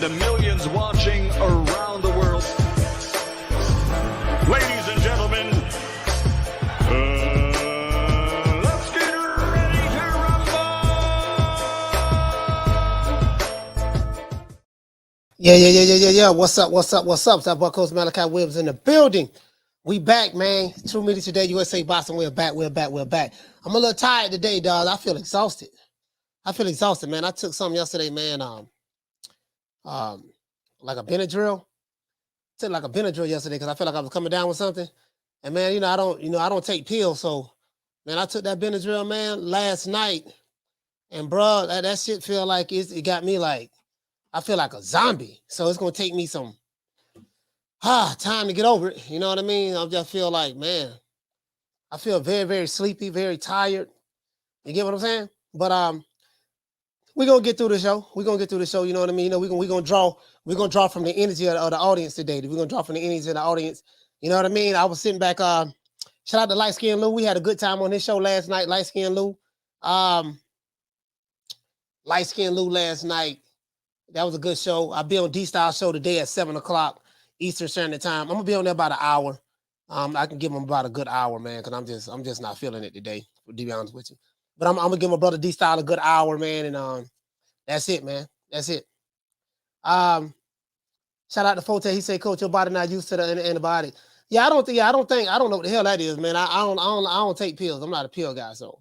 and the millions watching around the world. Ladies and gentlemen, let's get ready to rumble! Yeah. What's up? Top Buck Coach Malachi Williams in the building. We back, man. 2 minutes today, USA Boxing. We're back. I'm a little tired today, dog. I feel exhausted, man. I took something yesterday, man. Like a Benadryl. Took like a Benadryl yesterday because I felt like I was coming down with something. And man, I don't take pills. So, man, I took that Benadryl, man, last night. And bro, that shit feel like it got me like, I feel like a zombie. So it's gonna take me some time to get over it. You know what I mean? I just feel like, man, I feel very, very sleepy, very tired. You get what I'm saying? But we're gonna get through the show. You know what I mean? We're gonna draw from the energy of the audience today. We're gonna draw from the energy of the audience. You know what I mean? I was sitting back, shout out to Light Skin Lou. We had a good time on this show last night, Light Skin Lou. Light Skin Lou last night. That was a good show. I'll be on D-Style show today at 7 o'clock Eastern Standard Time. I'm gonna be on there about an hour. I can give him about a good hour, man, because I'm just not feeling it today, to be honest with you. But I'm gonna give my brother D-Style a good hour, man, and that's it, man. That's it. Shout out to Forte. He said, "Coach, your body not used to the antibiotic." Yeah, I don't know what the hell that is, man. I don't take pills. I'm not a pill guy, so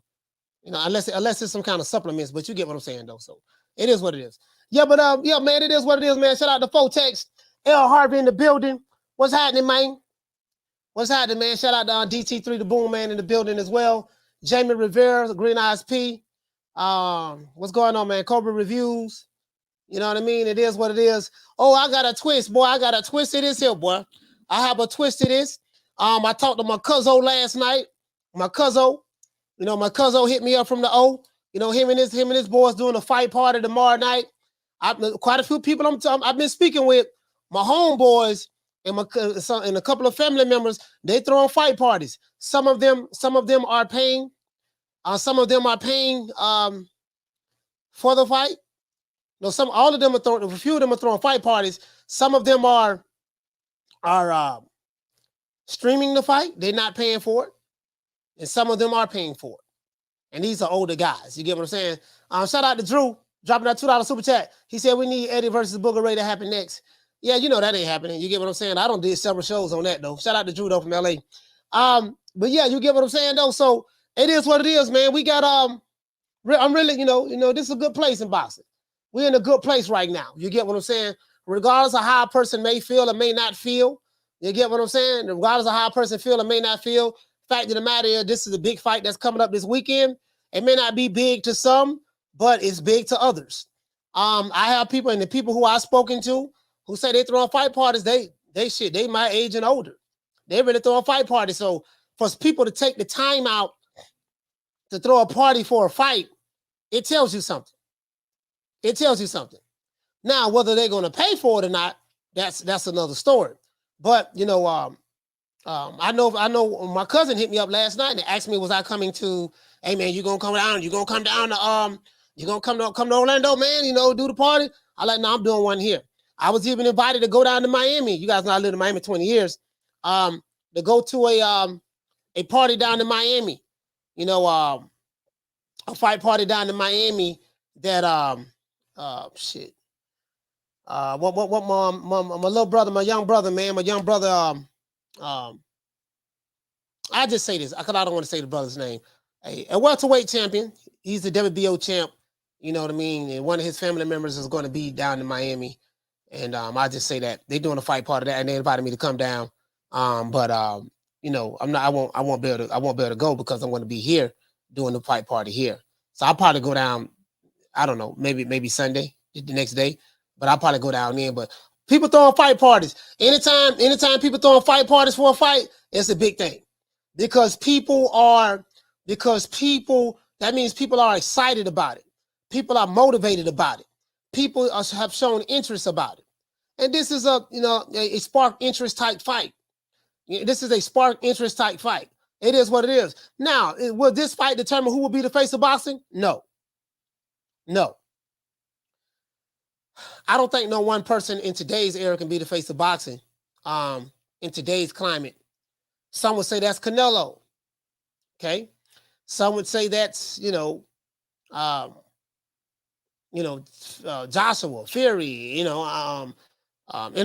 unless it's some kind of supplements. But you get what I'm saying, though. So it is what it is. Yeah, but yeah, man, it is what it is, man. Shout out to Fotex, L Harvey in the building. What's happening, man? Shout out to DT3, the Boom Man, in the building as well. Jamie Rivera, the Green Eyes P. What's going on, man? Cobra Reviews. You know what I mean? It is what it is. Oh, I got a twist, boy. I got a twist to this here, boy. I have a twist to this. I talked to my cousin last night. My cousin hit me up from the O. Him and his boys doing a fight party tomorrow night. Quite a few people I've been speaking with, my homeboys and a couple of family members. They throwing fight parties. Some of them are paying. Some of them are paying for the fight. All of them are throwing. A few of them are throwing fight parties. Some of them are streaming the fight. They're not paying for it, and some of them are paying for it. And these are older guys. You get what I'm saying? Shout out to Drew, dropping that $2 super chat. He said we need Eddie versus Booger Ray to happen next. Yeah, that ain't happening. You get what I'm saying? I did several shows on that though. Shout out to Drew though from LA. But yeah, you get what I'm saying though. So it is what it is, man. We got I'm really, this is a good place in boxing. We're in a good place right now. You get what I'm saying? Regardless of how a person may feel or may not feel, you get what I'm saying? Regardless of how a person feel or may not feel, fact of the matter is this is a big fight that's coming up this weekend. It may not be big to some, but it's big to others. I have people, and the people who I've spoken to who say they throwing fight parties, they my age and older. They really throwing fight parties. So for people to take the time out to throw a party for a fight, it tells you something. Now, whether they're going to pay for it or not, that's another story. But I know my cousin hit me up last night and asked me, was I coming to? Hey man, you gonna come down? You gonna come down to You gonna come to Orlando, man? Do the party? I like, no, I'm doing one here. I was even invited to go down to Miami. You guys know I lived in Miami 20 years. To go to a party down in Miami. A fight party down in Miami that what my little brother, my young brother, I just say this because I don't want to say the brother's name. A welterweight champion. He's the WBO champ. You know what I mean? And one of his family members is going to be down in Miami. And I just say that they're doing a fight party that, and they invited me to come down. But I won't be able to go because I'm going to be here doing the fight party here. So I'll probably go down. I don't know, maybe Sunday, the next day. But I'll probably go down there. But people throwing fight parties. Anytime people throwing fight parties for a fight, it's a big thing. That means people are excited about it. People are motivated about it. People have shown interest about it. And this is a spark interest type fight. This is a spark interest type fight. It is what it is. Now, will this fight determine who will be the face of boxing? No. I don't think no one person in today's era can be the face of boxing. In today's climate, some would say that's Canelo. Okay, some would say that's Joshua Fury. In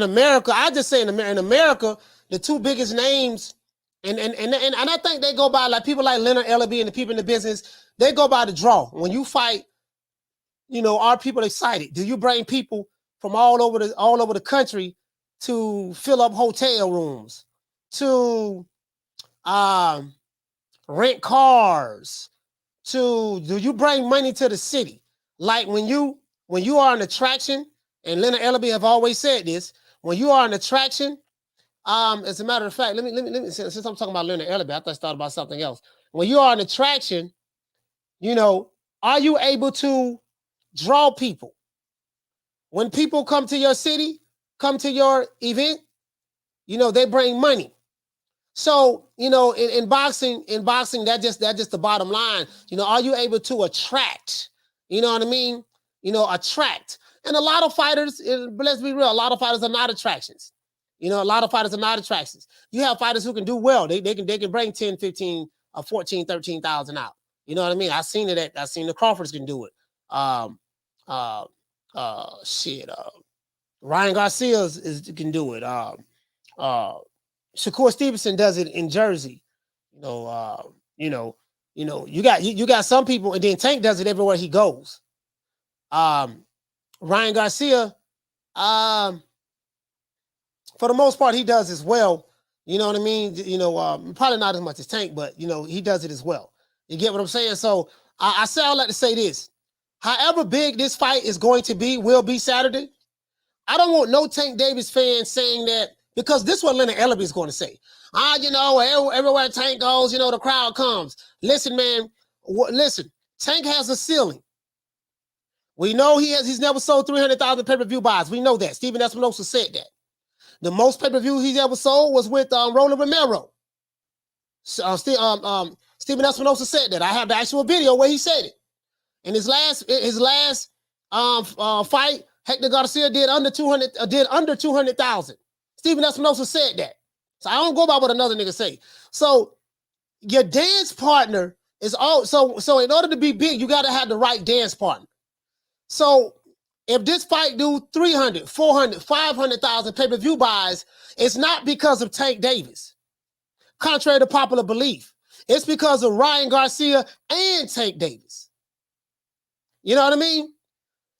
America, I just say in America, the two biggest names, and I think they go by like people like Leonard Ellaby and the people in the business. They go by the draw. When you fight, are people excited? Do you bring people from all over the country to fill up hotel rooms, to rent cars, do you bring money to the city? Like when you are an attraction, and Leonard Ellaby have always said this, when you are an attraction, as a matter of fact, let me since I'm talking about Leonard Ellaby, I thought I thought about something else. When you are an attraction, are you able to draw people? When people come to your city, come to your event, they bring money. So, in boxing, that's just the bottom line. Are you able to attract? You know what I mean? Attract. And a lot of fighters, let's be real, a lot of fighters are not attractions. A lot of fighters are not attractions. You have fighters who can do well. They can bring 10, 15, 14, 13,000 out. You know what I mean? I've seen it. I've seen the Crawfords can do it. Ryan Garcia can do it. Shakur Stevenson does it in Jersey. You got some people, and then Tank does it everywhere he goes. Ryan Garcia, for the most part, he does as well. You know what I mean? Probably not as much as Tank, but he does it as well. You get what I'm saying? So I say all that to say this. However big this fight is going to be, will be Saturday. I don't want no Tank Davis fans saying that, because this is what Leonard Ellaby is going to say. Everywhere Tank goes, the crowd comes. Listen, man. Listen, Tank has a ceiling. We know he's never sold 300,000 pay-per-view buys. We know that. Stephen Espinosa said that. The most pay-per-view he's ever sold was with Roland Romero. Stephen Espinosa said that. I have the actual video where he said it. In his last fight, Hector Garcia did under 200,000. Stephen Espinosa said that. So I don't go by what another nigga say. So your dance partner is all so in order to be big, you got to have the right dance partner. So if this fight do 300, 400, 500,000 pay-per-view buys, it's not because of Tank Davis. Contrary to popular belief, it's because of Ryan Garcia and Tank Davis. You know what I mean?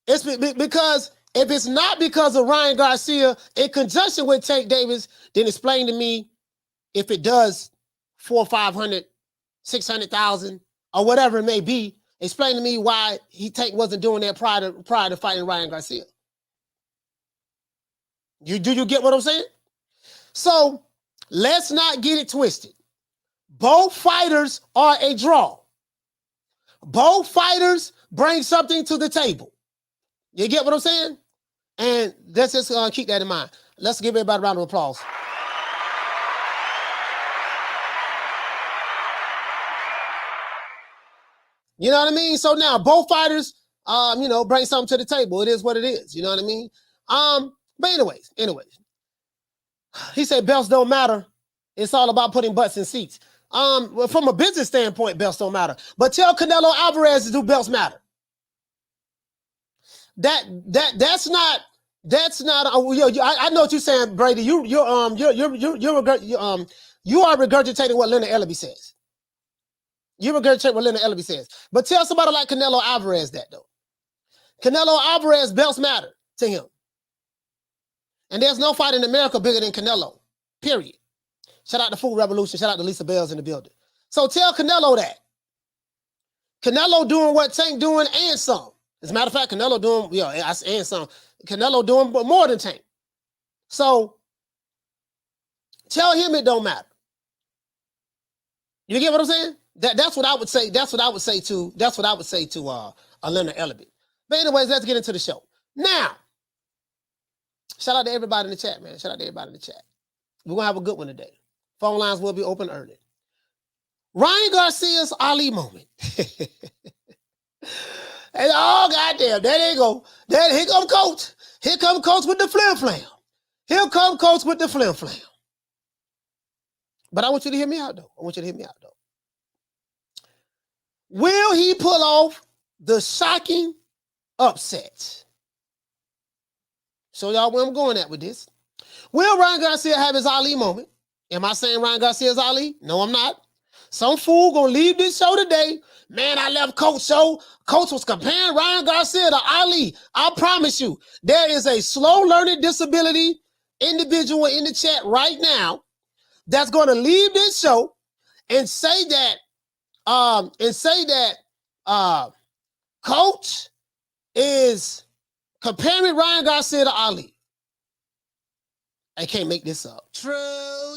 It's because if it's not because of Ryan Garcia in conjunction with Tank Davis, then explain to me if it does 400, 500, 600,000 or whatever it may be. Explain to me why Tank wasn't doing that prior to fighting Ryan Garcia. Do you get what I'm saying? So let's not get it twisted. Both fighters are a draw. Both fighters bring something to the table. You get what I'm saying? And let's just keep that in mind. Let's give everybody a round of applause. You know what I mean? So now both fighters, bring something to the table. It is what it is. You know what I mean? But anyways, he said belts don't matter. It's all about putting butts in seats. Well, from a business standpoint, belts don't matter. But tell Canelo Alvarez do belts matter. That's not. I know what you're saying, Brady. You are regurgitating what Leonard Ellaby says. You regurgitate what Leonard Ellaby says. But tell somebody like Canelo Alvarez that though. Canelo Alvarez belts matter to him. And there's no fight in America bigger than Canelo. Period. Shout out to Food Revolution. Shout out to Lisa Bell's in the building. So tell Canelo that. Canelo doing what Tank doing and some. As a matter of fact, Canelo doing, and some. Canelo doing more than Tank. So tell him it don't matter. You get what I'm saying? That's what I would say. That's what I would say to Leonard Ellaby. But anyways, let's get into the show. Now, shout out to everybody in the chat, man. Shout out to everybody in the chat. We're going to have a good one today. Phone lines will be open early. Ryan Garcia's Ali moment. And, oh, goddamn, there they go. Here come Coach. Here come Coach with the flim-flam. Here come Coach with the flim-flam. But I want you to hear me out, though. Will he pull off the shocking upset? So y'all, where I'm going at with this. Will Ryan Garcia have his Ali moment? Am I saying Ryan Garcia's Ali? No, I'm not. Some fool gonna leave this show today. Man, I left Coach show. Coach was comparing Ryan Garcia to Ali. I promise you, there is a slow learning disability individual in the chat right now that's gonna leave this show and say that Coach is comparing Ryan Garcia to Ali. I can't make this up. True.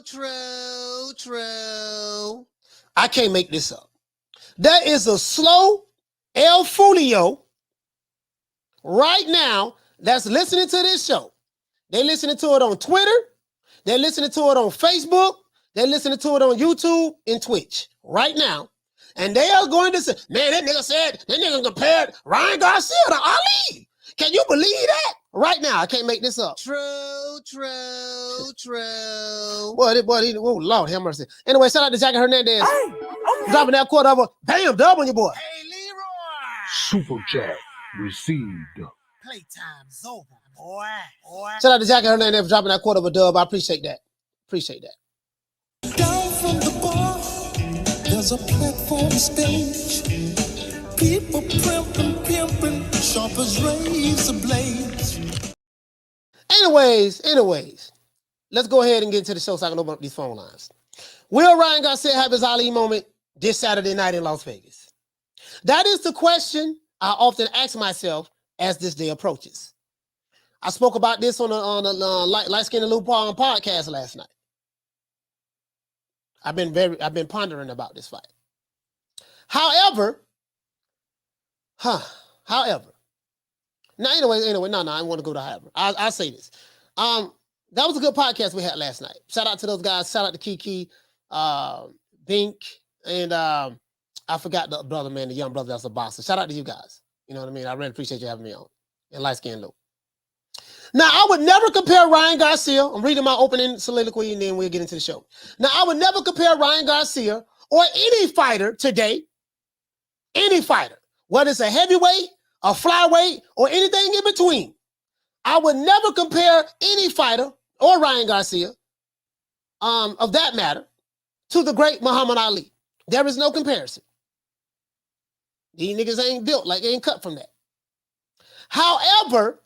I can't make this up. There is a slow El Fulio right now that's listening to this show. They're listening to it on Twitter. They're listening to it on Facebook. They're listening to it on YouTube and Twitch right now. And they are going to say, man, that nigga compared Ryan Garcia to Ali. Can you believe that? Right now, I can't make this up. True. Boy, oh, Lord have mercy. Anyway, shout out to Jackie Hernandez. Hey, okay. Dropping that quarter of a bam, dub on your boy. Hey, Leroy. Super chat received. Playtime's over, boy. Shout out to Jackie Hernandez for dropping that quarter of a dub. I appreciate that. Down from the bar, there's a platform stage. People pimping, sharp as razor blades. Anyways, let's go ahead and get into the show so I can open up these phone lines. Will Ryan Garcia have his Ali moment this Saturday night in Las Vegas? That is the question I often ask myself as this day approaches. I spoke about this on a Light Skin and Lou Paul podcast last night. I've been pondering about this fight. However, no, I want to go to however. I'll say this. That was a good podcast we had last night. Shout out to those guys. Shout out to Kiki, Bink, and I forgot the brother, man, the young brother that's a boxer. Shout out to you guys. You know what I mean? I really appreciate you having me on. And Light Skin Lou. Now, I would never compare Ryan Garcia. I'm reading my opening soliloquy and then we'll get into the show. Now, I would never compare Ryan Garcia or any fighter today, any fighter, whether it's a heavyweight, a flyweight, or anything in between. I would never compare any fighter or Ryan Garcia, of that matter, to the great Muhammad Ali. There is no comparison. These niggas ain't built, like they ain't cut from that. However,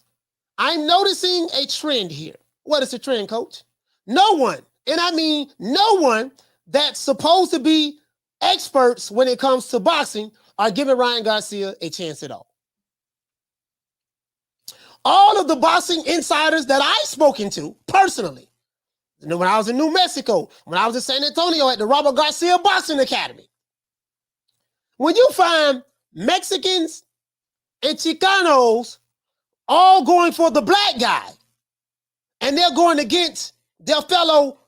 I'm noticing a trend here. What is the trend, Coach? No one, and I mean no one that's supposed to be experts when it comes to boxing are giving Ryan Garcia a chance at all. All of the boxing insiders that I've spoken to personally, when I was in New Mexico, when I was in San Antonio at the Robert Garcia Boxing Academy, when you find Mexicans and Chicanos all going for the black guy, and they're going against their fellow,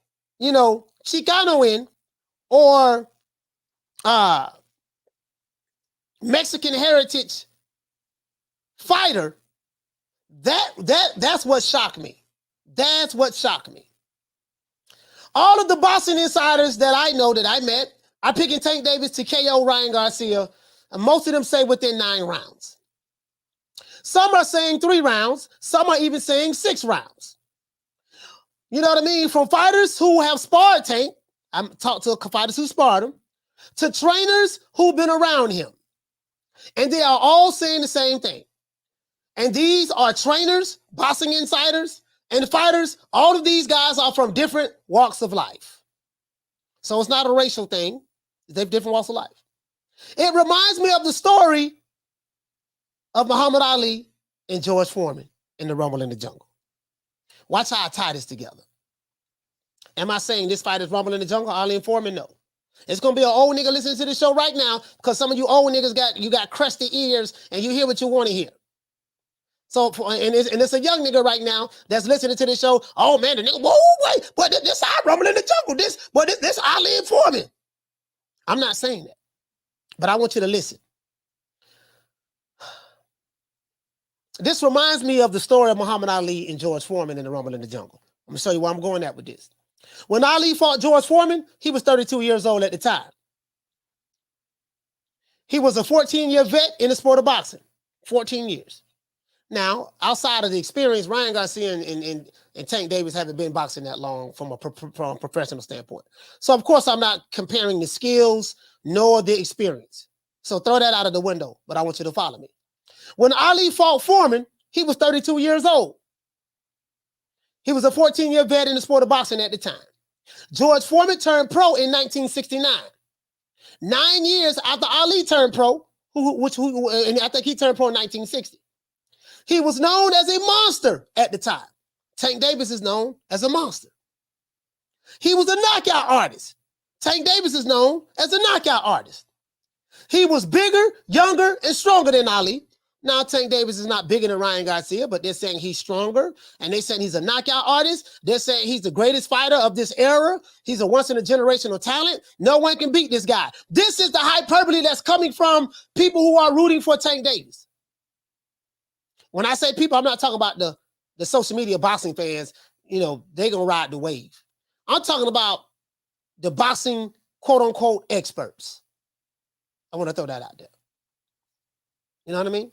Chicanoan or Mexican heritage fighter, that's what shocked me. That's what shocked me. All of the boxing insiders that I know that I met are picking Tank Davis to KO Ryan Garcia, and most of them say within 9 rounds. Some are saying 3 rounds. Some are even saying 6 rounds. You know what I mean? From fighters who have sparred Tank, I'm talked to fighters who sparred him, to trainers who've been around him. And they are all saying the same thing. And these are trainers, boxing insiders, and fighters. All of these guys are from different walks of life. So it's not a racial thing. They have different walks of life. It reminds me of the story of Muhammad Ali and George Foreman in the Rumble in the Jungle. Watch how I tie this together. Am I saying this fight is Rumble in the Jungle, Ali and Foreman? No. It's going to be an old nigga listening to this show right now because some of you old niggas got crusty ears and you hear what you want to hear. So, and it's a young nigga right now that's listening to this show. Oh, man, the nigga, whoa, wait, but this I Rumble in the Jungle. This Ali and Foreman. I'm not saying that, but I want you to listen. This reminds me of the story of Muhammad Ali and George Foreman in the Rumble in the Jungle. I'm going to show you where I'm going at with this. When Ali fought George Foreman, he was 32 years old at the time. He was a 14-year vet in the sport of boxing. 14 years. Now, outside of the experience, Ryan Garcia and Tank Davis haven't been boxing that long from a professional standpoint. So, of course, I'm not comparing the skills nor the experience. So throw that out of the window, but I want you to follow me. When Ali fought Foreman, he was 32 years old. He was a 14-year vet in the sport of boxing at the time. George Foreman turned pro in 1969. 9 years after Ali turned pro, and I think he turned pro in 1960. He was known as a monster at the time. Tank Davis is known as a monster. He was a knockout artist. Tank Davis is known as a knockout artist. He was bigger, younger, and stronger than Ali. Now, Tank Davis is not bigger than Ryan Garcia, but they're saying he's stronger, and they're saying he's a knockout artist. They're saying he's the greatest fighter of this era. He's a once-in-a-generational talent. No one can beat this guy. This is the hyperbole that's coming from people who are rooting for Tank Davis. When I say people, I'm not talking about the social media boxing fans. You know, they're going to ride the wave. I'm talking about the boxing, quote-unquote, experts. I want to throw that out there. You know what I mean?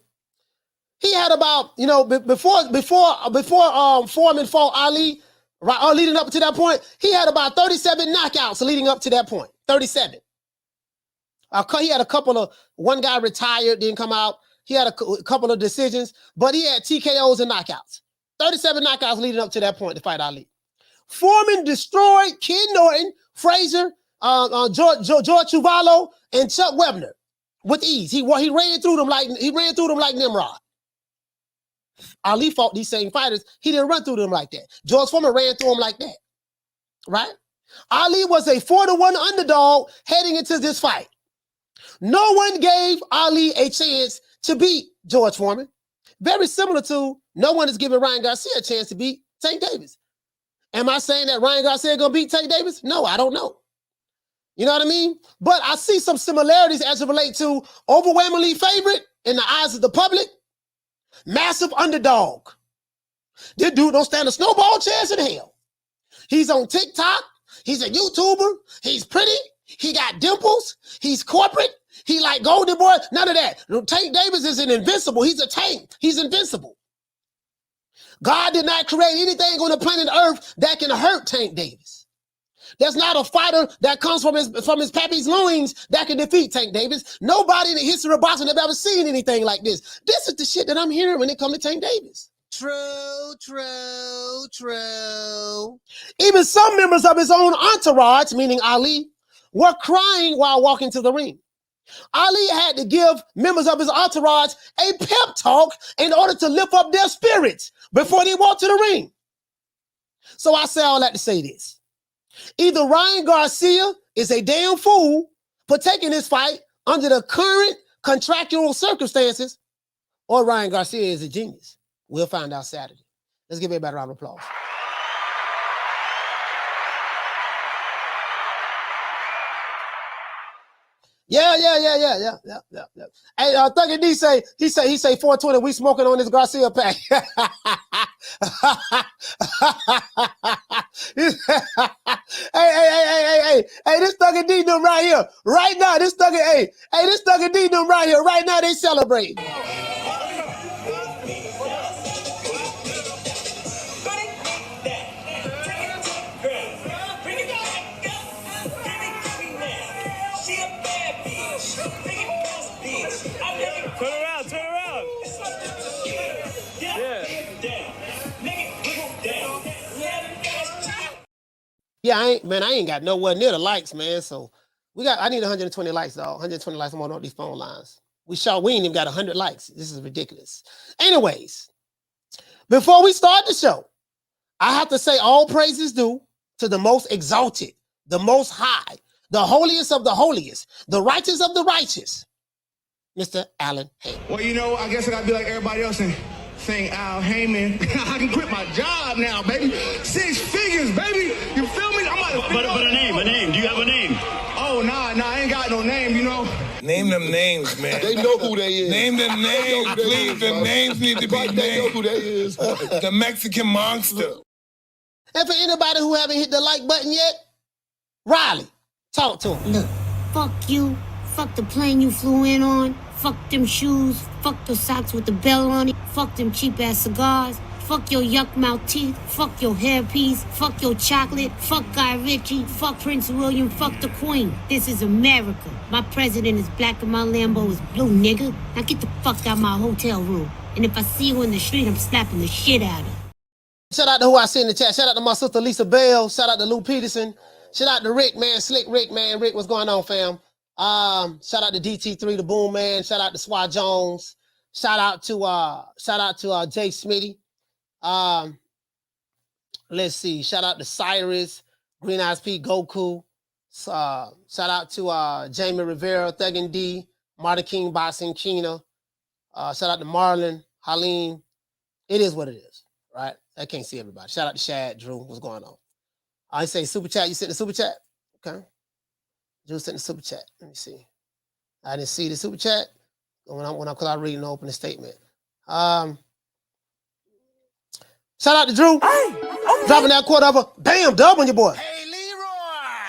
He had about, you know, before Foreman fought Ali, right, leading up to that point, he had about 37 knockouts leading up to that point. 37. He had a couple of, one guy retired, didn't come out. He had a couple of decisions, but he had TKOs and knockouts. 37 knockouts leading up to that point to fight Ali. Foreman destroyed Ken Norton, Frazier, George Chuvalo, and Chuck Webner with ease. He ran through them like Nimrod. Ali fought these same fighters. He didn't run through them like that. George Foreman ran through them like that. Right? Ali was a 4-1 underdog heading into this fight. No one gave Ali a chance to beat George Foreman. Very similar to no one is giving Ryan Garcia a chance to beat Tank Davis. Am I saying that Ryan Garcia is going to beat Tank Davis? No, I don't know. You know what I mean? But I see some similarities as it relates to overwhelmingly favorite in the eyes of the public. Massive underdog. This dude don't stand a snowball chance in hell. He's on TikTok. He's a YouTuber. He's pretty. He got dimples. He's corporate. He like Golden Boy. None of that. Tank Davis isn't invincible. He's a tank. He's invincible. God did not create anything on the planet Earth that can hurt Tank Davis. There's not a fighter that comes from his pappy's loins that can defeat Tank Davis. Nobody in the history of boxing have ever seen anything like this. This is the shit that I'm hearing when it comes to Tank Davis. True, true, true. Even some members of his own entourage, meaning Ali, were crying while walking to the ring. Ali had to give members of his entourage a pep talk in order to lift up their spirits before they walked to the ring. So I say all that to say this. Either Ryan Garcia is a damn fool for taking this fight under the current contractual circumstances, or Ryan Garcia is a genius. We'll find out Saturday. Let's give everybody a round of applause. Yeah. Hey, Thuggy D say, he say 420, we smoking on this Garcia pack. Hey, this Thuggy D them right here. Right now, this Thuggy D them right here. Right now, they celebrate. Turn around. Yeah, I ain't got nowhere near the likes, man. So I need 120 likes, dog. 120 likes. I'm on all these phone lines. We ain't even got 100 likes. This is ridiculous. Anyways, before we start the show, I have to say all praise is due to the most exalted, the most high, the holiest of the holiest, the righteous of the righteous, Mr. Alan Heyman. Well, you know, I guess I gotta be like everybody else and sing Al Heyman. I can quit my job now, baby. 6 figures, baby. You feel me? I'm about to But a name. Do you have a name? Oh, nah, I ain't got no name, you know. Name name them names, man. They know who they is. Name the names, please. The names need to be named. They know who they is. The Mexican monster. And for anybody who haven't hit the like button yet, Riley, talk to him. Look, fuck you. Fuck the plane you flew in on. Fuck them shoes. Fuck the socks with the bell on it. Fuck them cheap-ass cigars. Fuck your yuck mouth teeth. Fuck your hairpiece. Fuck your chocolate. Fuck Guy Ritchie. Fuck Prince William. Fuck the Queen. This is America. My president is black and my Lambo is blue, nigga. Now get the fuck out my hotel room. And if I see you in the street, I'm slapping the shit out of you. Shout out to who I see in the chat. Shout out to my sister Lisa Bell. Shout out to Lou Peterson. Shout out to Rick, man. Slick Rick, man. Rick, what's going on, fam? Shout out to DT3, the Boom Man. Shout out to Swat Jones. Shout out to Jay Smitty. Let's see. Shout out to Cyrus, Green Eyes Pete, Goku. Shout out to Jamie Rivera, Thuggin D, Marta King, Boxing, Kina. Shout out to Marlon, Halim. It is what it is, right? I can't see everybody. Shout out to Shad, Drew. What's going on? I say super chat. You sent the super chat? Okay. Drew sent the super chat. Let me see. I didn't see the super chat when I reading the opening statement. Shout out to Drew. Hey, okay. Dropping that quarter of a bam dub on your boy. Hey, Leroy.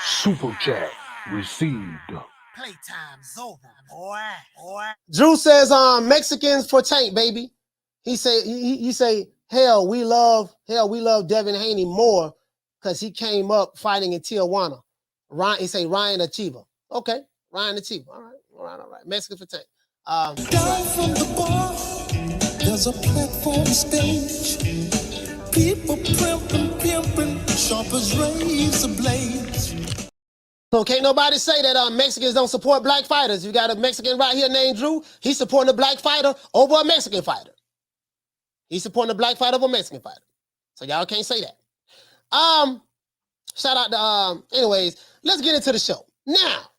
Super chat received. Playtime's over, boy. Drew says, Mexicans for Tank, baby. He say, hell, we love Devin Haney more because he came up fighting in Tijuana. He say Ryan Achiever. Okay, Ryan Achiever. All right. Mexican for Tank. Down from the bar, there's a platform stage. People pimping, sharp as razor blades. So can't nobody say that Mexicans don't support black fighters. You got a Mexican right here named Drew. He's supporting a black fighter over a Mexican fighter. He's supporting a black fighter over a Mexican fighter. So y'all can't say that. Shout out to anyways, let's get into the show. Now.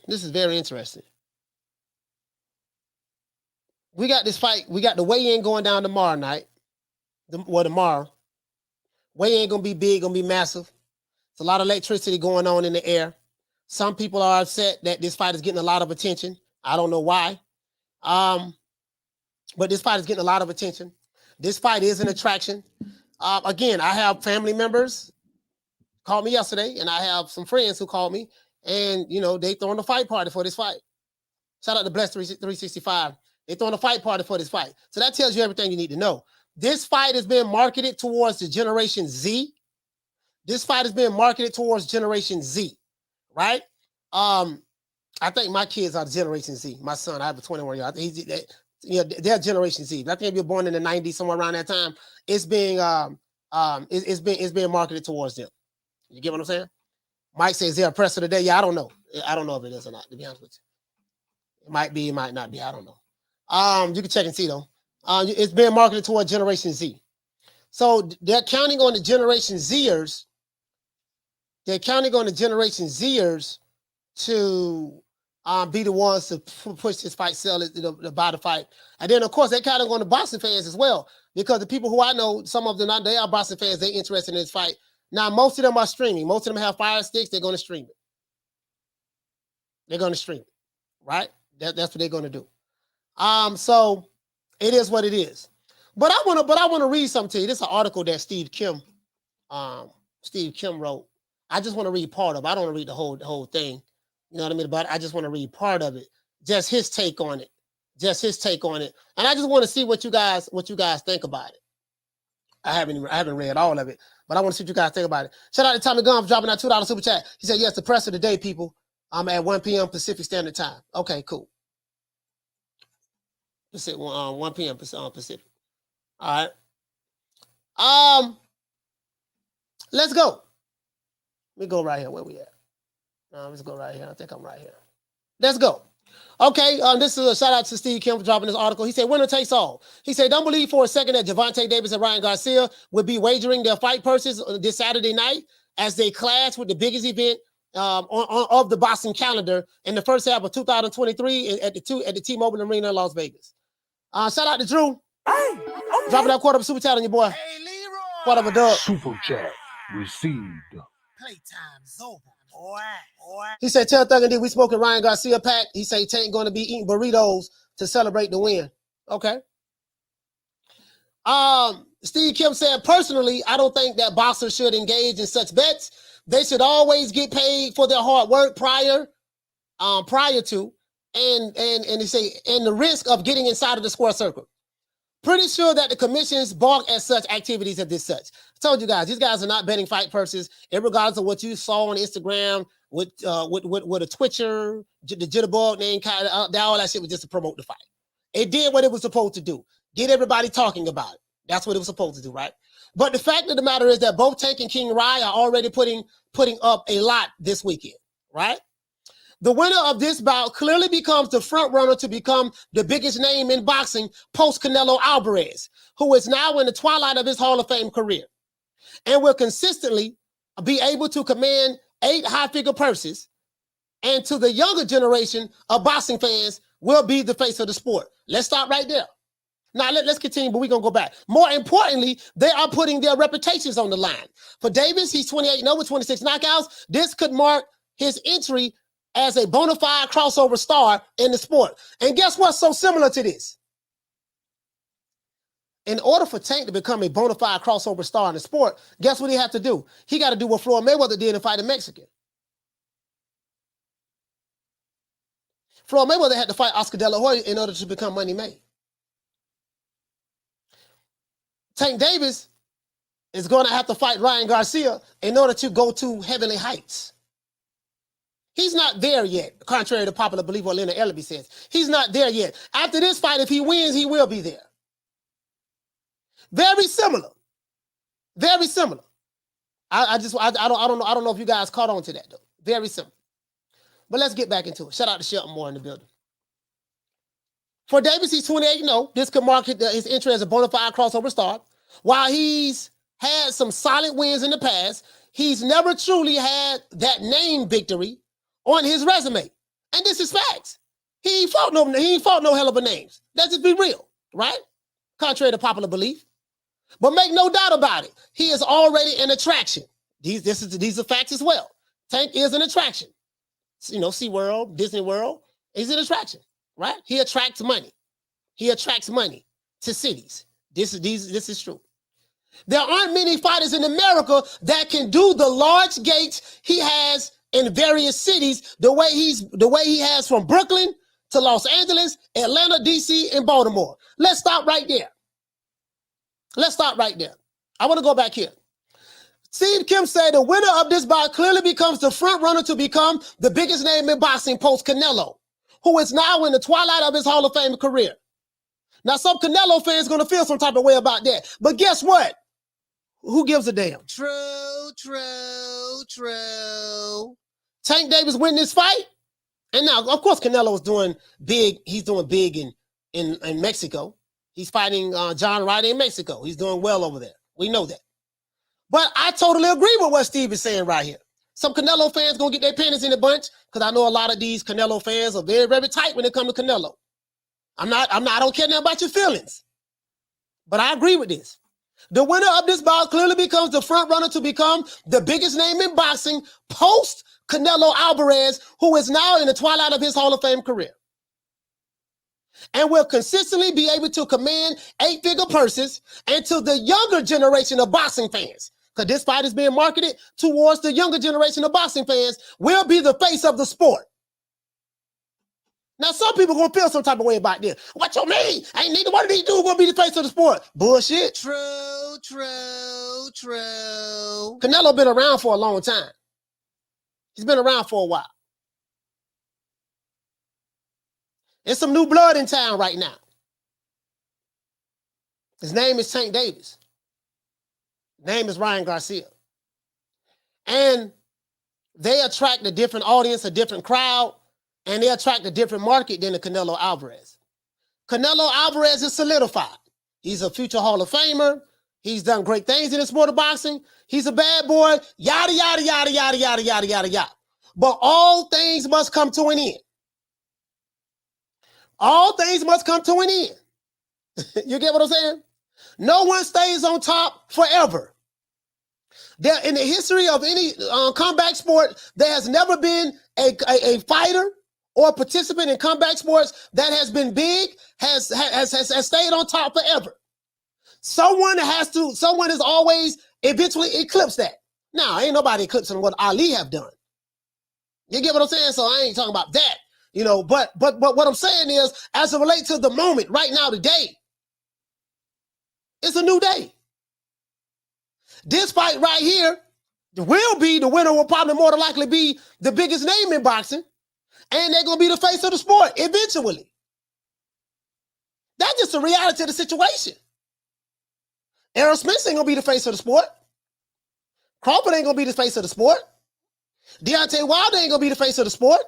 This is very interesting. We got this fight. We got the weigh-in going down tomorrow night. Tomorrow. Weigh-in gonna be big, gonna be massive. It's a lot of electricity going on in the air. Some people are upset that this fight is getting a lot of attention. I don't know why. But this fight is getting a lot of attention. This fight is an attraction. Again, I have family members called me yesterday, and I have some friends who called me, and they throwing a fight party for this fight. Shout out to Bless 365. They throwing a fight party for this fight. So that tells you everything you need to know. This fight is being marketed towards the Generation Z. This fight is being marketed towards Generation Z, right? I think my kids are the Generation Z. My son, I have a 21-year-old. They're Generation Z. I think if you're born in the 90s, somewhere around that time, it's being marketed towards them. You get what I'm saying? Mike says they're oppressor today. Yeah, I don't know. I don't know if it is or not, to be honest with you. It might be, it might not be. I don't know. You can check and see though. It's being marketed toward Generation Z. So they're counting on the Generation Zers. They're counting on the Generation Zers to be the ones to push this fight, sell it, to buy the fight. And then, of course, they're counting on the boxing fans as well, because the people who I know, some of them, they are boxing fans. They're interested in this fight. Now, most of them are streaming. Most of them have Fire Sticks. They're going to stream it. They're going to stream it, right? That's what they're going to do. So it is what it is. But I want to read something to you. This is an article that Steve Kim wrote. I just want to read part of it. I don't want to read the whole thing. You know what I mean? But I just want to read part of it. Just his take on it. And I just want to see what you guys think about it. I haven't read all of it, but I want to see what you guys think about it. Shout out to Tommy Gunn for dropping that $2 super chat. He said, yes, the press of the day, people. I'm at 1 p.m. Pacific Standard Time. Okay, cool. 1 p.m. Pacific. All right. Let's go. Let me go right here. Where we at? Let's go right here. I think I'm right here. Let's go. Okay, this is a shout out to Steve Kim for dropping this article. He said, winner takes all. He said, don't believe for a second that Gervonta Davis and Ryan Garcia would be wagering their fight purses this Saturday night as they clash with the biggest event of the boxing calendar in the first half of 2023 at the T-Mobile Arena in Las Vegas. Shout out to Drew. Hey, okay. Dropping that quarter of a super chat on your boy. Hey, Leroy. Quarter of a dub. Super chat received. Playtime's over, boy. He said, tell Thug and D we spoke with Ryan Garcia, Pat. He said Tank going to be eating burritos to celebrate the win. Okay. Steve Kim said, personally, I don't think that boxers should engage in such bets. They should always get paid for their hard work prior to, and they say, and the risk of getting inside of the square circle. Pretty sure that the commissions balk at such activities as this such. I told you guys, these guys are not betting fight purses, regardless of what you saw on Instagram with a Twitcher, the jitterbug name, kind of all that shit was just to promote the fight. It did what it was supposed to do. Get everybody talking about it. That's what it was supposed to do, right? But the fact of the matter is that both Tank and King Rai are already putting up a lot this weekend, right? The winner of this bout clearly becomes the front runner to become the biggest name in boxing post Canelo Alvarez, who is now in the twilight of his Hall of Fame career, and will consistently be able to command 8 high-figure purses, and to the younger generation of boxing fans will be the face of the sport. Let's stop right there. Now, let's continue, but we're going to go back. More importantly, they are putting their reputations on the line. For Davis, he's 28-0 with 26 knockouts. This could mark his entry as a bona fide crossover star in the sport. And guess what's so similar to this? In order for Tank to become a bona fide crossover star in the sport, guess what he had to do? He got to do what Floyd Mayweather did and fight a Mexican. Floyd Mayweather had to fight Oscar De La Hoya in order to become money made. Tank Davis is going to have to fight Ryan Garcia in order to go to heavenly heights. He's not there yet, contrary to popular belief what Leonard Ellaby says. He's not there yet. After this fight, if he wins, he will be there. Very similar. Very similar. I don't know if you guys caught on to that though. Very similar. But let's get back into it. Shout out to Shelton Moore in the building. For Davis, he's 28-0. This could mark his entry as a bona fide crossover star. While he's had some solid wins in the past, he's never truly had that name victory on his resume. And this is facts. He ain't fought no hell of a names. Let's just be real, right? Contrary to popular belief. But make no doubt about it, he is already an attraction. These are facts as well. Tank is an attraction. You know, SeaWorld, Disney World, he's an attraction, right? He attracts money. He attracts money to cities. This is true. There aren't many fighters in America that can do the large gates he has in various cities the way he has from Brooklyn to Los Angeles, Atlanta, DC, and Baltimore. Let's stop right there. Let's stop right there. I want to go back here. Steve Kim said the winner of this bout clearly becomes the front runner to become the biggest name in boxing post Canelo, who is now in the twilight of his Hall of Fame career. Now, some Canelo fans going to feel some type of way about that. But guess what? Who gives a damn? True. Tank Davis win this fight. And now, of course, Canelo is doing big. He's doing big in Mexico. He's fighting John Ryder in Mexico. He's doing well over there. We know that. But I totally agree with what Steve is saying right here. Some Canelo fans going to get their panties in a bunch because I know a lot of these Canelo fans are very, very tight when it comes to Canelo. I don't care nothing about your feelings. But I agree with this. The winner of this bout clearly becomes the front runner to become the biggest name in boxing post Canelo Alvarez, who is now in the twilight of his Hall of Fame career, and will consistently be able to command 8-figure purses and to the younger generation of boxing fans, because this fight is being marketed towards the younger generation of boxing fans, will be the face of the sport. Now, some people going to feel some type of way about this. What you mean? Ain't neither one of these dudes going to be the face of the sport. Bullshit. True. Canelo been around for a long time. He's been around for a while. There's some new blood in town right now. His name is Tank Davis. His name is Ryan Garcia. And they attract a different audience, a different crowd, and they attract a different market than the Canelo Alvarez. Canelo Alvarez is solidified. He's a future Hall of Famer. He's done great things in the sport of boxing. He's a bad boy, yada, yada, yada, yada, yada, yada, yada, yada. But all things must come to an end. All things must come to an end. You get what I'm saying? No one stays on top forever. There, in the history of any combat sport, there has never been a fighter or participant in combat sports that has been big, has stayed on top forever. Someone has always eventually eclipsed that. Now, ain't nobody eclipsing what Ali have done. You get what I'm saying? So I ain't talking about that, you know, but what I'm saying is, as it relates to the moment right now, today, it's a new day. This fight right here will be, the winner will probably more than likely be the biggest name in boxing, and they're going to be the face of the sport eventually. That's just the reality of the situation. Errol Spence ain't going to be the face of the sport. Crawford ain't going to be the face of the sport. Deontay Wilder ain't going to be the face of the sport.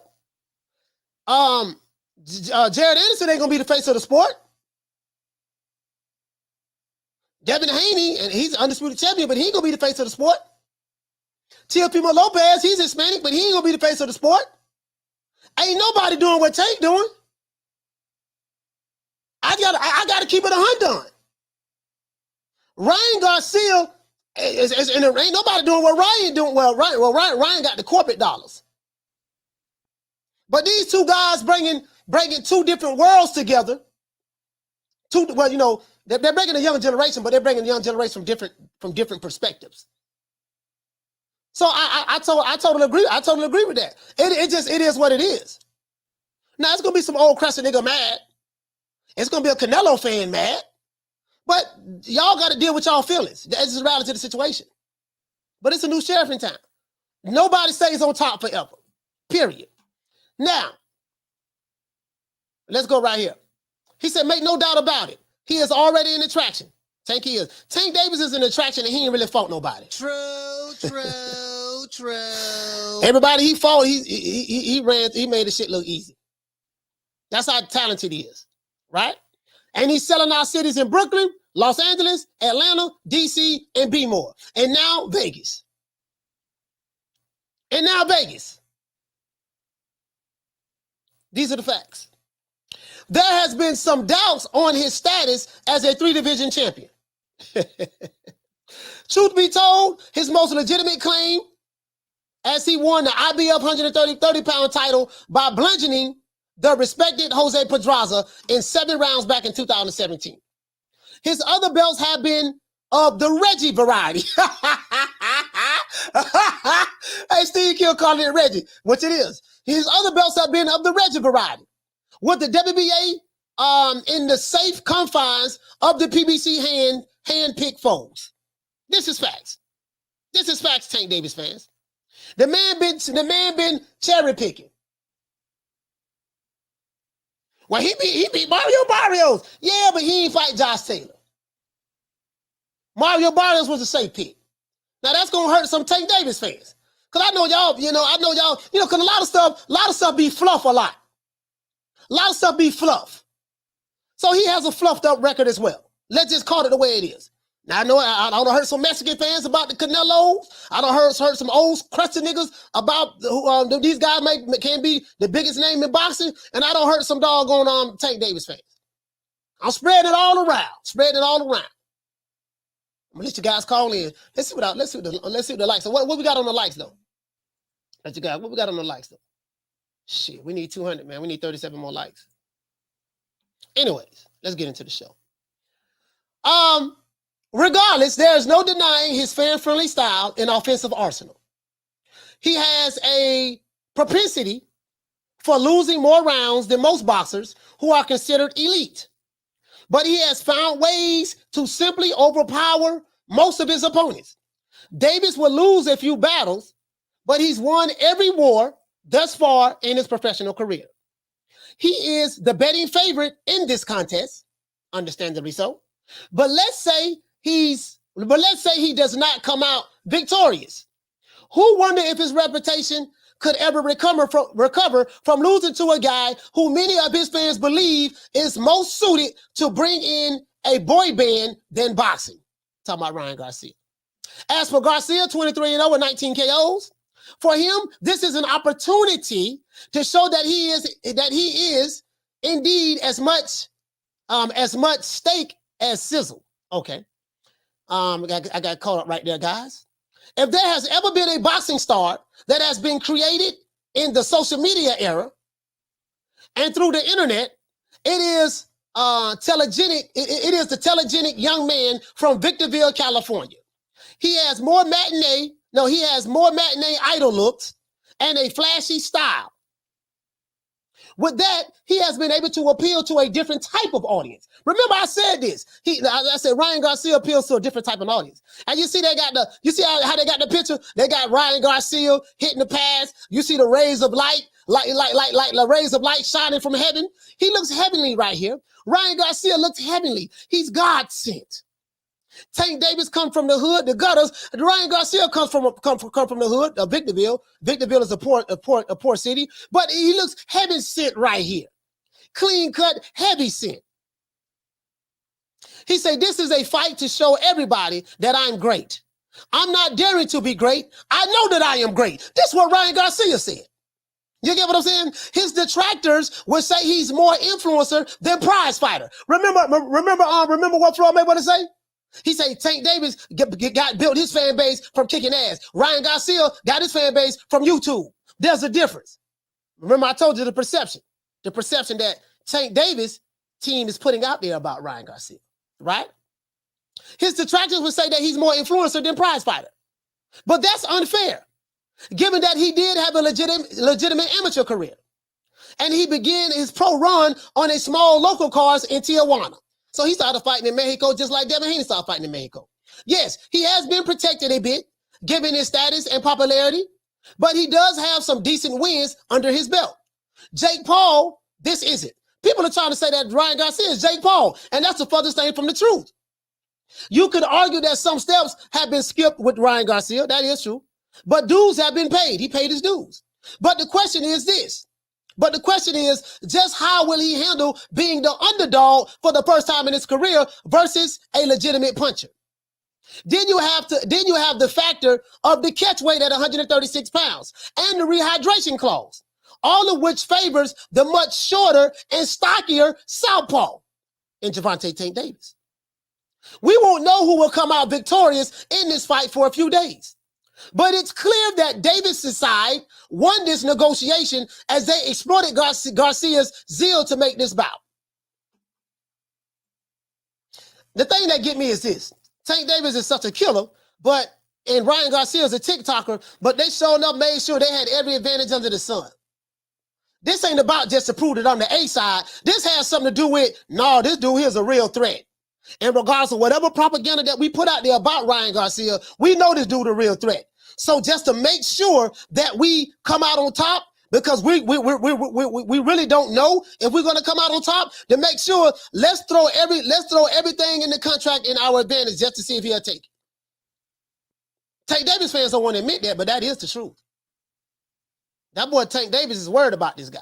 Jared Anderson ain't going to be the face of the sport. Devin Haney, and he's undisputed champion, but he ain't going to be the face of the sport. Teofimo Lopez, he's Hispanic, but he ain't going to be the face of the sport. Ain't nobody doing what Tank doing. I gotta keep it 100. Ryan Garcia, and ain't nobody doing what Ryan doing. Well, Ryan got the corporate dollars. But these two guys bringing two different worlds together. Well, you know, they're bringing a young generation, but they're bringing a young generation from different perspectives. So I totally agree. I totally agree with that. It is what it is. Now it's gonna be some old crusty nigga mad. It's gonna be a Canelo fan mad. But y'all got to deal with y'all feelings. That's the reality of the situation. But it's a new sheriff in town. Nobody stays on top forever. Period. Now, let's go right here. He said, make no doubt about it. He is already an attraction. Tank he is. Tank Davis is an attraction, and he ain't really fought nobody. True. Everybody he fought, he made the shit look easy. That's how talented he is, right? And he's selling our cities in Brooklyn, Los Angeles, Atlanta, DC, and B more. And now Vegas. These are the facts. There has been some doubts on his status as a 3-division champion. Truth be told, his most legitimate claim, as he won the IBF 130-pound title by bludgeoning the respected Jose Pedraza in 7 rounds back in 2017. His other belts have been of the Reggie variety. Hey, Steve Kill called it Reggie, which it is. His other belts have been of the Reggie variety, with the WBA in the safe confines of the PBC hand-picked foes. This is facts. This is facts, Tank Davis fans. The man been cherry picking. Well, he beat Mario Barrios. Yeah, but he ain't fight Josh Taylor. Mario Barrios was a safe pick. Now that's gonna hurt some Tank Davis fans. Cause I know y'all, cause a lot of stuff be fluff a lot. A lot of stuff be fluff. So he has a fluffed up record as well. Let's just call it the way it is. Now I know I don't hurt some Mexican fans about the Canelos. I don't hurt some old crusty niggas about these guys can be the biggest name in boxing, and I don't hurt some doggone Tank Davis fans. I'm spreading it all around. I'm gonna let you guys call in. Let's see what the likes. So what we got on the likes though? What we got on the likes though? Shit, we need 200, man. We need 37 more likes. Anyways, let's get into the show. Regardless, there is no denying his fan-friendly style and offensive arsenal. He has a propensity for losing more rounds than most boxers who are considered elite. But he has found ways to simply overpower most of his opponents. Davis will lose a few battles, but he's won every war thus far in his professional career. He is the betting favorite in this contest, understandably so. But let's say he does not come out victorious. Who wonder if his reputation could ever recover from losing to a guy who many of his fans believe is most suited to bring in a boy band than boxing? Talking about Ryan Garcia. As for Garcia, 23-0 with 19 KOs. For him, this is an opportunity to show that he is indeed as much steak as sizzle. Okay. I got caught up right there, guys. If there has ever been a boxing star that has been created in the social media era and through the internet, it is telegenic. It is the telegenic young man from Victorville, California. He has more matinee idol looks and a flashy style. With that, he has been able to appeal to a different type of audience. Remember, I said this. I said Ryan Garcia appeals to a different type of audience. And you see, how they got the picture? They got Ryan Garcia hitting the pass. You see the rays of light, like the rays of light shining from heaven. He looks heavenly right here. Ryan Garcia looks heavenly. He's God sent. Tank Davis come from the hood, the gutters. Ryan Garcia comes from the hood of Victorville. Victorville is a poor city, but he looks heaven sent right here. Clean cut, heavy sent. He said, this is a fight to show everybody that I'm great. I'm not daring to be great. I know that I am great. This is what Ryan Garcia said. You get what I'm saying? His detractors would say he's more influencer than prize fighter. Remember what Floyd Mayweather say? He said Tank Davis built his fan base from kicking ass. Ryan Garcia got his fan base from YouTube. There's a difference. Remember, I told you the perception that Tank Davis team is putting out there about Ryan Garcia, right? His detractors would say that he's more influencer than prize fighter. But that's unfair, given that he did have a legitimate amateur career. And he began his pro run on a small local cars in Tijuana. So he started fighting in Mexico just like Devin Haney started fighting in Mexico. Yes, he has been protected a bit, given his status and popularity, but he does have some decent wins under his belt. Jake Paul, this isn't. People are trying to say that Ryan Garcia is Jake Paul, and that's the furthest thing from the truth. You could argue that some steps have been skipped with Ryan Garcia. That is true. But dues have been paid. He paid his dues. But the question is this. Just how will he handle being the underdog for the first time in his career versus a legitimate puncher? Then you have the factor of the catch weight at 136 pounds and the rehydration clause, all of which favors the much shorter and stockier southpaw in Gervonta Tank Davis. We won't know who will come out victorious in this fight for a few days. But it's clear that Davis' side won this negotiation as they exploited Garcia's zeal to make this bout. The thing that get me is this. Tank Davis is such a killer, and Ryan Garcia is a TikToker, but they showed up, made sure they had every advantage under the sun. This ain't about just to prove that I'm the A side. This has something to do with, no, this dude here's a real threat. And regardless of whatever propaganda that we put out there about Ryan Garcia, we know this dude a real threat. So just to make sure that we come out on top, because we really don't know if we're going to come out on top, to make sure let's throw everything in the contract in our advantage just to see if he'll take it. Tank Davis fans don't want to admit that, but that is the truth. That boy Tank Davis is worried about this guy.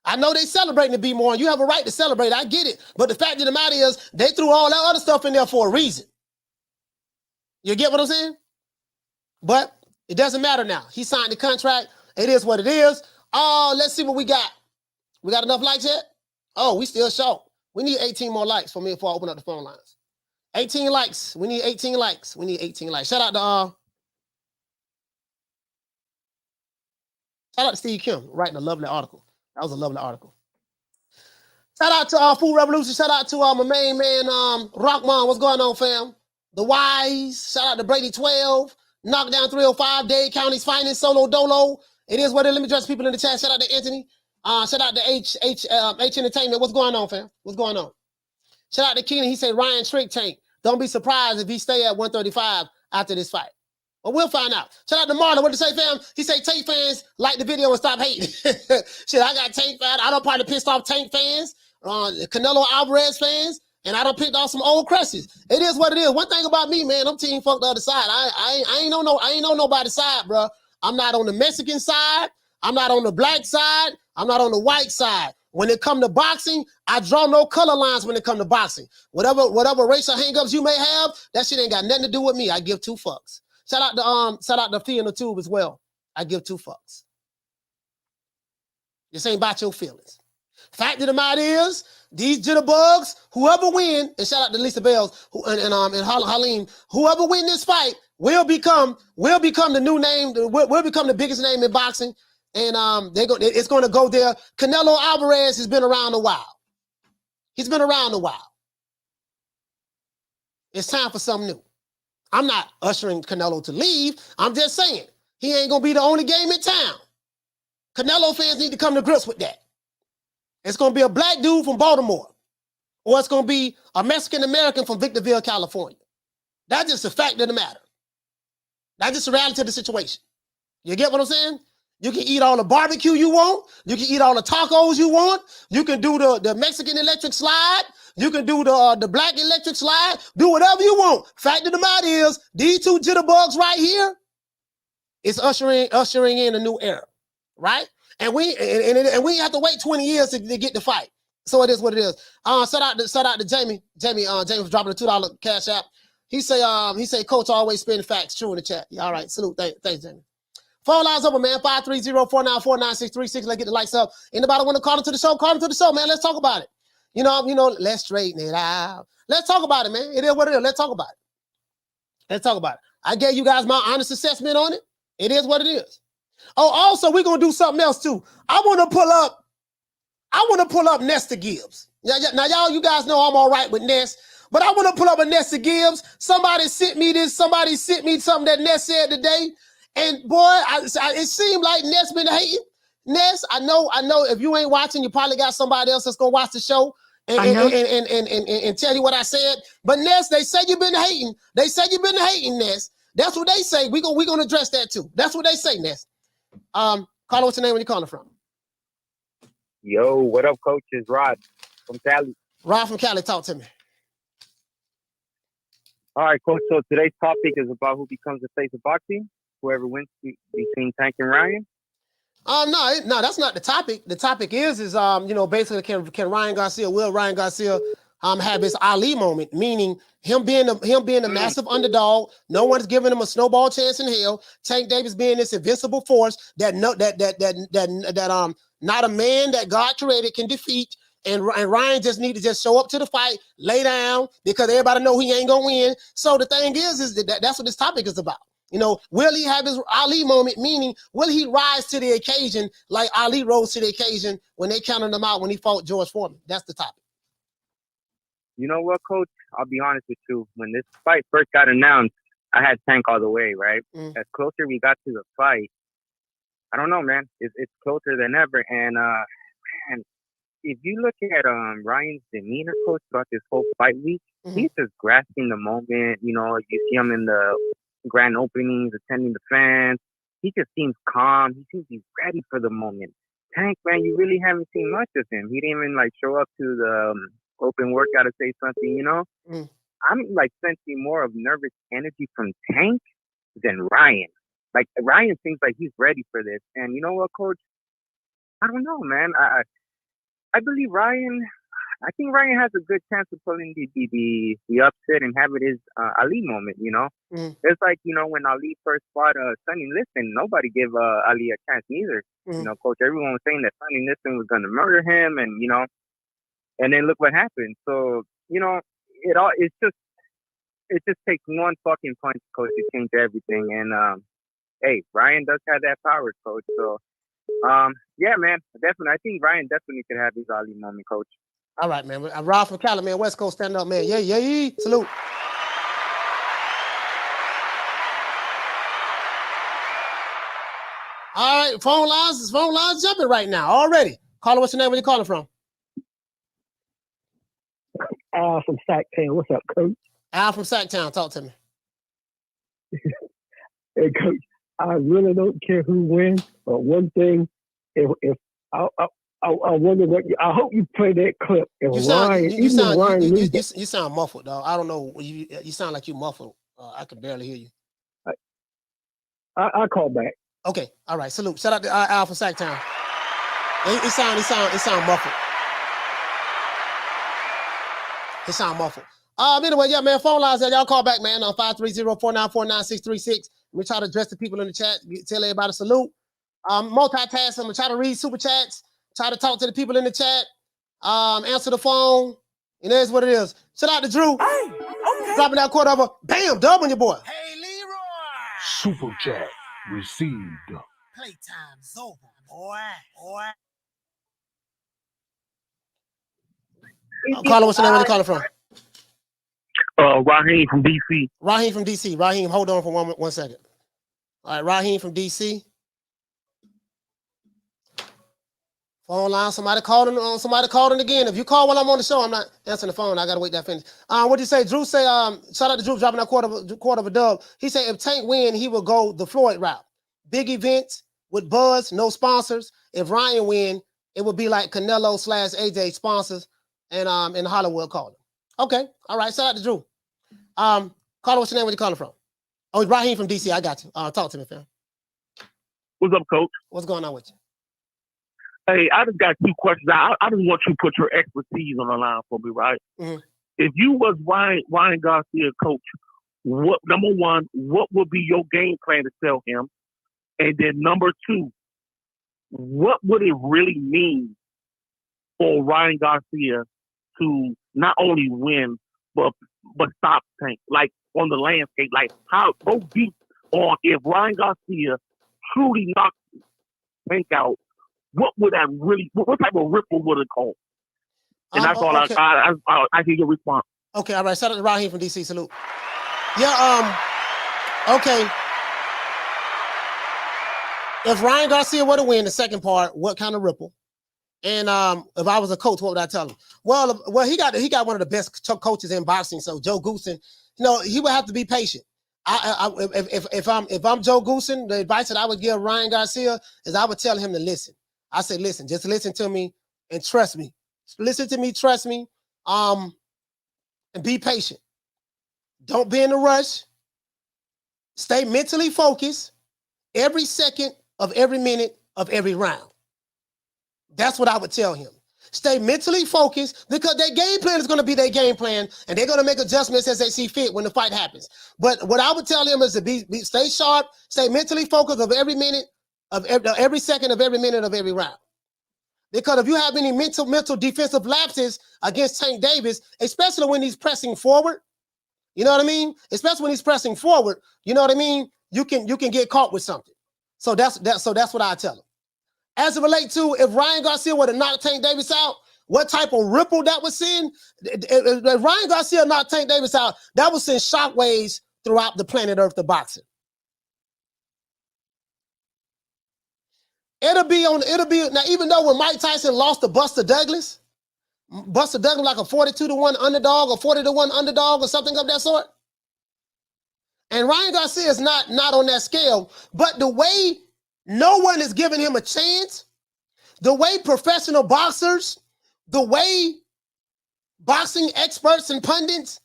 I know they celebrating to be more, and you have a right to celebrate. I get it. But the fact of the matter is, they threw all that other stuff in there for a reason. You get what I'm saying? But it doesn't matter now. He signed the contract. It is what it is. Oh, let's see what we got. We got enough likes yet? Oh, we still short. We need 18 more likes before I open up the phone lines. 18 likes. We need 18 likes. Shout out to Steve Kim writing a lovely article. That was a lovely article. Shout out to Food Revolution. Shout out to my main man, Rockman. What's going on, fam? The Wise. Shout out to Brady 12. Knockdown 305. Dade County's finest. Solo Dolo. It is what it is. Let me address people in the chat. Shout out to Anthony. Shout out to H Entertainment. What's going on, fam? What's going on? Shout out to Keenan. He said Ryan Trick Tank. Don't be surprised if he stay at 135 after this fight. Well, we'll find out. Shout out to Marlon. What did he say, fam? He said Tank fans like the video and stop hating. Shit, I got Tank fans. I done probably pissed off Tank fans, Canelo Alvarez fans, and I done picked off some old crushes. It is what it is. One thing about me, man, I'm team fuck the other side. I ain't on nobody's side, bro. I'm not on the Mexican side. I'm not on the black side. I'm not on the white side. When it come to boxing, I draw no color lines when it come to boxing. Whatever racial hangups you may have, that shit ain't got nothing to do with me. I give two fucks. Shout out to Fee in the Tube as well. I give two fucks. This ain't about your feelings. Fact of the matter is, these jitterbugs, whoever win, and shout out to Lisa Bells and Halim, whoever win this fight will become the new name. Will become the biggest name in boxing, and it's going to go there. Canelo Alvarez has been around a while. He's been around a while. It's time for something new. I'm not ushering Canelo to leave. I'm just saying he ain't gonna be the only game in town. Canelo fans need to come to grips with that. It's gonna be a black dude from Baltimore, or it's gonna be a Mexican American from Victorville, California. That's just a fact of the matter. That's just the reality of the situation. You get what I'm saying? You can eat all the barbecue you want. You can eat all the tacos you want. You can do the Mexican electric slide. You can do the black electric slide. Do whatever you want. Fact of the matter is, these two jitterbugs right here is ushering in a new era, right? And we have to wait 20 years to get the fight. So it is what it is. Shout out to Jamie. Jamie was dropping a $2 cash app. He say Coach always spin facts. True in the chat. Yeah, all right. Salute. Thanks, Jamie. Phone lines open, man. 530-494-9636. Let's get the lights up. Anybody want to call into the show? Call into the show, man. Let's talk about it. You know, let's straighten it out. Let's talk about it, man. It is what it is. Let's talk about it. Let's talk about it. I gave you guys my honest assessment on it. It is what it is. Oh, also, we're gonna do something else too. I want to pull up Nesta Gibbs. Now, y'all, you guys know I'm all right with Ness, but I want to pull up a Nesta Gibbs. Somebody sent me something that Ness said today. And boy, it seemed like Ness been hating. Ness, I know. If you ain't watching, you probably got somebody else that's gonna watch the show and tell you what I said. But Ness, they say you've been hating. They say you've been hating, Ness. That's what they say. We're gonna address that too. That's what they say, Ness. Carla, what's your name? Where you calling from? Yo, what up, Coach? It's Rod from Cali. Rod from Cali, talk to me. All right, Coach. So today's topic is about who becomes the face of boxing. Whoever wins between Tank and Ryan. No, that's not the topic. The topic is basically can Ryan Garcia have his Ali moment, meaning him being a massive underdog. No one's giving him a snowball chance in hell. Tank Davis being this invincible force that not a man that God created can defeat. And Ryan just need to show up to the fight, lay down, because everybody know he ain't gonna win. So the thing is that's what this topic is about. Will he have his Ali moment? Meaning, will he rise to the occasion like Ali rose to the occasion when they counted him out when he fought George Foreman? That's the topic. You know what, Coach? I'll be honest with you. When this fight first got announced, I had Tank all the way, right? As closer we got to the fight, I don't know, man. It's closer than ever. And man, if you look at Ryan's demeanor, Coach, throughout this whole fight week, he's just grasping the moment. You see him in the grand openings, attending the fans. He just seems calm. He seems he's ready for the moment. Tank, man, you really haven't seen much of him. He didn't even show up to the open workout to say something, I'm sensing more of nervous energy from Tank than Ryan. Ryan seems like he's ready for this. And you know what, Coach? I don't know, man. I believe Ryan. I think Ryan has a good chance of pulling the upset and have it his Ali moment, It's like, when Ali first fought Sonny Liston, nobody gave Ali a chance neither. Coach, everyone was saying that Sonny Liston was going to murder him and, and then look what happened. So, it just takes one fucking punch, Coach, to change everything. And, hey, Ryan does have that power, Coach. So, yeah, man, definitely. I think Ryan definitely could have his Ali moment, Coach. All right, man. Rob from Cali, man. West Coast, stand up, man. Yeah. Salute. All right, phone lines jumping right now already. Caller, what's your name? Where you calling from? Al from Sacktown. What's up, Coach? Al from Sacktown. Talk to me. Hey, Coach, I really don't care who wins, but one thing, if I wonder what. I hope you play that clip. You sound muffled, dog. I don't know. You sound like you muffled. I can barely hear you. I'll call back. Okay. All right. Salute. Shout out to Al from Sacktown. It sound muffled. It sound muffled. Anyway, yeah, man. Phone lines. Y'all call back, man. On 530-494-9636. Let me try to address the people in the chat. Tell everybody to salute. Multitask. I'm gonna try to read super chats. Try to talk to the people in the chat. Answer the phone. And that's what it is. Shout out to Drew. Hey, okay. Dropping that quarter over. Bam, dub on your boy. Hey, Leroy. Super chat received. Playtime's over, boy. Caller, what's your name? Where you calling from? Raheem from DC. Raheem from DC. Raheem, hold on for one second. All right, Raheem from DC. Phone line. Somebody called in again. If you call while I'm on the show, I'm not answering the phone. I gotta wait that finish. What'd you say? Drew say, shout out to Drew dropping a quarter of a dub. He said if Tank win, he will go the Floyd route. Big events with buzz, no sponsors. If Ryan win, it would be like Canelo / AJ sponsors and in Hollywood calling. Okay, all right. Shout out to Drew. Caller, what's your name? Where you calling from? Oh, it's Raheem from DC. I got you. Talk to me, fam. What's up, Coach? What's going on with you? Hey, I just got 2 questions. I just want you to put your expertise on the line for me, right? Mm-hmm. If you was Ryan Garcia, Coach, number 1, what would be your game plan to sell him? And then number 2, what would it really mean for Ryan Garcia to not only win but stop Tank, like on the landscape, like how go deep on if Ryan Garcia truly knocks Tank out, what would that really? What type of ripple would it cause? And that's all. Okay. I hear your response. Okay, all right. Shout out to Raheem from DC. Salute. Yeah. Okay. If Ryan Garcia were to win the second part, what kind of ripple? And if I was a coach, what would I tell him? Well, he got one of the best coaches in boxing. So Joe Goosen, he would have to be patient. If I'm Joe Goosen, the advice that I would give Ryan Garcia is I would tell him to listen. I said, listen, just listen to me and trust me. Listen to me, trust me, and be patient. Don't be in a rush. Stay mentally focused every second of every minute of every round. That's what I would tell him. Stay mentally focused because their game plan is going to be their game plan, and they're going to make adjustments as they see fit when the fight happens. But what I would tell him is to stay sharp, stay mentally focused of every minute of every second of every minute of every round. Because if you have any mental defensive lapses against Tank Davis, especially when he's pressing forward, you know what I mean? Especially when he's pressing forward, you know what I mean? You can get caught with something. So that's what I tell him. As it relates to if Ryan Garcia were to knock Tank Davis out, what type of ripple that would send? If Ryan Garcia knocked Tank Davis out, that would send shockwaves throughout the planet Earth to boxing. It'll be now, even though when Mike Tyson lost to Buster Douglas like a 42-1 underdog or 40-1 underdog or something of that sort. And Ryan Garcia is not on that scale, but the way no one is giving him a chance, the way professional boxers, the way boxing experts and pundits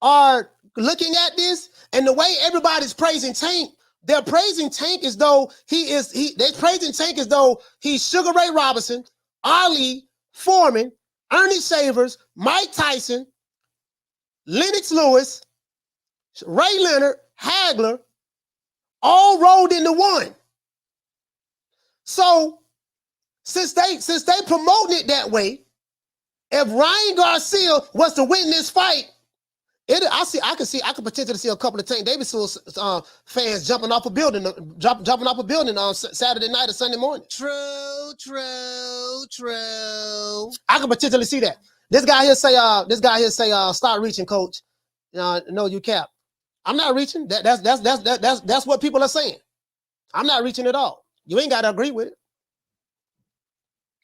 are looking at this, and the way everybody's praising Tank, they're praising Tank as though they're praising Tank as though he's Sugar Ray Robinson, Ali, Foreman, Ernie Shavers, Mike Tyson, Lennox Lewis, Ray Leonard, Hagler, all rolled into one. So since they promoting it that way, if Ryan Garcia was to win this fight, I could potentially see a couple of Tank Davis fans jumping off a building on Saturday night or Sunday morning. True. I could potentially see that. This guy here say, start reaching, coach. No, you cap. I'm not reaching. That's what people are saying. I'm not reaching at all. You ain't got to agree with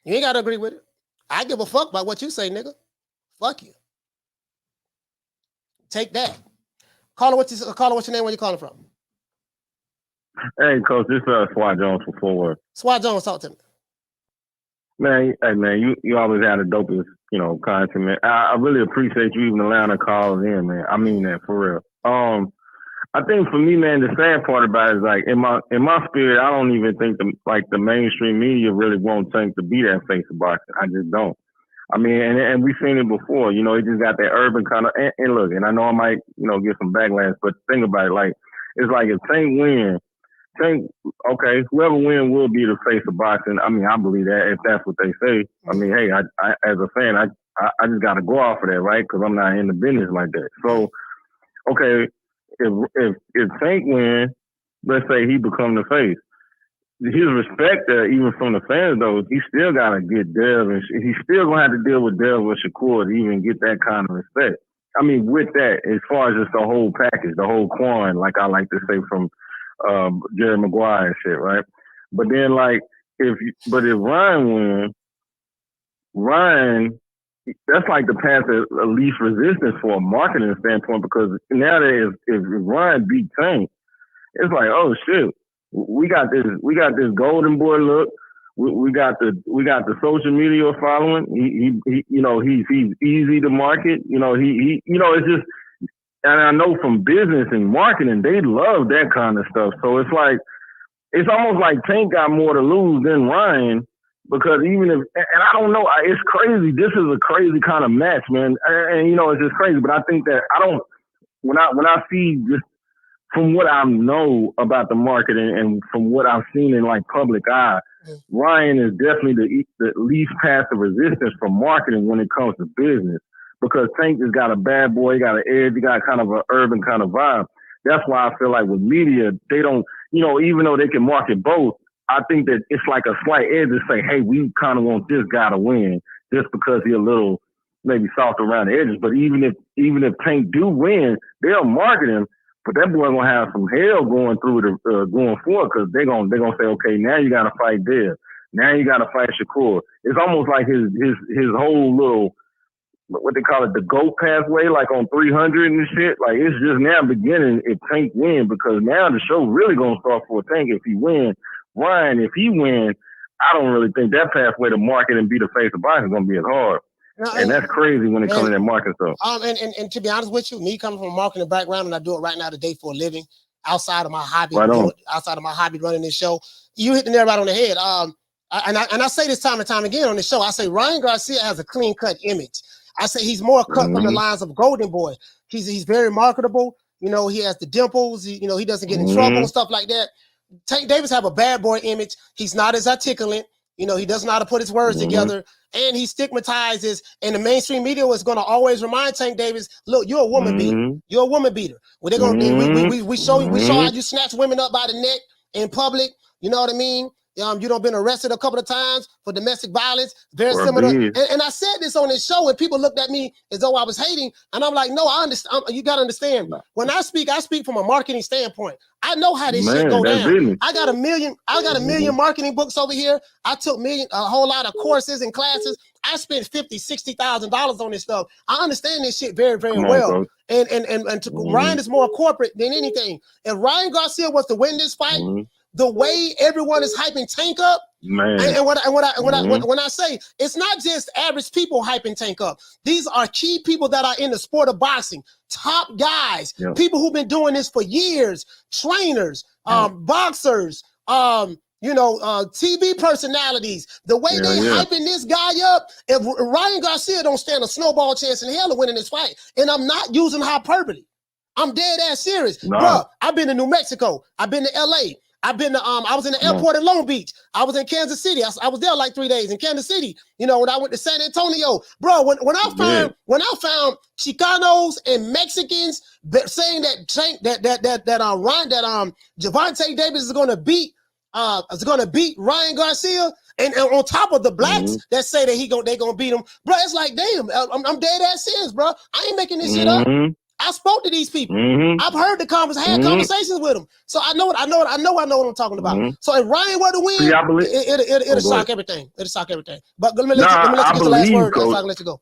it. I give a fuck about what you say, nigga. Fuck you. Take that. Caller, what's your name? Where you calling from? Hey, Coach, this is Swat Jones from Fort Worth. Swat Jones, talk to me. Man, you always had the dopest, content, man. I really appreciate you even allowing the calls in, man. I mean that for real. I think for me, man, the sad part about it is like in my spirit, I don't even think the mainstream media really won't think to be that face of boxing. I just don't. I mean, and we've seen it before. It just got that urban kind of. And look, and I know I might, get some backlash, but think about it. Like it's like if Tank win, okay, whoever win will be the face of boxing. I mean, I believe that if that's what they say. I mean, hey, I as a fan, I just got to go off of that, right? Because I'm not in the business like that. So, okay. If Tank win, let's say he become the face. His respect there, even from the fans, though, he still got to get Dev, and he's still going to have to deal with Dev or Shakur to even get that kind of respect. I mean, with that, as far as just the whole package, the whole coin, like I like to say from Jerry Maguire and shit, right? But then, like, if Ryan wins, Ryan, that's like the path of least resistance for a marketing standpoint, because nowadays, if Ryan beat Tank, it's like, oh shit, we got this golden boy look. We got the social media following. He you know, he's easy to market. You know, he you know, it's just, and I know from business and marketing, they love that kind of stuff. So it's like, it's almost like Tank got more to lose than Ryan, because even if, and I don't know, it's crazy. This is a crazy kind of match, man. And you know, it's just crazy. But I think that when I see just from what I know about the market and from what I've seen in like public eye, Ryan is definitely the least path of resistance for marketing when it comes to business, because Tank has got a bad boy, he got an edge, he got kind of an urban kind of vibe. That's why I feel like with media, they don't, you know, even though they can market both, I think that it's like a slight edge to say, hey, we kind of want this guy to win just because he's a little maybe soft around the edges. But even if Tank do win, they'll market him. But that boy gonna have some hell going through going forward, because they're gonna say, okay, now you gotta fight Dev, now you gotta fight Shakur. It's almost like his whole little, what they call it, the GOAT pathway, like on 300 and shit. Like, it's just now beginning if Tank win, because now the show really gonna start for Tank if he win. Ryan, if he win, I don't really think that pathway to market and be the face of boxing is gonna be as hard. No, and that's crazy when it comes to that marketing stuff. And to be honest with you, me coming from a marketing background, and I do it right now today for a living, outside of my hobby, running this show, you hit the nail right on the head. And I say this time and time again on the show, I say Ryan Garcia has a clean-cut image. I say he's more cut from the lines of Golden Boy. He's very marketable. You know, he has the dimples. He doesn't get in trouble and stuff like that. Tank Davis have a bad boy image. He's not as articulate. You know, he doesn't know how to put his words together, and he stigmatizes, and the mainstream media is going to always remind Tank Davis, look, you're a woman beater. You're a woman beater. Well, they're gonna we show how you snatch women up by the neck in public. You know what I mean? You don't been arrested a couple of times for domestic violence. Very similar. And I said this on this show, and people looked at me as though I was hating. And I'm like, no, I understand. You got to understand. When I speak from a marketing standpoint. I know how this shit go down. Business. I got a million marketing books over here. I took a whole lot of courses and classes. I spent $50,000-$60,000 on this stuff. I understand this shit very, very well. And Ryan is more corporate than anything. If Ryan Garcia was to win this fight, the way everyone is hyping Tank up, when I say it's not just average people hyping Tank up, these are key people that are in the sport of boxing, top guys, people who've been doing this for years, trainers, boxers, TV personalities. The way they hyping this guy up, if Ryan Garcia don't stand a snowball chance in hell of winning this fight, and I'm not using hyperbole, I'm dead ass serious, bro. I've been to New Mexico, I've been to LA. I've been to, I was in the airport in Long Beach. I was in Kansas City. I was there like 3 days in Kansas City. You know, when I went to San Antonio, bro, when I found Chicanos and Mexicans saying that Gervonta Davis is going to beat Ryan Garcia, and on top of the blacks that say that they gonna beat him, bro, it's like, damn, I'm dead ass serious, bro. I ain't making this shit up. I spoke to these people. I've heard the had conversations with them, so I know what I'm talking about. So if Ryan were to win, it'll shock everything. It'll shock everything. But let me let you get the last word, so I can let you go.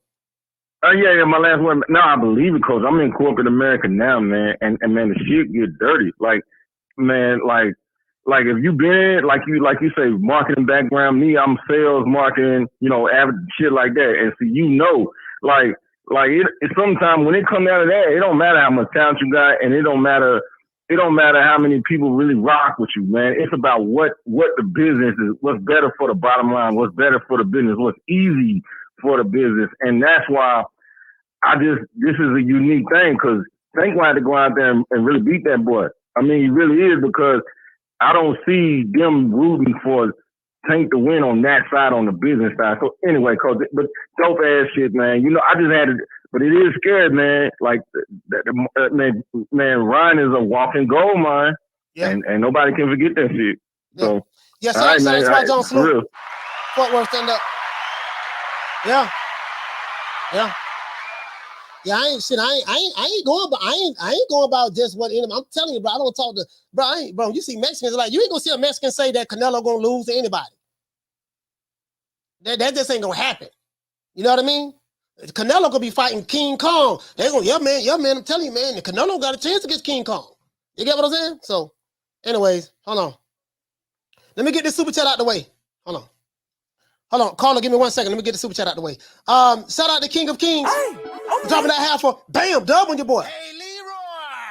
My last word. No, I believe it, Coach. I'm in corporate America now, man, and man, the shit get dirty. Like, man, like if you been like you say, marketing background. Me, I'm sales, marketing, average shit like that, and so it sometimes when it comes out of that, it don't matter how much talent you got, and it don't matter how many people really rock with you, man. It's about what the business is, what's better for the bottom line, what's better for the business, what's easy for the business. And that's why this is a unique thing, because Tank wanted to go out there and really beat that boy. I mean, he really is, because I don't see them rooting for Tank to win on that side, on the business side. So anyway, Coach, but dope ass shit, man. I just had to, but it is scary, man. Like, man, Ryan is a walking gold mine. and nobody can forget that shit. So, yeah, all right, man. That's John For real. Fort Worth stand up. Yeah. Yeah, I ain't going about just what I'm telling you, bro. I don't talk to bro. You see Mexicans like you ain't gonna see a Mexican say that Canelo gonna lose to anybody. That just ain't gonna happen. You know what I mean? Canelo gonna be fighting King Kong. They gonna, yeah, man. I'm telling you, man, the Canelo got a chance against King Kong. You get what I'm saying? So, anyways, hold on. Let me get this super chat out the way. Hold on. Caller, give me 1 second. Let me get the super chat out the way. Shout out to King of Kings. Dropping that half for bam, dub on your boy. Hey, Leroy.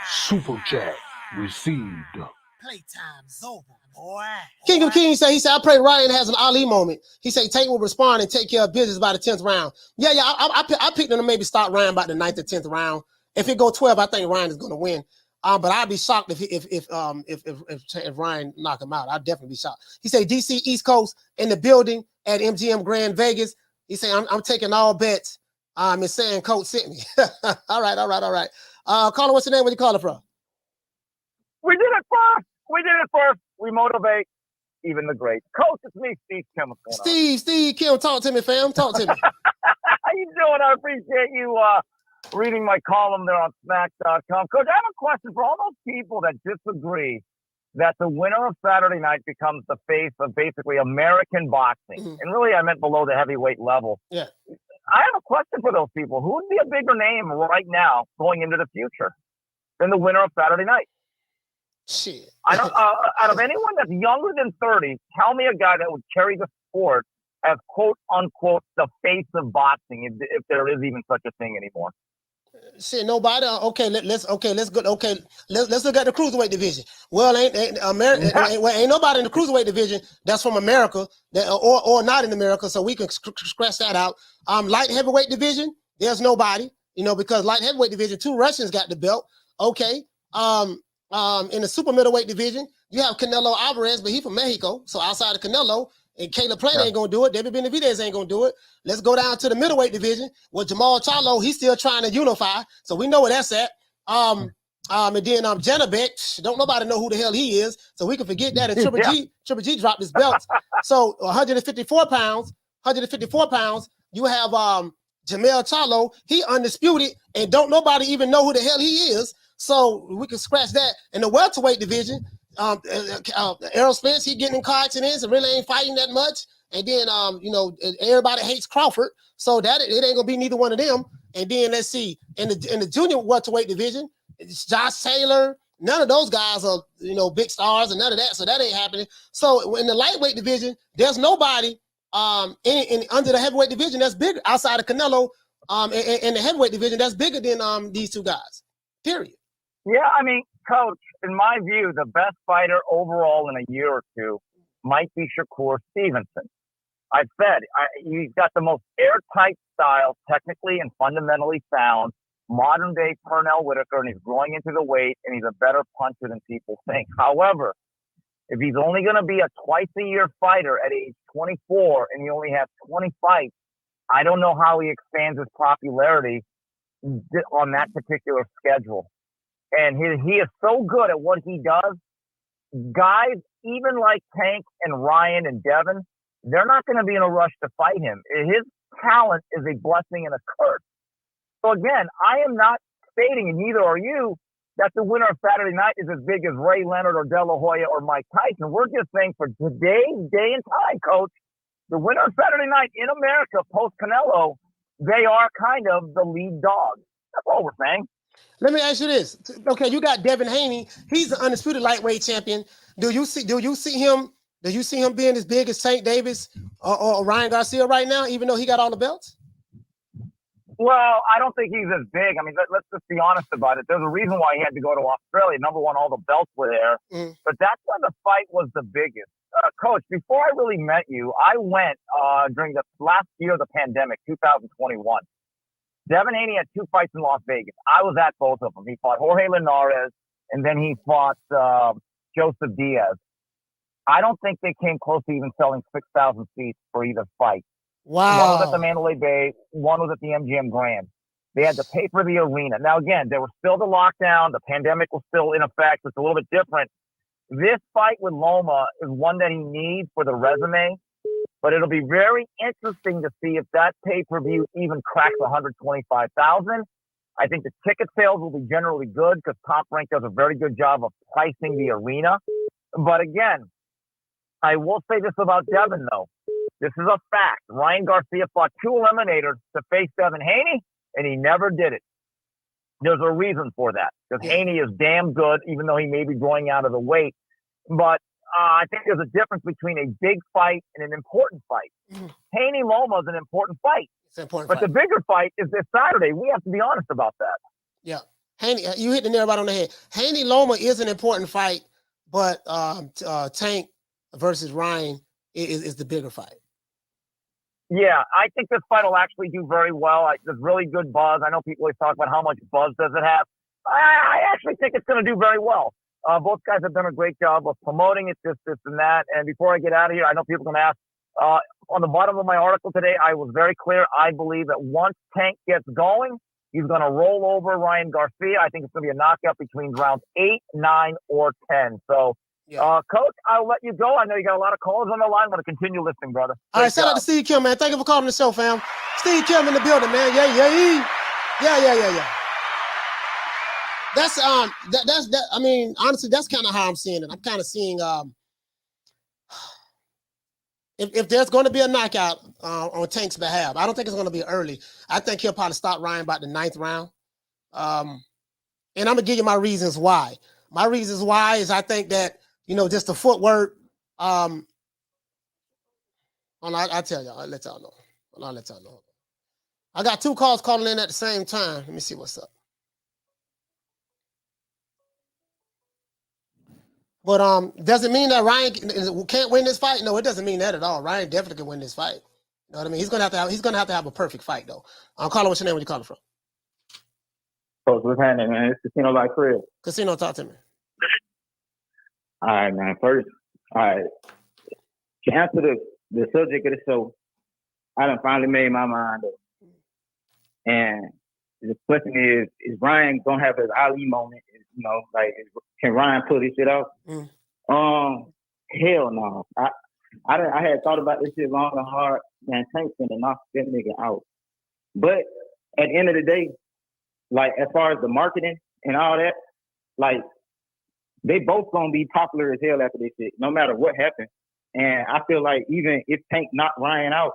Super chat received. Playtime's over, boy. King of Kings he said, I pray Ryan has an Ali moment. He said, Tank will respond and take care of business by the 10th round. Yeah, I picked him to maybe start Ryan by the 9th or 10th round. If it go 12, I think Ryan is going to win. But I'd be shocked if Ryan knock him out. I'd definitely be shocked. He said, DC East Coast in the building at MGM Grand Vegas. He said, I'm taking all bets. And saying Coach sent me. All right. Caller, what's your name? Where you calling from? We did it first. We motivate even the great. Coach, it's me, Steve Kim. Steve Kim, talk to me, fam. Talk to me. How you doing? I appreciate you reading my column there on Smack.com. Coach, I have a question for all those people that disagree that the winner of Saturday night becomes the face of basically American boxing. Mm-hmm. And really, I meant below the heavyweight level. Yeah. I have a question for those people. Who would be a bigger name right now going into the future than the winner of Saturday night? Shit. Out of anyone that's younger than 30, tell me a guy that would carry the sport as quote unquote the face of boxing, if there is even such a thing anymore. Shit, nobody. Okay, let's look at the cruiserweight division. Well, ain't nobody in the cruiserweight division that's from America or not in America, so we can scratch that out. Light heavyweight division, there's nobody, because light heavyweight division, 2 Russians got the belt. Okay. In the super middleweight division, you have Canelo Alvarez, but he from Mexico, so outside of Canelo. And Caleb Plant ain't gonna do it. David Benavidez ain't gonna do it. Let's go down to the middleweight division with Jamal Charlo. He's still trying to unify, so we know where that's at. And then Janabek, don't nobody know who the hell he is, so we can forget that. And Triple G dropped his belts. So 154 pounds. You have Jamel Charlo. He undisputed, and don't nobody even know who the hell he is. So we can scratch that. In the welterweight division. Errol Spence, he getting in car accidents and really ain't fighting that much. And then, everybody hates Crawford, so that it ain't gonna be neither one of them. And then let's see, in the junior welterweight division, it's Josh Taylor. None of those guys are big stars and none of that, so that ain't happening. So in the lightweight division, there's nobody in under the heavyweight division that's bigger outside of Canelo. In the heavyweight division, that's bigger than these 2 guys. Period. Yeah, I mean, Coach, in my view, the best fighter overall in a year or 2 might be Shakur Stevenson. I've said he's got the most airtight style, technically and fundamentally sound, modern-day Pernell Whitaker, and he's growing into the weight, and he's a better puncher than people think. However, if he's only going to be a twice-a-year fighter at age 24 and he only has 20 fights, I don't know how he expands his popularity on that particular schedule. And he is so good at what he does. Guys, even like Tank and Ryan and Devin, they're not going to be in a rush to fight him. His talent is a blessing and a curse. So again, I am not stating, and neither are you, that the winner of Saturday night is as big as Ray Leonard or De La Hoya or Mike Tyson. We're just saying for today's day and time, Coach, the winner of Saturday night in America, post-Canelo, they are kind of the lead dog. That's all we're saying. Let me ask you this. Okay, you got Devin Haney. He's the undisputed lightweight champion. Do you see him being as big as Tank Davis or Ryan Garcia right now, even though he got all the belts? Well, I don't think he's as big. I mean, let's just be honest about it. There's a reason why he had to go to Australia. Number one, all the belts were there. But that's when the fight was the biggest. Coach, before I really met you, I went during the last year of the pandemic, 2021. Devin Haney had 2 fights in Las Vegas. I was at both of them. He fought Jorge Linares, and then he fought Joseph Diaz. I don't think they came close to even selling 6,000 seats for either fight. Wow. One was at the Mandalay Bay. One was at the MGM Grand. They had to pay for the arena. Now, again, there was still the lockdown. The pandemic was still in effect. It's a little bit different. This fight with Loma is one that he needs for the resume, but it'll be very interesting to see if that pay-per-view even cracks 125,000. I think the ticket sales will be generally good because Top Rank does a very good job of pricing the arena. But again, I will say this about Devin, though. This is a fact. Ryan Garcia fought 2 eliminators to face Devin Haney, and he never did it. There's a reason for that, because Haney is damn good, even though he may be growing out of the weight. But I think there's a difference between a big fight and an important fight. Haney-Loma is an important fight. It's an important but fight. The bigger fight is this Saturday. We have to be honest about that. Yeah. Haney, you hit the nail right on the head. Haney-Loma is an important fight, but Tank versus Ryan is the bigger fight. Yeah, I think this fight will actually do very well. There's really good buzz. I know people always talk about how much buzz does it have. I actually think it's going to do very well. Both guys have done a great job of promoting it, this, and that. And before I get out of here, I know people are going to ask, on the bottom of my article today, I was very clear. I believe that once Tank gets going, he's going to roll over Ryan Garcia. I think it's going to be a knockout between rounds 8, 9, or 10. So, Coach, I'll let you go. I know you got a lot of callers on the line. I'm going to continue listening, brother. All right, shout out to Steve Kim, man. Thank you for calling the show, fam. Steve Kim in the building, man. Yeah. That's I mean, honestly, that's kind of how I'm seeing it. I'm kind of seeing if there's going to be a knockout on Tank's behalf, I don't think it's going to be early. I think he'll probably stop Ryan about the 9th round. And I'm gonna give you my reasons why. My reasons why is I think that, just the footwork. I'll tell y'all. I'll let y'all know. I got 2 calls calling in at the same time. Let me see what's up. But does it mean that Ryan can't win this fight? No, it doesn't mean that at all. Ryan definitely can win this fight. You know what I mean? He's gonna have to have a perfect fight though. Caller, what's your name? Where you calling from? Coach, what's happening, man? It's Casino like Chris. Casino, talk to me. All right, man. First, all right. To answer the subject of the show, I done finally made my mind up. And the question is Ryan gonna have his Ali moment? Can Ryan pull this shit off? Hell no. I had thought about this shit long and hard. Man, Tank's gonna knock that nigga out. But at the end of the day, as far as the marketing and all that, they both gonna be popular as hell after this shit, no matter what happens. And I feel like even if Tank knocked Ryan out,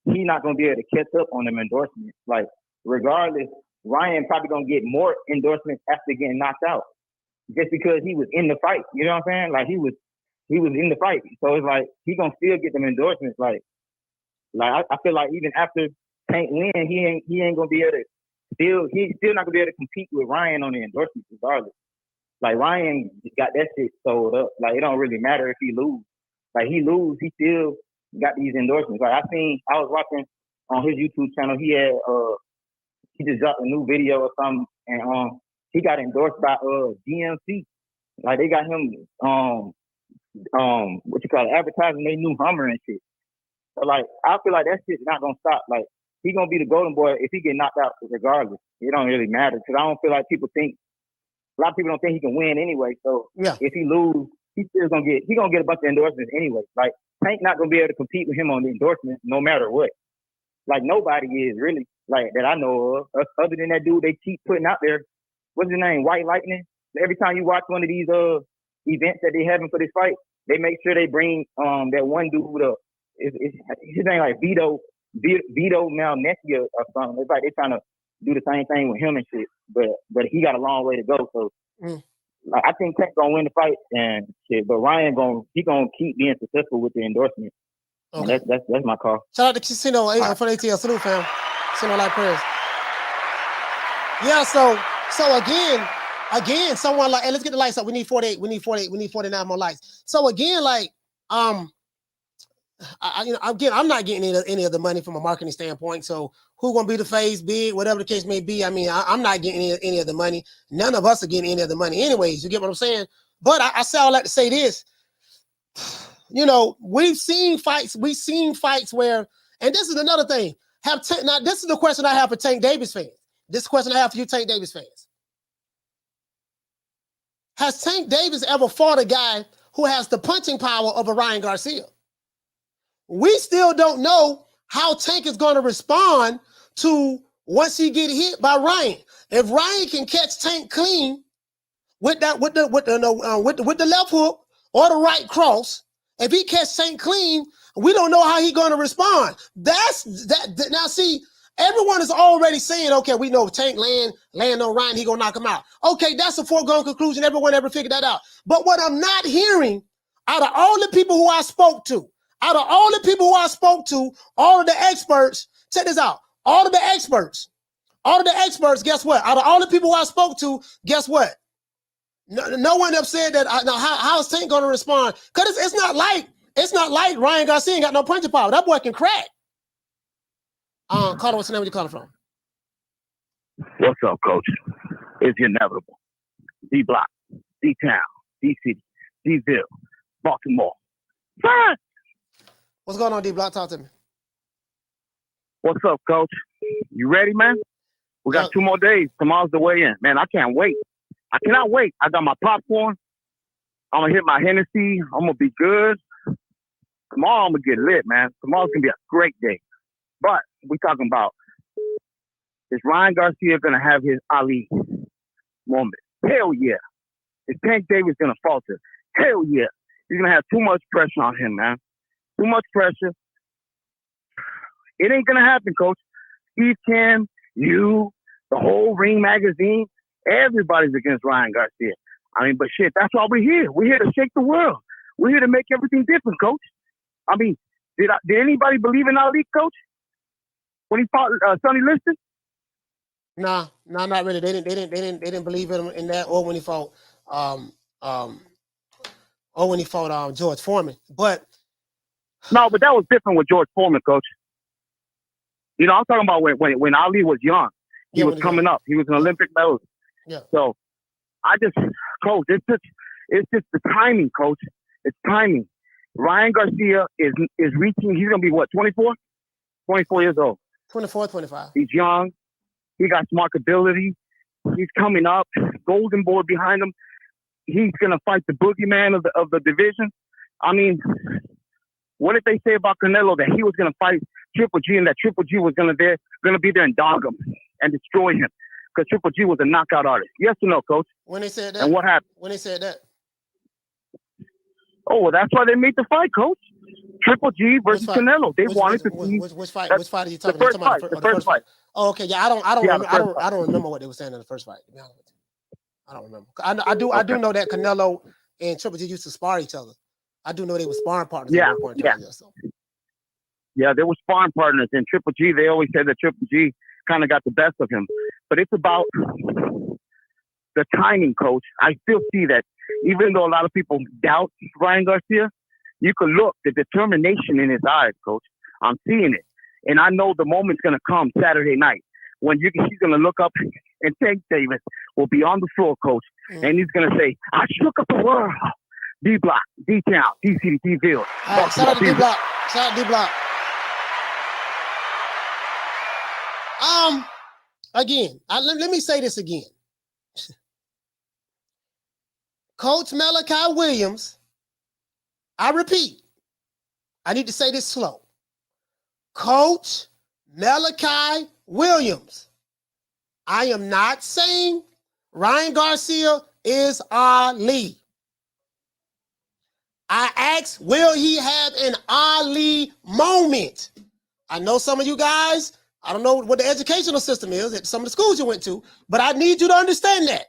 he's not gonna be able to catch up on them endorsements. Regardless, Ryan probably gonna get more endorsements after getting knocked out, just because he was in the fight. You know what I'm saying? He was in the fight, so it's he gonna still get them endorsements. I feel like even after Tank win, he ain't gonna be able to. He's still not gonna be able to compete with Ryan on the endorsements regardless. Ryan got that shit sold up. It don't really matter if he lose. He lose, he still got these endorsements. I was watching on his YouTube channel. He had he just dropped a new video or something, and he got endorsed by DMC. They got him advertising their new Hummer and shit. So I feel like that shit's not gonna stop. He gonna be the golden boy if he get knocked out regardless. It don't really matter, because I don't feel like a lot of people don't think he can win anyway. So if he lose, he's still gonna get a bunch of endorsements anyway. Tank not gonna be able to compete with him on the endorsements no matter what. Nobody is really that I know of, other than that dude they keep putting out there. What's his name? White Lightning. Every time you watch one of these events that they having for this fight, they make sure they bring that one dude up. His name Vito Malnesia or something. It's they trying to do the same thing with him and shit. But he got a long way to go. So I think Tank's gonna win the fight and shit. But Ryan gonna keep being successful with the endorsement. Okay. And that's my call. Shout out to Casino for the ATL. Salute, fam. Casino like prayers. Yeah. So again, someone hey, let's get the lights up. We need 48. We need 49 more lights. So again, I'm not getting any of the money from a marketing standpoint. So who gonna be the face, big, whatever the case may be. I mean, I'm not getting any of the money. None of us are getting any of the money, anyways. You get what I'm saying? But I say all that to say this. We've seen fights where, and this is another thing. Now, this is the question I have for Tank Davis fans. This is the question I have for you, Tank Davis fans. Has Tank Davis ever fought a guy who has the punching power of a Ryan Garcia? We still don't know how Tank is going to respond to once he get hit by Ryan. If Ryan can catch Tank clean with the left hook or the right cross, if he catch Tank clean, we don't know how he's going to respond. That's that. Now, see, everyone is already saying, okay, we know Tank land on Ryan, he gonna knock him out. Okay, that's a foregone conclusion. Everyone ever figured that out. But what I'm not hearing, out of all the people who I spoke to, all of the experts, check this out. All of the experts, guess what? Out of all the people who I spoke to, guess what? No one have said that. Now, how is Tank gonna respond? Because it's not like Ryan Garcia ain't got no punching power. That boy can crack. Carter, what's the name? Where you calling from? What's up, Coach? It's inevitable. D-Block, D-Town, D-City, D-Ville, Baltimore. Fine. What's going on, D-Block? Talk to me. What's up, Coach? You ready, man? We got 2 more days. Tomorrow's the weigh-in. Man, I can't wait. I cannot wait. I got my popcorn. I'm going to hit my Hennessy. I'm going to be good. Tomorrow I'm going to get lit, man. Tomorrow's going to be a great day. But we talking about, is Ryan Garcia going to have his Ali moment? Hell yeah. Is Tank Davis going to falter? Hell yeah. He's going to have too much pressure on him, man. Too much pressure. It ain't going to happen, Coach. Steve Kim, you, the whole Ring magazine, everybody's against Ryan Garcia. I mean, but shit, that's why we're here. We're here to shake the world. We're here to make everything different, Coach. I mean, did anybody believe in Ali, Coach? When he fought Sonny Liston? Nah, not really. They didn't believe in that, or when he fought George Foreman. But no, but that was different with George Foreman, Coach. You know, I'm talking about when Ali was young. He was coming up. He was an Olympic medalist. Yeah. So Coach, it's just the timing, Coach. It's timing. Ryan Garcia is reaching. He's gonna be what, 24? 24 years old. 24, 25. He's young. He got marketability. He's coming up. Golden boy behind him. He's gonna fight the boogeyman of the division. I mean, what did they say about Canelo, that he was gonna fight Triple G and that Triple G was gonna be there and dog him and destroy him because Triple G was a knockout artist? Yes or no, Coach? When they said that. And what happened? When they said that. Oh, well, that's why they made the fight, Coach. Triple G versus Canelo. They wanted to see which fight? Which fight are you talking about? The first fight. Oh, okay. Yeah, I don't remember what they were saying in the first fight. To be honest with you, I don't remember. I do know that Canelo and Triple G used to spar each other. I do know they were sparring partners. Yeah, at one point yeah. Yeah, they were sparring partners. And Triple G, they always said that Triple G kind of got the best of him. But it's about the timing, Coach. I still see that even though a lot of people doubt Ryan Garcia, you can look the determination in his eyes, Coach. I'm seeing it. And I know the moment's going to come Saturday night when he's going to look up and Tank Davis will be on the floor, Coach. And he's going to say, I shook up the world. D-Block, D-Town, D-City, D-Ville. Shout out to D-Block. Shout out to D-Block. Again, let me say this again. Coach Malachi Williams, I repeat, I need to say this slow. Coach Malachi Williams, I am not saying Ryan Garcia is Ali. I asked, will he have an Ali moment? I know some of you guys, I don't know what the educational system is at some of the schools you went to, but I need you to understand that.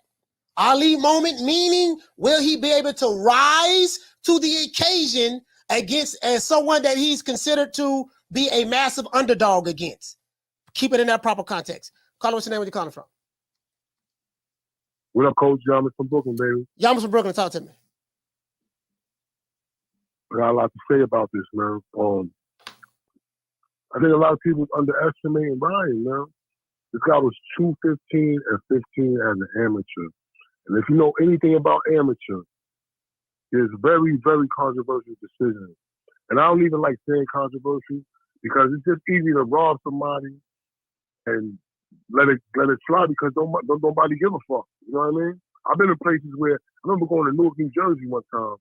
Ali moment meaning, will he be able to rise to the occasion as someone that he's considered to be a massive underdog against? Keep it in that proper context. Call what's your name? Where you calling from? What up, Coach? Yamas from Brooklyn, baby. Yamas from Brooklyn, talk to me. I got a lot to say about this, man. I think a lot of people underestimate Ryan, man. This guy was 215 and 15 as an amateur. And if you know anything about amateur, it's very, very controversial decision. And I don't even like saying controversial because it's just easy to rob somebody and let it fly because don't nobody give a fuck. You know what I mean? I've been in places where I remember going to Newark, New Jersey one time.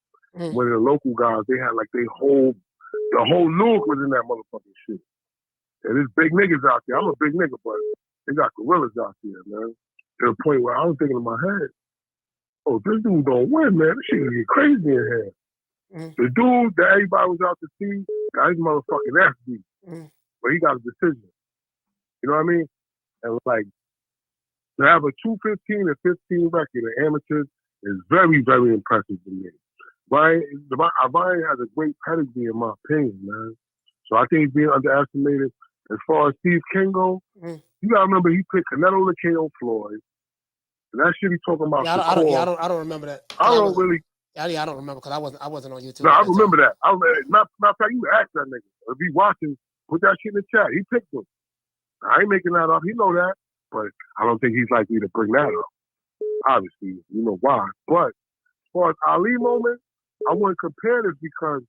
When the local guys, they had like the whole Newark was in that motherfucking shit. And there's big niggas out there. I'm a big nigga, but they got gorillas out there, man. To the point where I was thinking in my head, oh, this dude don't win, man. This shit gonna get crazy in here. The dude that everybody was out to see got his motherfucking ass beat. But he got a decision. You know what I mean? And like, to have a 215 and 15 record in amateurs is very, very impressive to me. Ryan has a great pedigree in my opinion, man. So I think he's being underestimated. As far as Steve King goes, you gotta remember he picked Canelo to KO Floyd. And that shit he talking about. I don't remember that. I don't really. I don't remember because I wasn't on YouTube. No, I remember that. Matter of fact, you ask that nigga. If he watching, put that shit in the chat. He picked him. I ain't making that up. He know that. But I don't think he's likely to bring that up. Obviously, you know why. But as far as Ali moment, I wouldn't compare this because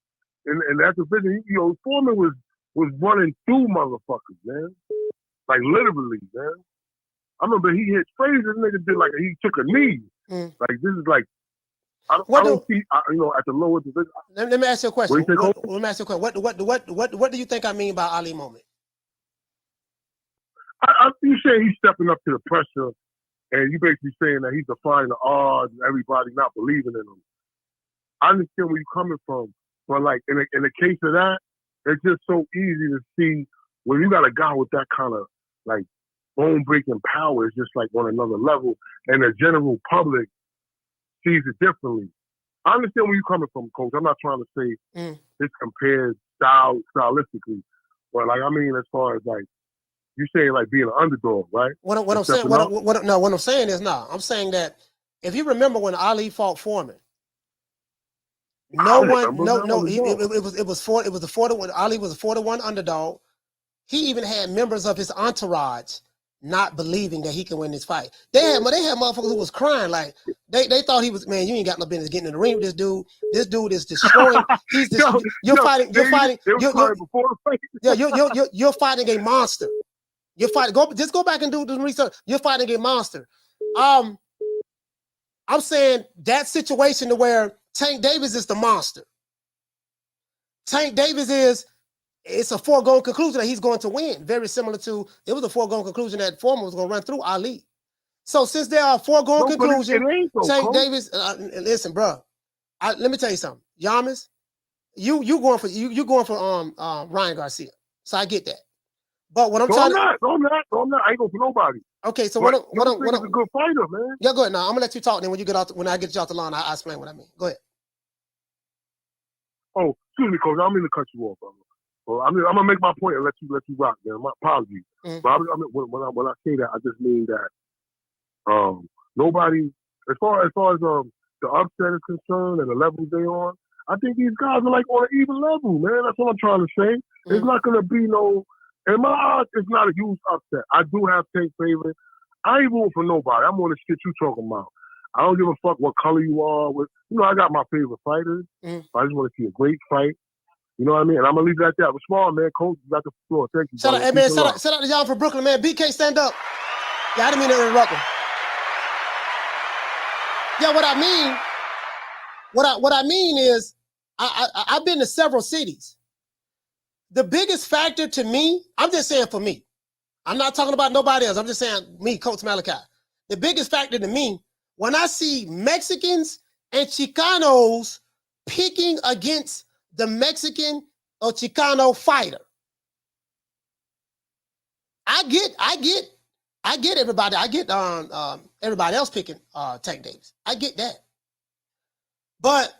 in that division, you know, Foreman was running through motherfuckers, man. Like literally, man. I remember he hit Frazier. This nigga did like he took a knee. Like this is like I don't see you know at the lower division. Let me ask you a question. Let me ask you a question. What do you think I mean by Ali moment? You saying he's stepping up to the pressure, and you basically saying that he's defying the odds and everybody not believing in him. I understand where you're coming from, but like in the case of that, it's just so easy to see when you got a guy with that kind of like bone-breaking power. It's just like on another level, and the general public sees it differently. I understand where you're coming from, Coach. I'm not trying to say this compares stylistically, but like I mean, as far as like you saying like being an underdog, right? What I'm saying is I'm saying that if you remember when Ali fought Foreman. It was 4-1. Ali was a 4-1 underdog. He even had members of his entourage not believing that he can win this fight. They had motherfuckers who was crying like they thought he was, man, you ain't got no business getting in the ring with this dude. This dude is destroying. You're fighting a monster. You're fighting. Go back and do the research. You're fighting a monster. I'm saying that situation to where Tank Davis is the monster. Tank Davis it's a foregone conclusion that he's going to win. Very similar to, it was a foregone conclusion that Foreman was going to run through Ali. So since there are foregone conclusions, Tank Davis, listen, bro, let me tell you something. Yamas, you going for Ryan Garcia. So I get that. But what I'm No, I'm not. I ain't going for nobody. Okay, so what I'm a good fighter, man. Yeah, go ahead. Now I'm gonna let you talk. Then when I get you off the line, I'll explain what I mean. Go ahead. Oh, excuse me, Coach. I'm going to cut you off, brother. Well, I'm gonna make my point and let you rock, man. My apologies. But when I say that, I just mean that nobody, as far as the upset is concerned and the levels they on, I think these guys are like on an even level, man. That's what I'm trying to say. It's not gonna be no. In my odds, it's not a huge upset. I do have Tank favorite. I ain't rooting for nobody. I'm on the shit you talking about. I don't give a fuck what color you are. I got my favorite fighters. I just want to see a great fight. You know what I mean? And I'm going to leave it at that. Small, man. Coach, you got the floor. Thank you. Shout out to y'all from Brooklyn, man. BK, stand up. Yeah, I didn't mean to interrupt him. Yeah, what I mean is, I've been to several cities. The biggest factor to me, I'm just saying for me, I'm not talking about nobody else. I'm just saying me, Coach Malachi. The biggest factor to me, when I see Mexicans and Chicanos picking against the Mexican or Chicano fighter, I get everybody. I get everybody else picking Tank Davis. I get that. But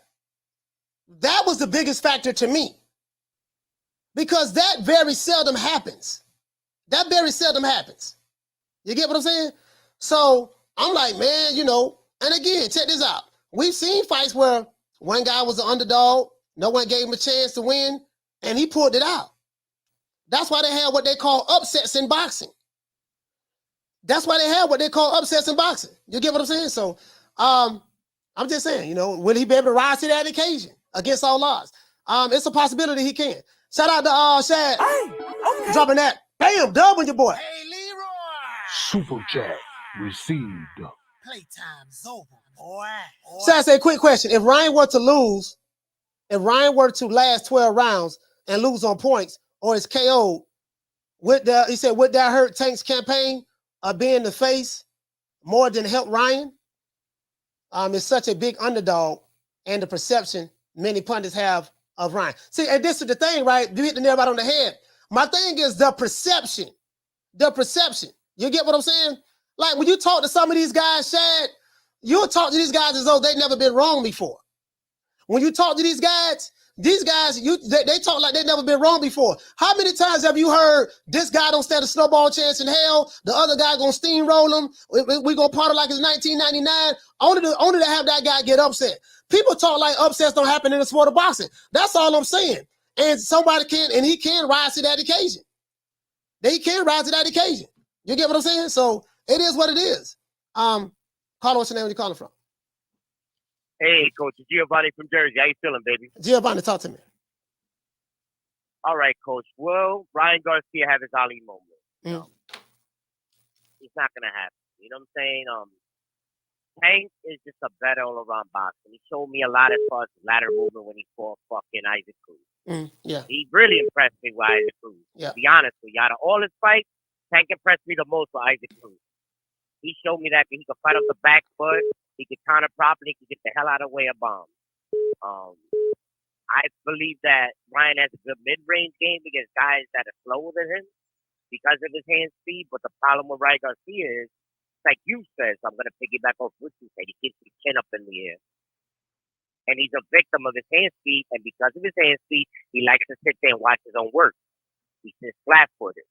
that was the biggest factor to me. Because that very seldom happens. You get what I'm saying? So I'm like, man, and again, check this out. We've seen fights where one guy was the underdog, no one gave him a chance to win, and he pulled it out. That's why they have what they call upsets in boxing. You get what I'm saying? So I'm just saying, will he be able to rise to that occasion against all odds? It's a possibility he can. Shout out to Shad. Okay. Dropping that. Bam, dub on your boy. Super chat received. Playtime's over. So I say, quick question: if Ryan were to lose, if Ryan were to last 12 rounds and lose on points or is KO'd, would that hurt Tank's campaign of being the face more than help Ryan? It's such a big underdog, and the perception many pundits have of Ryan. See, and this is the thing, right? You hit the nail right on the head. My thing is the perception. The perception. You get what I'm saying? Like when you talk to some of these guys, Shad, you'll talk to these guys as though they've never been wrong before. When you talk to these guys, they talk like they've never been wrong before. How many times have you heard this guy don't stand a snowball chance in hell? The other guy gonna steamroll him. We gonna party like it's 1999. Only to have that guy get upset. People talk like upsets don't happen in the sport of boxing. That's all I'm saying. And he can rise to that occasion. They can rise to that occasion. You get what I'm saying? So it is what it is. Carlo, what's your name? Where you calling from? Hey, Coach, it's Giovanni from Jersey. How you feeling, baby? Giovanni, talk to me. All right, Coach. Well, Ryan Garcia had his Ali moment. It's not going to happen. You know what I'm saying? Tank is just a better all-around boxer. He showed me a lot as far as his ladder movement when he fought fucking Isaac Cruz. Yeah. He really impressed me with Isaac Cruz. Yeah. To be honest with you, out of all his fights, Tank impressed me the most with Isaac Cruz. He showed me that he could fight off the back foot. He could counter properly. He could get the hell out of the way of bombs. I believe that Ryan has a good mid-range game against guys that are slower than him because of his hand speed. But the problem with Ryan Garcia is, like you said, so I'm going to piggyback off what you said. He keeps his chin up in the air. And he's a victim of his hand speed. And because of his hand speed, he likes to sit there and watch his own work. He sits flat-footed.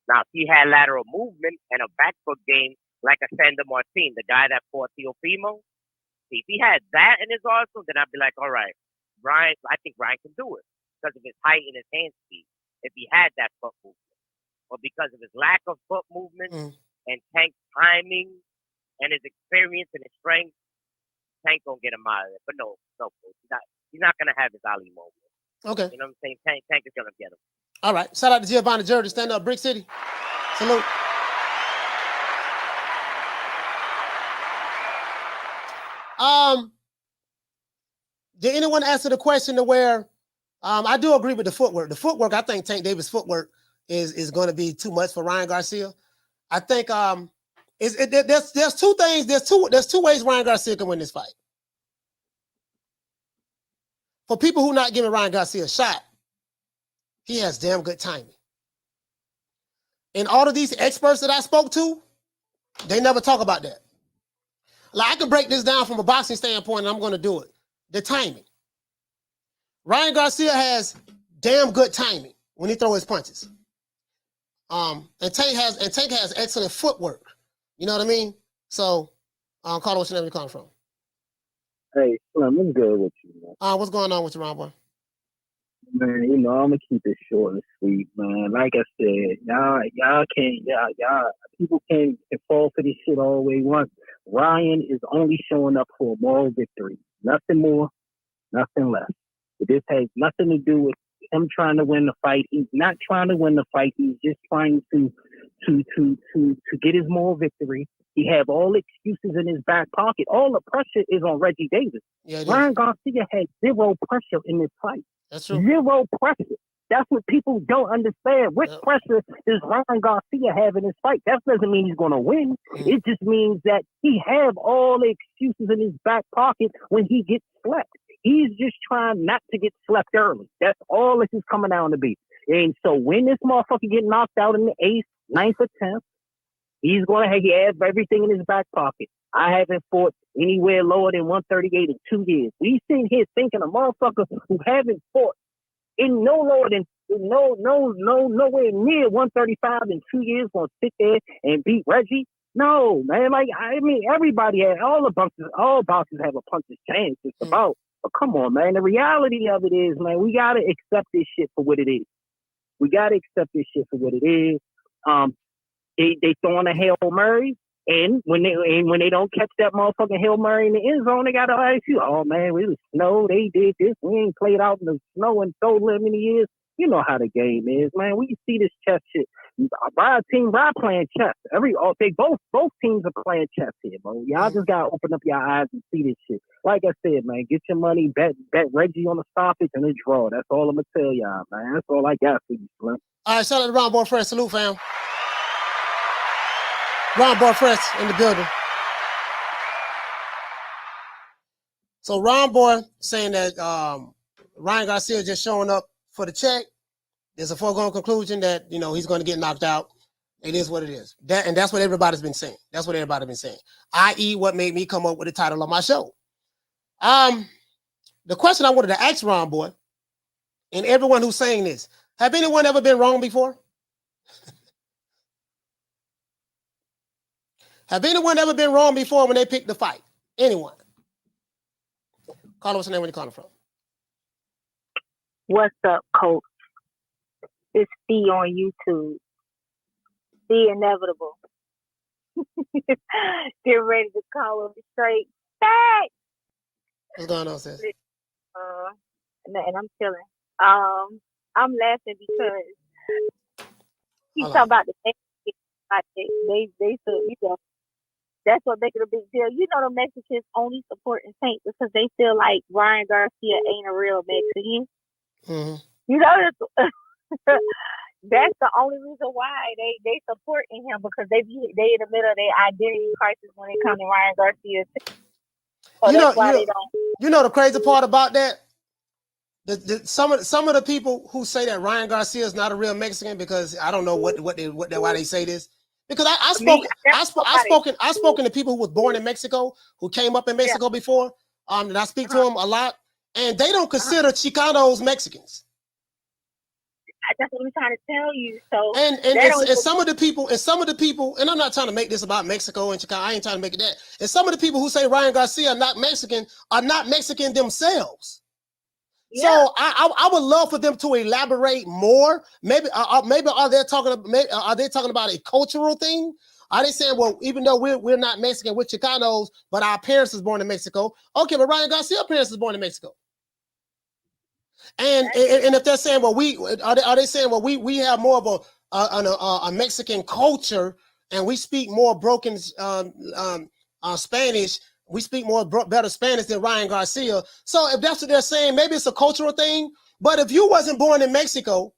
Now, if he had lateral movement and a back foot game, like a Sander Martin, the guy that fought Teofimo. See, if he had that in his arsenal, then I'd be like, all right, Ryan, I think Ryan can do it because of his height and his hand speed, if he had that foot movement. But because of his lack of foot movement and Tank's timing and his experience and his strength, Tank gonna get him out of there. But no, he's not gonna have his Ali moment. Okay. You know what I'm saying? Tank is gonna get him. All right. Shout out to Giovanni Jersey. Stand up, Brick City. Salute. Did anyone answer the question to where I do agree with the footwork. The footwork, I think Tank Davis' footwork is going to be too much for Ryan Garcia. I think there's two things. There's two ways Ryan Garcia can win this fight. For people who not giving Ryan Garcia a shot, he has damn good timing. And all of these experts that I spoke to, they never talk about that. Like I can break this down from a boxing standpoint, and I'm going to do it. The timing. Ryan Garcia has damn good timing when he throws his punches. And Tank has excellent footwork. You know what I mean? So, Carlo, what's your name? You calling from? Hey, Slim, what's good with you, man? What's going on with you, Ron boy? Man, I'm gonna keep it short and sweet, man. Like I said, y'all people can fall for this shit all they want. Ryan is only showing up for a moral victory. Nothing more, nothing less. This has nothing to do with him trying to win the fight. He's not trying to win the fight. He's just trying to get his moral victory. He have all excuses in his back pocket. All the pressure is on Reggie Davis. Yeah, Ryan Garcia had zero pressure in this fight. That's true. Zero pressure. That's what people don't understand. What pressure does Ryan Garcia have in this fight? That doesn't mean he's going to win. It just means that he have all the excuses in his back pocket when he gets slept. He's just trying not to get slept early. That's all this is coming down to be. And so when this motherfucker get knocked out in the 8th, 9th, or 10th, he's going to have everything in his back pocket. I haven't fought anywhere lower than 138 in 2 years. We sitting here thinking a motherfucker who haven't fought in nowhere near 135 in 2 years gonna sit there and beat Reggie. No, man. Like I mean, everybody had all boxers have a puncher's chance. It's about. But come on, man. The reality of it is, man, we gotta accept this shit for what it is. We gotta accept this shit for what it is. They throwing a Hail Mary. And when they don't catch that motherfucking Hail Mary in the end zone, they got to ask you, oh, man, it was snow. They did this. We ain't played out in the snow in so many years. You know how the game is, man. We see this chess shit. Ryan playing chess. Both teams are playing chess here, bro. Y'all just gotta open up your eyes and see this shit. Like I said, man, get your money, bet Reggie on the stoppage and a draw. That's all I'm gonna tell y'all, man. That's all I got for you, Slim. All right, shout out to Ron Boy Fresh. Salute, fam. Ron Boy Fresh in the building. So Ron Boy saying that Ryan Garcia just showing up for the check. There's a foregone conclusion that, he's going to get knocked out. It is what it is. And that's what everybody's been saying. That's what everybody's been saying. I.e. what made me come up with the title of my show. The question I wanted to ask Ron Boy, and everyone who's saying this, have anyone ever been wrong before? Have anyone ever been wrong before when they picked the fight? Anyone? Carla, what's your name? Where you calling from? What's up, Coach? It's D on YouTube. The Inevitable. Get ready to call him straight back. What's going on, sis? And I'm chilling. I'm laughing because he's talking about the they said, that's what makes it a big deal. The Mexicans only supporting Tank because they feel like Ryan Garcia ain't a real Mexican. Mm-hmm. That's the only reason why they supporting him, because they in the middle of their identity crisis when it comes to Ryan Garcia. So that's why they don't. The crazy part about that? Some of the people who say that Ryan Garcia is not a real Mexican, because I don't know why they say this. Because I've spoken to people who was born in Mexico, who came up in Mexico before. And I speak to them a lot, and they don't consider Chicanos Mexicans. That's what I'm trying to tell you. So and some of the people, and I'm not trying to make this about Mexico and Chicago. I ain't trying to make it that. And some of the people who say Ryan Garcia are not Mexican themselves. Yeah. So I would love for them to elaborate more. Maybe are they talking about a cultural thing? Are they saying, well, even though we're not Mexican, we're Chicanos, but our parents was born in Mexico? Okay, but Ryan Garcia's parents was born in Mexico. And if they're saying, well, are they saying, well, we have more of a Mexican culture, and we speak more broken Spanish. We speak better Spanish than Ryan Garcia. So if that's what they're saying, maybe it's a cultural thing. But if you wasn't born in Mexico,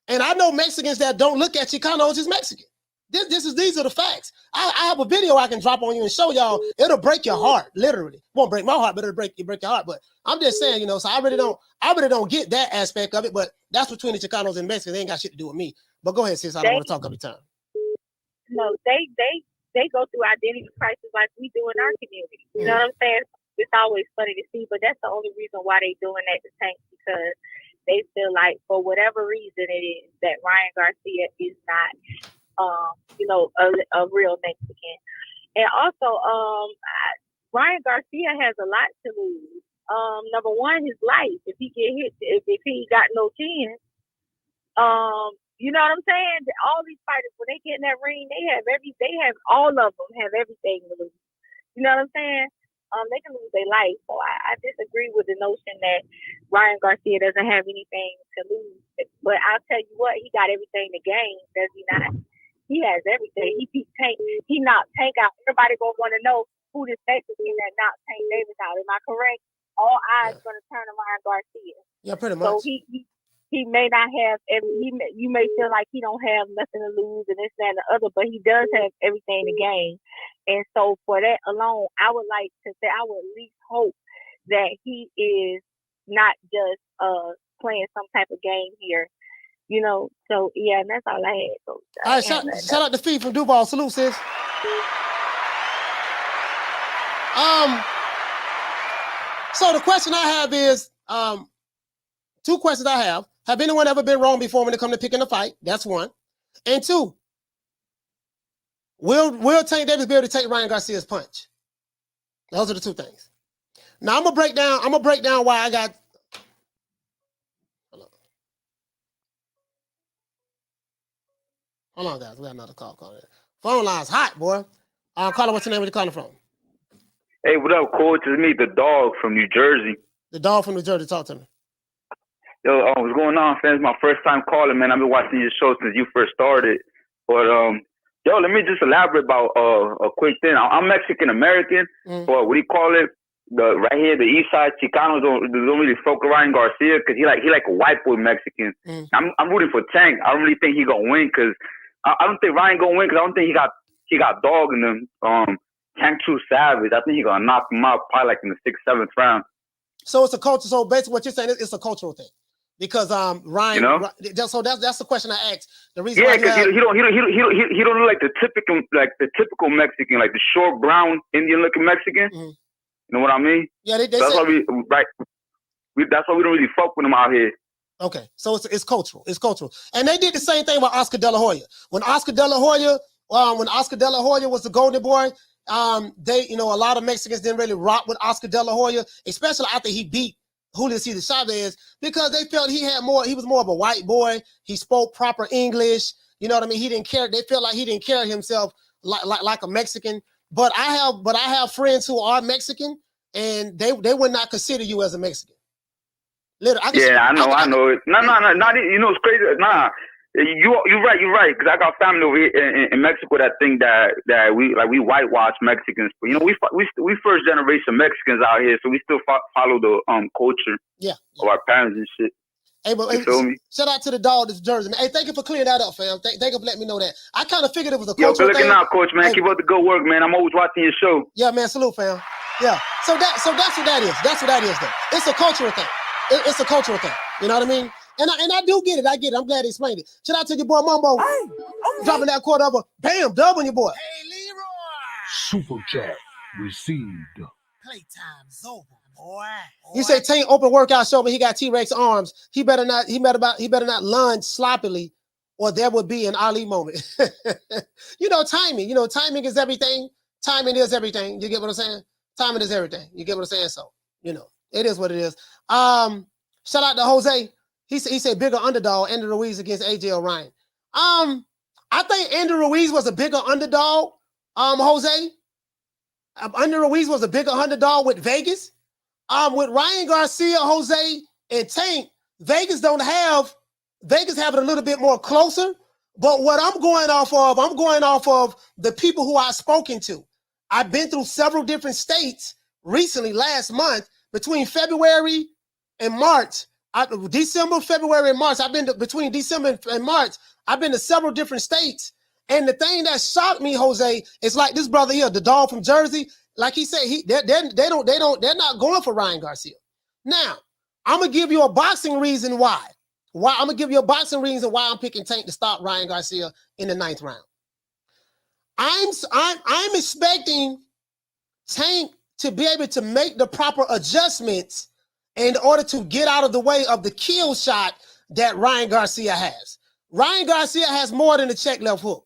and I know Mexicans that don't look at Chicanos as Mexican. These are the facts. I have a video I can drop on you and show y'all. It'll break your heart, literally. Won't break my heart, but it'll break your heart. But I'm just saying, so I really don't get that aspect of it. But that's between the Chicanos and Mexicans. They ain't got shit to do with me. But go ahead, sis. I don't want to talk every time. No, they go through identity crisis like we do in our community. You know what I'm saying? It's always funny to see, but that's the only reason why they doing that to Tank, because they feel like for whatever reason it is that Ryan Garcia is not a real Mexican. And also, Ryan Garcia has a lot to lose. Number one, his life. If he get hit, if he got no chance, you know what I'm saying? All these fighters, when they get in that ring, all of them have everything to lose. You know what I'm saying? They can lose their life. So I disagree with the notion that Ryan Garcia doesn't have anything to lose. But I'll tell you what, he got everything to gain, does he not? He has everything. He beat Tank. He knocked Tank out. Everybody gonna want to know who this Mexican that knocked Tank Davis out. Am I correct? All eyes gonna turn to Ryan Garcia. Yeah, pretty much. So he may not have you may feel like he don't have nothing to lose and this, that, and the other, but he does have everything to gain. And so for that alone, I would like to say, I would at least hope that he is not just playing some type of game here. So yeah, and that's all I had. So, all right, shout out to Fee from Duval. Salute, sis. So the question I have is, two questions I have. Have anyone ever been wrong before when it comes to picking a fight? That's one. And two, will Tank Davis be able to take Ryan Garcia's punch? Those are the two things. Now I'm gonna break down why I got. Hold on, guys. We got another call calling. Phone line's hot, boy. Caller, what's your name? Where you calling from? Hey, what up, Coach? It's me, the dog from New Jersey. The dog from New Jersey. Talk to me. Yo, what's going on, fans? My first time calling, man. I've been watching your show since you first started. But yo, let me just elaborate about a quick thing. I'm Mexican American, or what do you call it? Right here, the East Side Chicanos don't really fuck with Ryan Garcia because he like a white boy Mexican. I'm rooting for Tank. I don't really think he gonna win because I don't think Ryan gonna win because I don't think he got dog in him. Tank too savage. I think he gonna knock him out probably like in the 6th, 7th round. So it's a culture. So basically, what you're saying is it's a cultural thing. Because Ryan, you know? So that's the question I asked. The reason, yeah, because he don't look like the typical Mexican, like the short brown Indian looking Mexican. You know what I mean? Yeah, they that's say, why that's why we don't really fuck with him out here. Okay, so it's cultural. It's cultural, and they did the same thing with Oscar De La Hoya. When Oscar De La Hoya was the Golden Boy, they a lot of Mexicans didn't really rock with Oscar De La Hoya, especially after he beat Julio Cesar Chavez, because they felt he was more of a white boy. He spoke proper English. You know what I mean? He didn't care. They felt like he didn't carry himself like a Mexican. But I have friends who are Mexican, and they would not consider you as a Mexican. Literally, I know it. No, not you know it's crazy. Nah, you're right. Because I got family over here in Mexico that think that we whitewash Mexicans. But we first generation Mexicans out here, so we still follow the culture of our parents and shit. Hey, but you feel me? Shout out to the dog that's Jersey. Hey, thank you for clearing that up, fam. Thank you for letting me know that. I kind of figured it was a cultural thing. Yo, good looking out, coach, man. Hey, keep up the good work, man. I'm always watching your show. Yeah, man. Salute, fam. Yeah. So that's what that is. That's what that is, though. It's a cultural thing. It's a cultural thing. You know what I mean? And I do get it. I get it. I'm glad he explained it. Shout out to your boy Mumbo. Dropping that quarter over. Bam, dub on your boy. Hey, Leroy. Super chat received. Playtime's over, boy. You say Tank open workout show, but he got T-Rex arms. He better not lunge sloppily, or there would be an Ali moment. Timing. Timing is everything. Timing is everything. You get what I'm saying? Timing is everything. You get what I'm saying? So, it is what it is. Shout out to Jose. He said bigger underdog, Andy Ruiz against AJ O'Ryan. I think Andy Ruiz was a bigger underdog, Jose. Andy Ruiz was a bigger underdog with Vegas. With Ryan Garcia, Jose, and Tank, Vegas have it a little bit more closer. But what I'm going off of the people who I've spoken to. I've been through several different states recently, last month, between February and March. December, February, and March. Between December and March, I've been to several different states. And the thing that shocked me, Jose, is like this brother here, the dog from Jersey. Like he said, they're not going for Ryan Garcia. Now, I'm gonna give you a boxing reason why. I'm I'm picking Tank to stop Ryan Garcia in the 9th round. I'm expecting Tank to be able to make the proper adjustments in order to get out of the way of the kill shot that Ryan Garcia has. Ryan Garcia has more than a check left hook.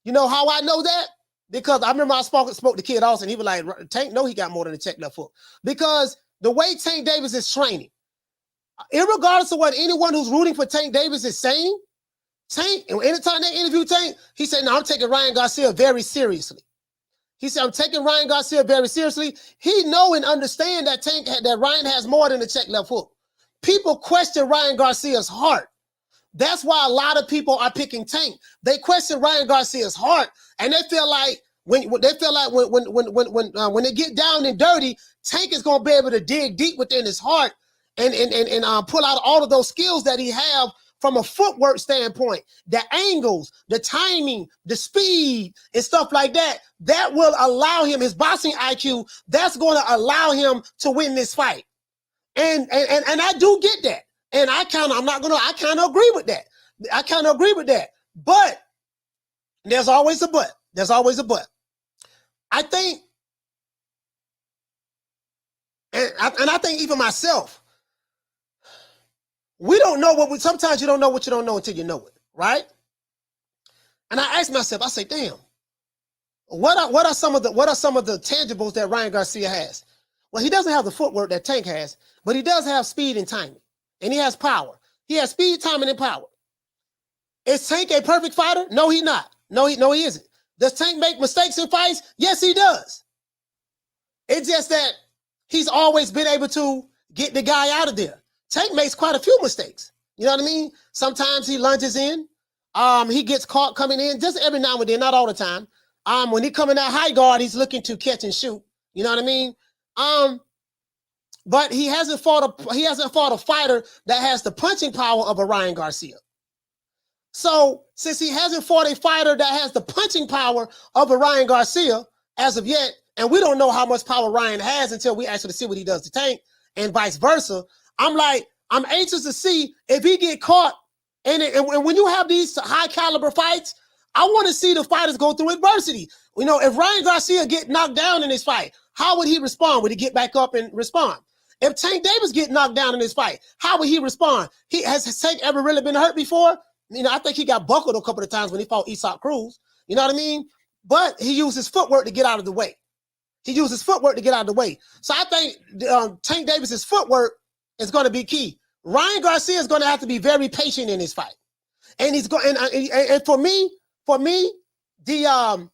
You know how I know that? Because I remember I spoke to Kid Austin. He was like, Tank, no, he got more than a check left hook. Because the way Tank Davis is training, irregardless of what anyone who's rooting for Tank Davis is saying, Tank, and anytime they interview Tank, he said, no, I'm taking Ryan Garcia very seriously. He said, I'm taking Ryan Garcia very seriously. He know and understand that that Ryan has more than a check left hook. People question Ryan Garcia's heart. That's why a lot of people are picking Tank. They question Ryan Garcia's heart, and they feel like when they get down and dirty, Tank is going to be able to dig deep within his heart and pull out all of those skills that he have from a footwork standpoint, the angles, the timing, the speed, and stuff like that. That will allow him, his boxing IQ, that's going to allow him to win this fight. And I do get that. And I kind of agree with that. But there's always a but. I think, and I think even myself, sometimes you don't know what you don't know until you know it, right? And I ask myself, I say, damn, what are some of the tangibles that Ryan Garcia has? Well, he doesn't have the footwork that Tank has, but he does have speed and timing. And he has power. He has speed, timing, and power. Is Tank a perfect fighter? No, he's not. No, he isn't. Does Tank make mistakes in fights? Yes, he does. It's just that he's always been able to get the guy out of there. Tank makes quite a few mistakes. You know what I mean? Sometimes he lunges in. He gets caught coming in just every now and then, not all the time. When he coming out high guard, he's looking to catch and shoot. You know what I mean? But he hasn't fought a fighter that has the punching power of a Ryan Garcia. So since he hasn't fought a fighter that has the punching power of a Ryan Garcia as of yet, and we don't know how much power Ryan has until we actually see what he does to Tank, and vice versa, I'm anxious to see if he get caught. And when you have these high caliber fights, I want to see the fighters go through adversity. You know, if Ryan Garcia get knocked down in this fight, how would he respond? Would he get back up and respond? If Tank Davis get knocked down in this fight, how would he respond? Has Tank ever really been hurt before? You know, I think he got buckled a couple of times when he fought Isak Cruz. You know what I mean? But he used his footwork to get out of the way. So I think Tank Davis's footwork is going to be key. Ryan Garcia is going to have to be very patient in this fight, and he's going. And for me, the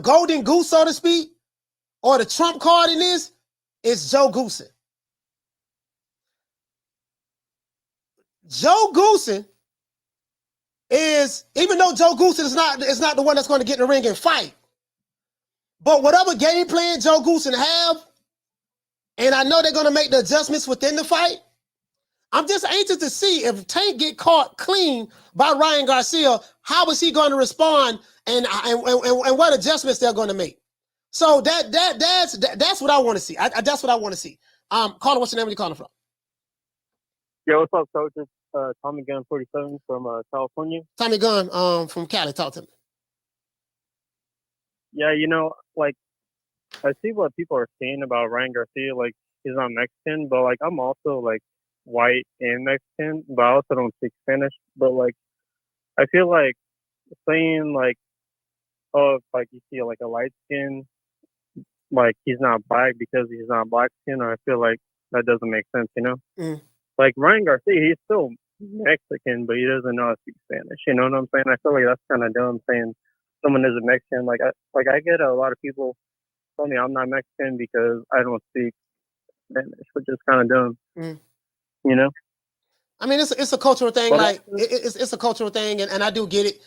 golden goose, so to speak, or the trump card in this is Joe Goosen. Joe Goosen is, even though Joe Goosen is not the one that's going to get in the ring and fight, but whatever game plan Joe Goosen have, and I know they're going to make the adjustments within the fight, I'm just anxious to see if Tank get caught clean by Ryan Garcia, how is he going to respond, and what adjustments they're going to make. So that's what I want to see. That's what I want to see. Caller, what's your name? Where you calling from? Yo, what's up, coach? It's Tommy Gunn 47 from California. Tommy Gunn from Cali. Talk to me. Yeah, you know, like, I see what people are saying about Ryan Garcia. Like, he's not Mexican, but, like, I'm also, like, white and Mexican, but I also don't speak Spanish. But, like, I feel like saying, like, oh, if, like, you see, like, a light skin, like, he's not black because he's not black skin, I feel like that doesn't make sense, you know? Mm. Like, Ryan Garcia, he's still Mexican, but he doesn't know how to speak Spanish. You know what I'm saying? I feel like that's kind of dumb saying someone is a Mexican. I get a lot of people tell me I'm not Mexican because I don't speak Spanish, which is kind of dumb. Mm. You know? I mean, it's a cultural thing. But like it's a cultural thing, and I do get it.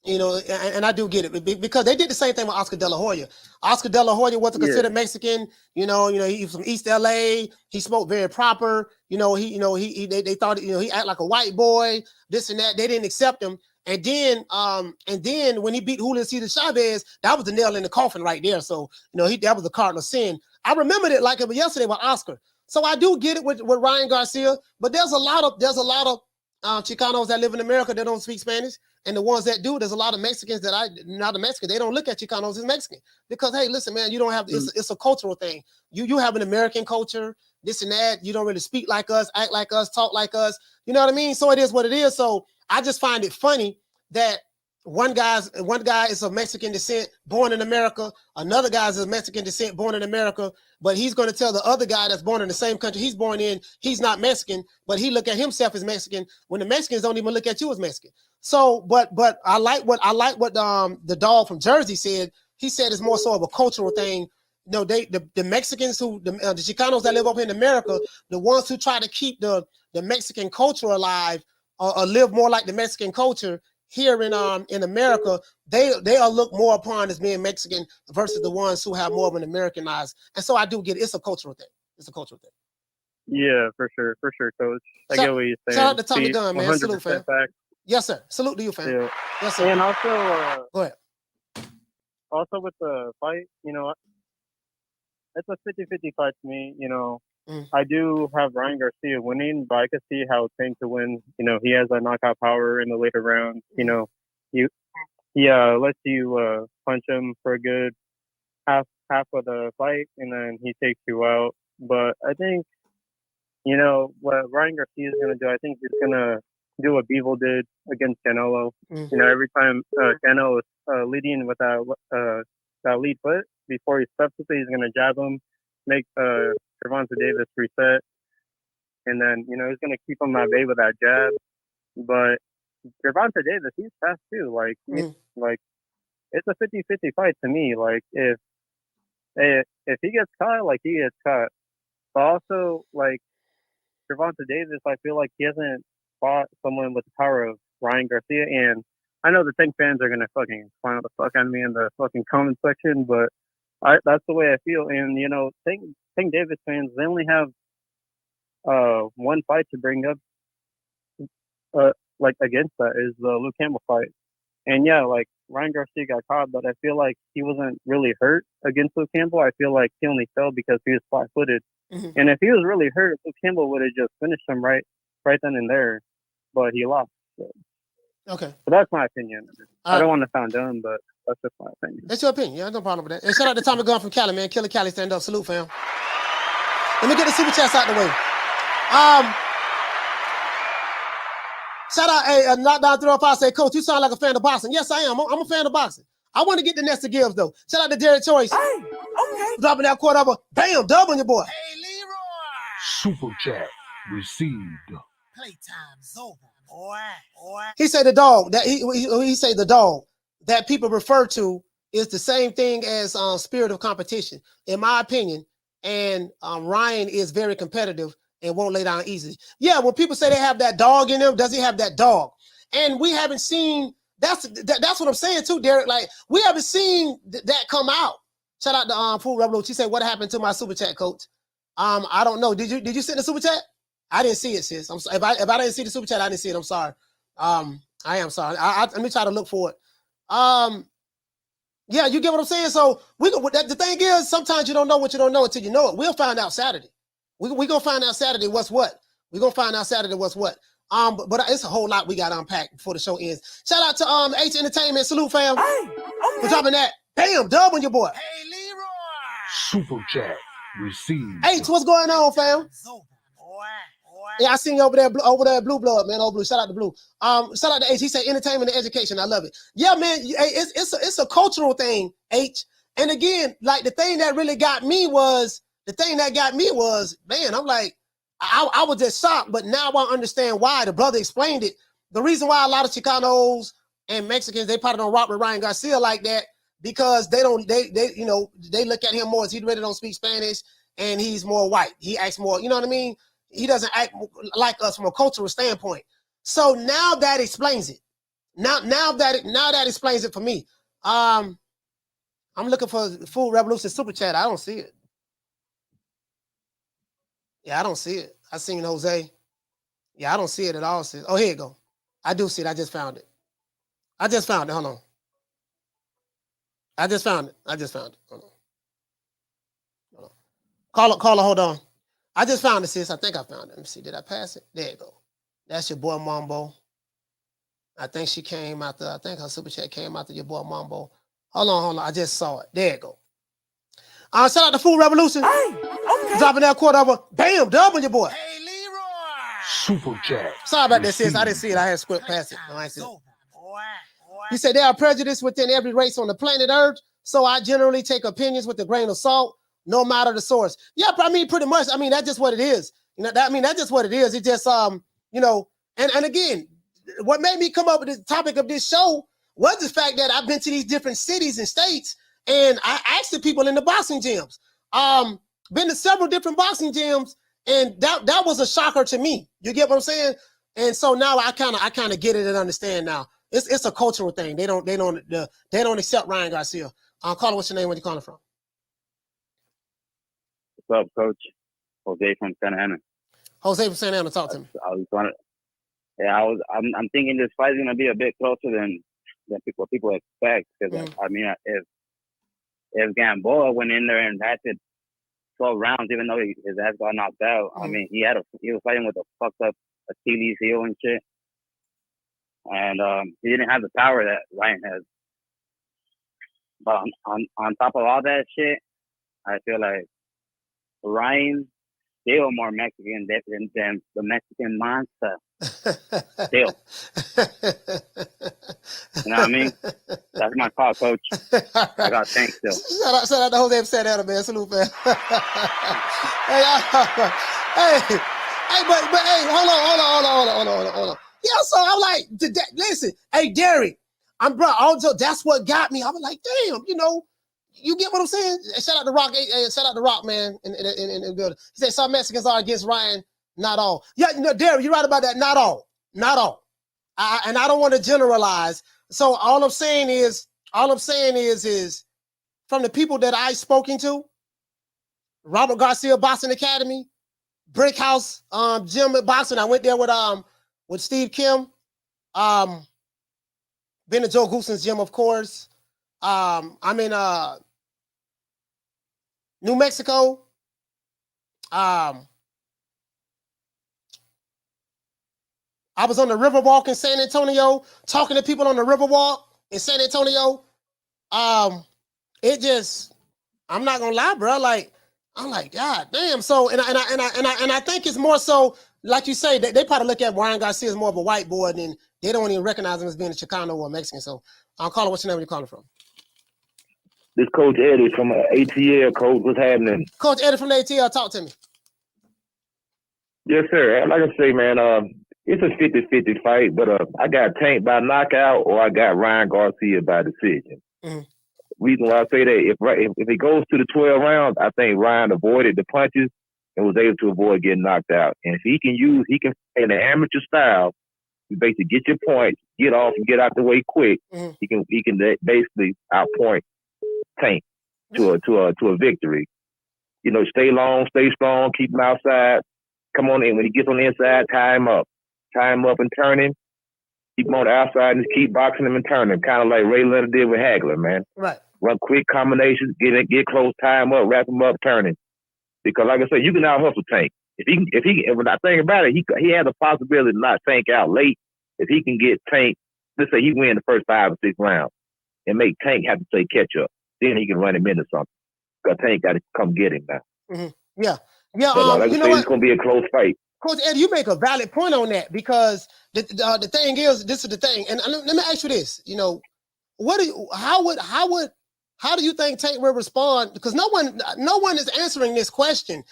You know, and I do get it because they did the same thing with Oscar De La Hoya. Oscar De La Hoya wasn't considered Mexican. You know, he's from East LA. He smoked very proper. They thought, he act like a white boy, this and that. They didn't accept him. And then when he beat Julio Cesar Chavez, that was the nail in the coffin right there. So, that was the cardinal sin. I remembered it like it was yesterday with Oscar. So I do get it with Ryan Garcia, but there's a lot of Chicanos that live in America that don't speak Spanish. And the ones that do, there's a lot of Mexicans not a Mexican. They don't look at Chicanos as Mexican because, hey, listen, man, you don't have, it's a cultural thing. You have an American culture, this and that. You don't really speak like us, act like us, talk like us. You know what I mean? So it is what it is. So I just find it funny that one guy is of Mexican descent, born in America. Another guy is of Mexican descent, born in America. But he's going to tell the other guy that's born in the same country he's born in, he's not Mexican, but he look at himself as Mexican when the Mexicans don't even look at you as Mexican. So, but I like what the dog from Jersey said. He said it's more so of a cultural thing. The Mexicans the Chicanos that live up in America, the ones who try to keep the Mexican culture alive or live more like the Mexican culture here in America, they'll look more upon as being Mexican versus the ones who have more of an Americanized. And so I do get it. It's a cultural thing. Yeah, for sure, coach. I get what you're saying. Shout out to Tommy Gunn, man. Salute, fam. Fact. Yes, sir. Salute to you, fam. Yeah. Yes, sir. And also, go ahead. Also with the fight, it's a 50-50 fight to me. I do have Ryan Garcia winning, but I could see how Tank to win. He has that knockout power in the later rounds. He lets you punch him for a good half of the fight, and then he takes you out. But I think, what Ryan Garcia is going to do, I think he's going to do what Bivol did against Canelo. Mm-hmm. Every time Canelo is leading with that lead foot, before he steps it, he's going to jab him, make Gervonta Davis reset, and then, he's going to keep him at bay with that jab. But Gervonta Davis, he's fast too. Like, it's a 50-50 fight to me. Like, if he gets caught, he gets caught. But also, like, Gervonta Davis, I feel like he hasn't fought someone with the power of Ryan Garcia. And I know the Tank fans are going to fucking clown the fuck out of me in the fucking comment section, but that's the way I feel. And, you know, Tank Davis fans, they only have one fight to bring up, like, against that is the Luke Campbell fight. And, yeah, like, Ryan Garcia got caught, but I feel like he wasn't really hurt against Luke Campbell. I feel like he only fell because he was flat-footed. Mhm. And if he was really hurt, Luke Campbell would have just finished him right then and there. But he lost. So. Okay. But that's my opinion. All I don't right. want to sound dumb, but that's just my opinion. That's your opinion. Yeah, no problem with that. And shout out to Tommy Gunn from Cali, man. Killer Cali, stand up. Salute, fam. Let me get the super chats out the way. Shout out, hey, Knockdown 305 say, Coach, you sound like a fan of boxing. Yes, I am. I'm a fan of boxing. I want to get the Nesta Gibbs, though. Shout out to Derek Choice. Hey, okay. Dropping that quarter over. Bam, dub on your boy. Super chat received. Playtime's over, boy. He said the dog that he said the dog that people refer to is the same thing as spirit of competition, in my opinion. And Ryan is very competitive and won't lay down easy. Yeah, when people say they have that dog in them, does he have that dog? And we haven't seen that's what I'm saying too, Derek. Like we haven't seen that come out. Shout out to Food Revolution. She said, "What happened to my super chat, Coach?" I don't know. Did you send the super chat? I didn't see it, sis. If I didn't see the super chat, I didn't see it. I'm sorry. I am sorry. Let me try to look for it. Yeah, you get what I'm saying. So the thing is, sometimes you don't know what you don't know until you know it. We'll find out Saturday. We gonna find out Saturday what's what. We're gonna find out Saturday what's what. But it's a whole lot we got to unpack before the show ends. Shout out to H Entertainment. Salute, fam. For dropping that. Bam, dub on your boy. Super chat received. H, what's going on, fam? Yeah, I seen you over there, Blue Blood, man. Oh, Blue. Shout out to Blue. Shout out to H. He said entertainment and education. I love it. Yeah, man. It's a cultural thing, H. And again, like the thing that got me was, man, I'm like, I was just shocked, but now I understand why. The brother explained it. The reason why a lot of Chicanos and Mexicans, they probably don't rock with Ryan Garcia like that, because they look at him more as he really don't speak Spanish and he's more white. He acts more, you know what I mean? He doesn't act like us from a cultural standpoint. So now that explains it. Now that explains it for me. I'm looking for Food Revolution Super Chat. I don't see it. Yeah, I don't see it. I seen Jose. Yeah, I don't see it at all. Oh, here you go. I do see it. I just found it. Hold on. I just found it. Hold on. Caller, hold on. I just found it, sis. I think I found it. Let me see. Did I pass it? There you go. That's your boy Mambo. I think she came after. I think her super chat came after your boy Mambo. Hold on. I just saw it. There you go. Shout out to Food Revolution. Hey, okay. Dropping that quarter over. Bam, dub on your boy. Hey, Leroy. Super chat. Sorry about that, sis. I didn't see it. I had script past it. No, I see it. He said there are prejudice within every race on the planet Earth, so I generally take opinions with a grain of salt, no matter the source. Yeah, I mean, pretty much. I mean, that's just what it is. You know, that's just what it is. It just and again, what made me come up with the topic of this show was the fact that I've been to these different cities and states, and I asked the people in the boxing gyms. Been to several different boxing gyms, and that was a shocker to me. You get what I'm saying? And so now I kind of get it and understand now. It's a cultural thing. They don't accept Ryan Garcia. Caller, what's your name? Where you calling from? What's up, Coach? Jose from Santa Ana. Jose from Santa Ana, talk to me. I'm thinking this fight is gonna be a bit closer than what people expect. Because I mean, if Gamboa went in there and had to 12 rounds, even though his ass got knocked out, I mean, he was fighting with a fucked up Achilles heel and shit. And he didn't have the power that Ryan has. But on top of all that shit, I feel like Ryan still more Mexican than the Mexican monster. Still. You know what I mean? That's my call, Coach. I got thanks still. Shout out to Jose from Santa Ana, man. Salute, man. Hey, but hey, hold on. Yeah, so I'm like, listen, hey, Derek, also that's what got me. I was like, damn, You get what I'm saying? Shout out to Rock, shout out to Rock, man, in the building. He said some Mexicans are against Ryan, not all. Yeah, Derek, you're right about that. Not all. And I don't want to generalize. So all I'm saying is from the people that I've spoken to, Robert Garcia Boxing Academy, Brick House Gym at Boxing. I went there with Steve Kim. Been to Joe Goosen's gym, of course. I'm in New Mexico. I was on the Riverwalk in San Antonio, talking to people on the Riverwalk in San Antonio. It just, I'm not gonna lie, bro. Like, I'm like, God damn. So, and I think it's more so, like you say, they probably look at Ryan Garcia as more of a white boy, and they don't even recognize him as being a Chicano or a Mexican. So, I'll call it. What's your name? Where you calling from? This Coach Eddie from ATL, Coach. What's happening? Coach Eddie from the ATL, talk to me. Yes, sir. Like I say, man, it's a 50-50 fight, but I got Tank by knockout or I got Ryan Garcia by decision. Mm-hmm. Reason why I say that, if it goes to the 12 rounds, I think Ryan avoided the punches and was able to avoid getting knocked out. And if he can in the amateur style, you basically get your points, get off and get out the way quick. Mm-hmm. He can basically outpoint Tank to a victory. You know, stay long, stay strong, keep him outside. Come on in. When he gets on the inside, tie him up and turn him. Keep him on the outside and just keep boxing him and turning him, kind of like Ray Leonard did with Hagler, man. Right. Run quick combinations, get close, tie him up, wrap him up, turn him. Because like I said, you can out hustle Tank. When I think about it, he has a possibility to knock Tank out late. If he can get Tank, let's say he win the first 5 or 6 rounds and make Tank have to play catch up, then he can run him into something. Because Tank got to come get him now. Mm-hmm. Yeah. Yeah. So, like you I know say, what? it's gonna be a close fight. Coach Eddie, you make a valid point on that because the thing is, this is the thing, and let me ask you this: you know, how do you think Tank will respond? Because no one is answering this question.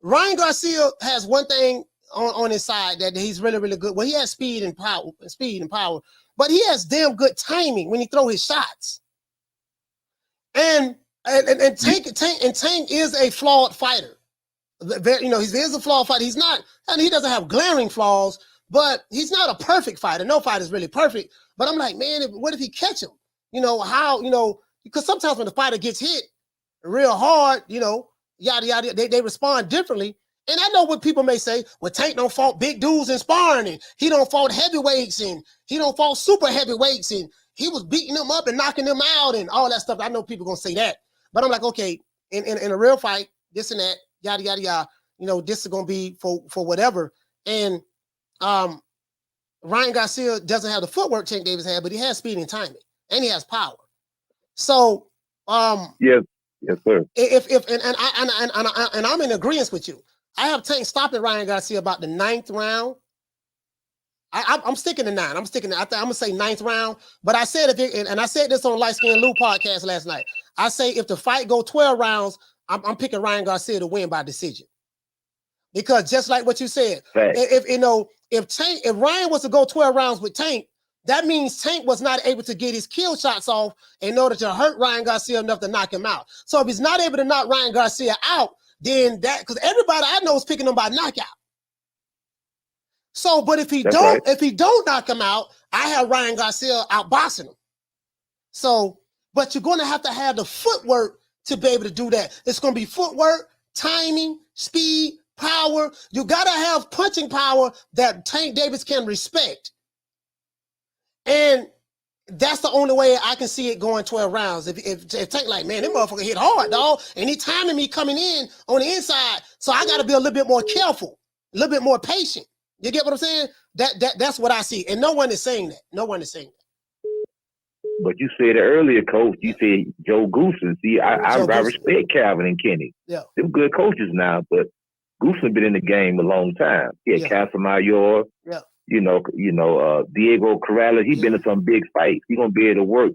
Ryan Garcia has one thing on his side that he's really, really good. Well, he has speed and power, but he has damn good timing when he throw his shots. And Tank is a flawed fighter. You know, he is a flawed fighter. He's not, and he doesn't have glaring flaws, but he's not a perfect fighter. No fighter is really perfect. But I'm like, man, what if he catch him? You know, how, you know, because sometimes when the fighter gets hit real hard, you know, yada, yada, they respond differently. And I know what people may say, well, Tank don't fought big dudes in sparring, and he don't fought heavyweights, and he don't fought super heavyweights, and he was beating them up and knocking them out and all that stuff. I know people gonna say that. But I'm like, okay, in a real fight, this and that, yada, yada, yada, you know, this is going to be for whatever. And Ryan Garcia doesn't have the footwork Tank Davis had, but he has speed and timing, and he has power. So, yes, sir. And I'm in agreement with you. I have Tank stopping Ryan Garcia about the 9th round. I'm sticking to 9. I'm gonna say 9th round. But I said and I said this on Light Skin Lou podcast last night. I say if the fight go 12 rounds, I'm picking Ryan Garcia to win by decision. Because just like what you said, if Ryan was to go 12 rounds with Tank, that means Tank was not able to get his kill shots off in order to hurt Ryan Garcia enough to knock him out. So if he's not able to knock Ryan Garcia out, then because everybody I know is picking him by knockout. So, but if he don't knock him out, I have Ryan Garcia outboxing him. So, but you're going to have the footwork to be able to do that. It's going to be footwork, timing, speed, power. You got to have punching power that Tank Davis can respect. And that's the only way I can see it going 12 rounds. If Tank like, man, that motherfucker hit hard, dog. And he timing me coming in on the inside. So I got to be a little bit more careful, a little bit more patient. You get what I'm saying? That's what I see. And no one is saying that. No one is saying that. But you said it earlier, Coach. You said Joe Goosen. See, I respect Calvin and Kenny. Yeah. They're good coaches now, but Goosen been in the game a long time. He had Casamayor. Yeah. You know, Diego Corrales. He's been in some big fights. He's gonna be able to work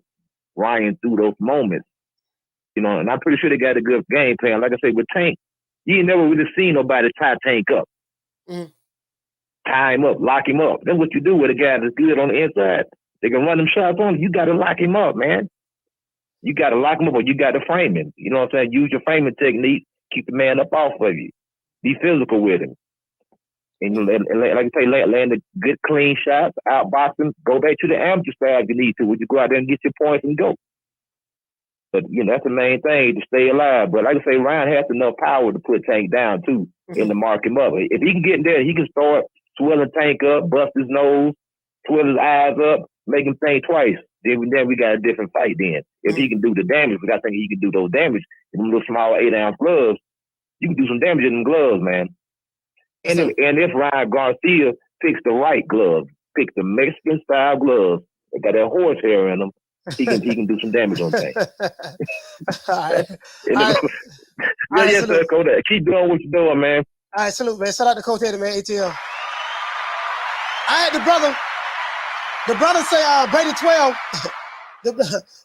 Ryan through those moments. You know, and I'm pretty sure they got a good game plan. Like I said, with Tank, you ain't never really seen nobody tie Tank up. Mm. Tie him up, lock him up. That's what you do with a guy that's good on the inside. They can run them shots on you. You got to lock him up, man. You got to lock him up or you got to frame him. You know what I'm saying? Use your framing technique. Keep the man up off of you. Be physical with him. And like I say, land the good, clean shots, outbox him, go back to the amateur style if you need to. Would you go out there and get your points and go? But, that's the main thing, to stay alive. But like I say, Ryan has enough power to put Tank down, too, and to mark him up. If he can get in there, he can start swelling Tank up, bust his nose, swell his eyes up, make him think twice. Then we got a different fight then. If he can do the damage, but I think he can do those damage in them little small 8-ounce gloves, you can do some damage in them gloves, man. And if Ryan Garcia picks the right gloves, pick the Mexican-style gloves, they got that horsehair in them, he can do some damage on things. Yes, sir, Coach. Keep doing what you're doing, man. All right, salute, man. Shout out to Coach Eddie, man. ATL. I had the brother say Brady 12.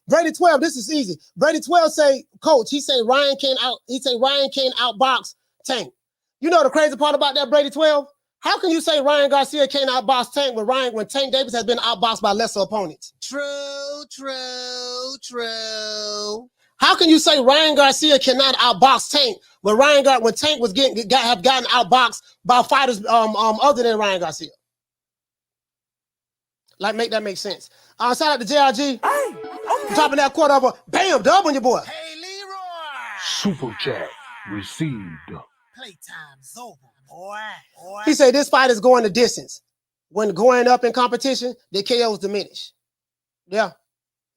Brady 12. This is easy. Brady 12 say, Coach. He say Ryan can't outbox Tank. You know the crazy part about that, Brady 12? How can you say Ryan Garcia can't outbox Tank when Tank Davis has been outboxed by lesser opponents? True. How can you say Ryan Garcia cannot outbox Tank when Tank was have gotten outboxed by fighters other than Ryan Garcia? Like, make that make sense. Shout out to JRG. Dropping that quarter over. Bam, dub on your boy. Hey, Leroy. Super chat received. Playtime's over, boy. He said this fight is going the distance. When going up in competition, the KOs diminish. Yeah.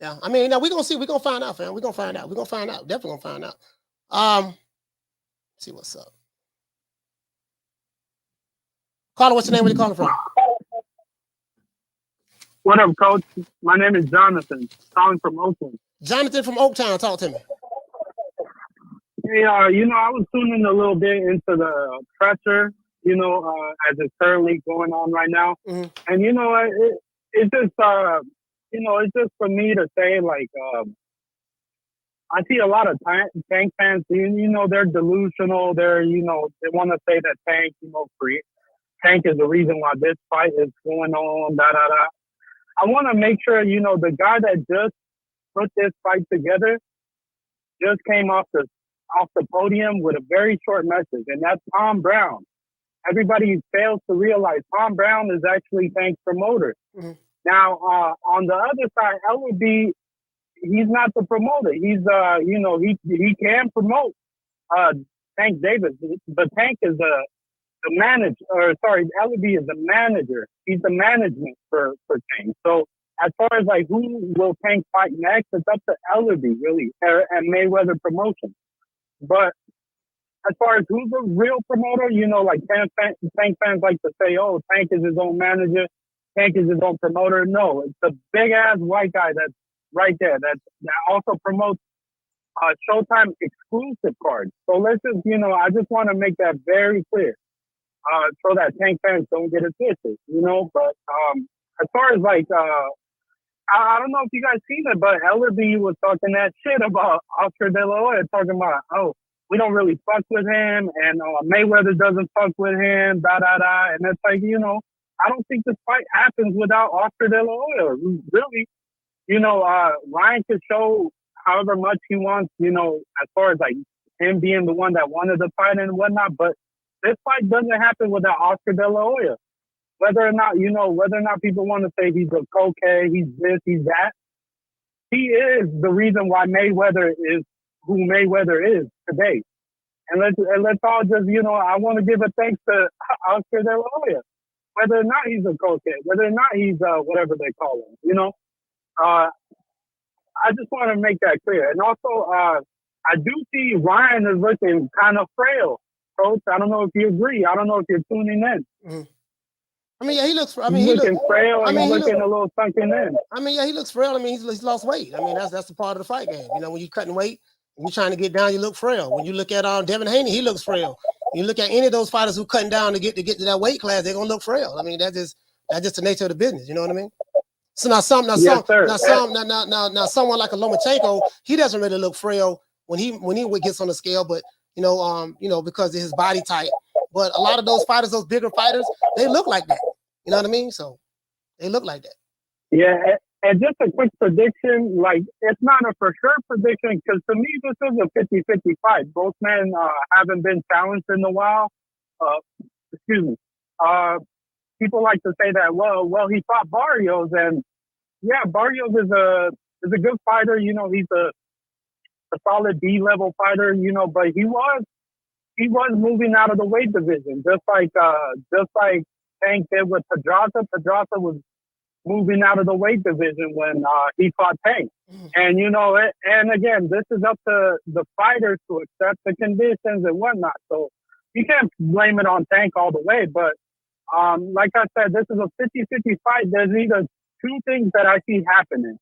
I mean, we're gonna see. We're gonna find out, fam. We're gonna find out. Definitely gonna find out. See what's up. Caller, what's your name? Where you calling from? What up, Coach? My name is Jonathan, calling from Oakland. Jonathan from Oaktown, talk to me. Hey, I was tuning a little bit into the pressure, as it's currently going on right now. Mm-hmm. And, it's just for me to say, like, I see a lot of Tank fans, they're delusional. They're, they want to say that Tank is the reason why this fight is going on, da-da-da. I want to make sure, the guy that just put this fight together just came off the podium with a very short message, and that's Tom Brown. Everybody fails to realize Tom Brown is actually Tank's promoter. Mm-hmm. Now, on the other side, LB, he's not the promoter. He's, he can promote Tank Davis, but Tank is the manager, LB is the manager. He's the management for Tank. So as far as like who will Tank fight next, it's up to LB really and Mayweather Promotions. But as far as who's the real promoter, like Tank fans like to say, oh, Tank is his own manager, Tank is his own promoter. No, it's the big ass white guy that's right there that also promotes Showtime exclusive cards. So let's just, I just want to make that very clear. So that Tank fans don't get it twisted, But as far as like, I don't know if you guys seen it, but Ellerby was talking that shit about Oscar De La Hoya, talking about, oh, we don't really fuck with him, and Mayweather doesn't fuck with him, da-da-da. And it's like, I don't think this fight happens without Oscar De La Hoya. Really, Ryan could show however much he wants, as far as like him being the one that wanted the fight and whatnot, but this fight doesn't happen without Oscar De La Hoya. Whether or not people want to say he's a cokehead, he's this, he's that, he is the reason why Mayweather is who Mayweather is today. And let's all just, I want to give a thanks to Oscar De La Hoya. Whether or not he's a cokehead, whether or not he's whatever they call him, I just want to make that clear. And also, I do see Ryan is looking kind of frail. Coach, I don't know if you agree. I don't know if you're tuning in. Mm-hmm. I mean, yeah, he looks frail. He's looking a little sunken in. I mean, yeah, he looks frail. I mean, he's lost weight. I mean, that's the part of the fight game. When you're cutting weight, when you're trying to get down, you look frail. When you look at Devin Haney, he looks frail. When you look at any of those fighters who cutting down to get to that weight class, they're gonna look frail. I mean, that's just the nature of the business. You know what I mean? So now someone like a Lomachenko, he doesn't really look frail when he gets on the scale, but because of his body type. But a lot of those fighters, those bigger fighters, they look like that. You know what I mean? So they look like that. Yeah, And just a quick prediction, like, it's not a for sure prediction, because to me, this is a 50-50 fight. Both men haven't been challenged in a while. Excuse me. People like to say that, well, he fought Barrios, and yeah, Barrios is a good fighter. You know, he's a solid D-level fighter, you know, but he was moving out of the weight division, just like Tank did with Pedraza. Pedraza was moving out of the weight division when he fought Tank. And, you know, and again, this is up to the fighters to accept the conditions and whatnot. So you can't blame it on Tank all the way. But like I said, this is a 50-50 fight. There's either two things that I see happening.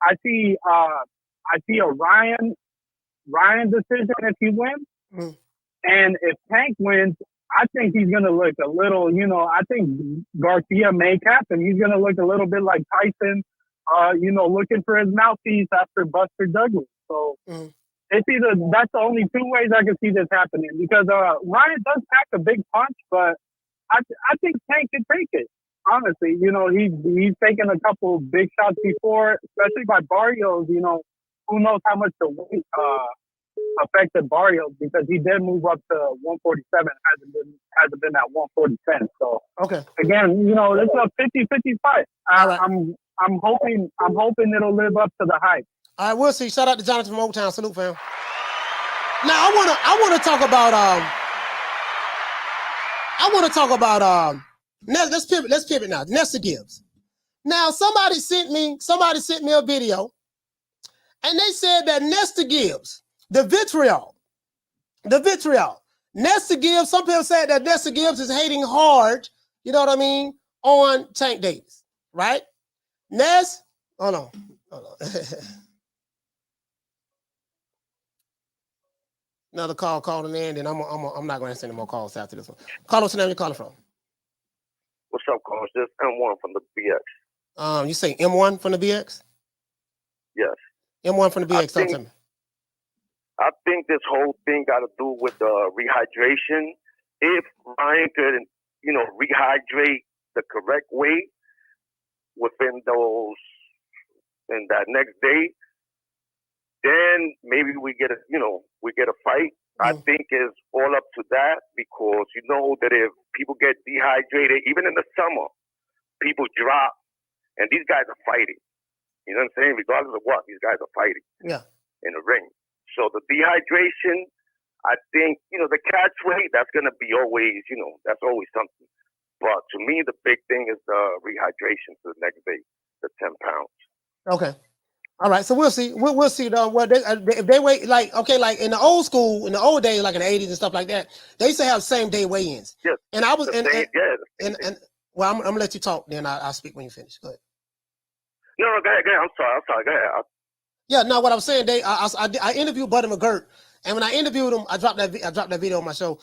I see a Ryan decision if he wins. And if Tank wins, I think he's going to look a little, you know, I think Garcia may cap him. He's going to look a little bit like Tyson, you know, looking for his mouthpiece after Buster Douglas. So it's either, that's the only two ways I can see this happening, because Ryan does pack a big punch, but I think Tank can take it. Honestly, you know, he's taken a couple big shots before, especially by Barrios. You know, who knows how much the weight affected Barrios, because he did move up to 147, hasn't been at 147. So okay, again, you know, it's a 50-50 fight. I'm hoping it'll live up to the hype. All right, we'll see. Shout out to Jonathan from Old Town. Salute, fam. Now I want to talk about let's pivot now. Nesta Gibbs. Now somebody sent me a video, and they said that Nesta Gibbs, the vitriol. Nesta Gibbs, some people said that Nesta Gibbs is hating hard, you know what I mean, on Tank Davis, right? Hold on. Another call calling in, and I'm not going to answer any more calls after this one. Call us, where you calling from? What's up, Coach? This is M1 from the BX. You say M1 from the BX? Yes. M1 from the BX. Talk to me. I think this whole thing got to do with rehydration. If Ryan could, you know, rehydrate the correct way within that next day, then maybe we get a fight. I think it's all up to that, because you know that if people get dehydrated, even in the summer, people drop, and these guys are fighting. You know what I'm saying? Regardless of what, these guys are fighting in the ring. So the dehydration, I think, you know, the catch weight, that's going to be always, you know, that's always something. But to me, the big thing is the rehydration for the next day, the 10 pounds. Okay. All right, so we'll see. We'll see though. What if they wait, like in the old school, in the old days, like in the 80s and stuff like that, they used to have same day weigh-ins. Yes. And I was and well, I'm gonna let you talk. Then I'll speak when you finish. Go ahead. No, go ahead. I'm sorry. Go ahead. Yeah, no. What I'm saying, I interviewed Buddy McGirt, and when I interviewed him, I dropped that video on my show,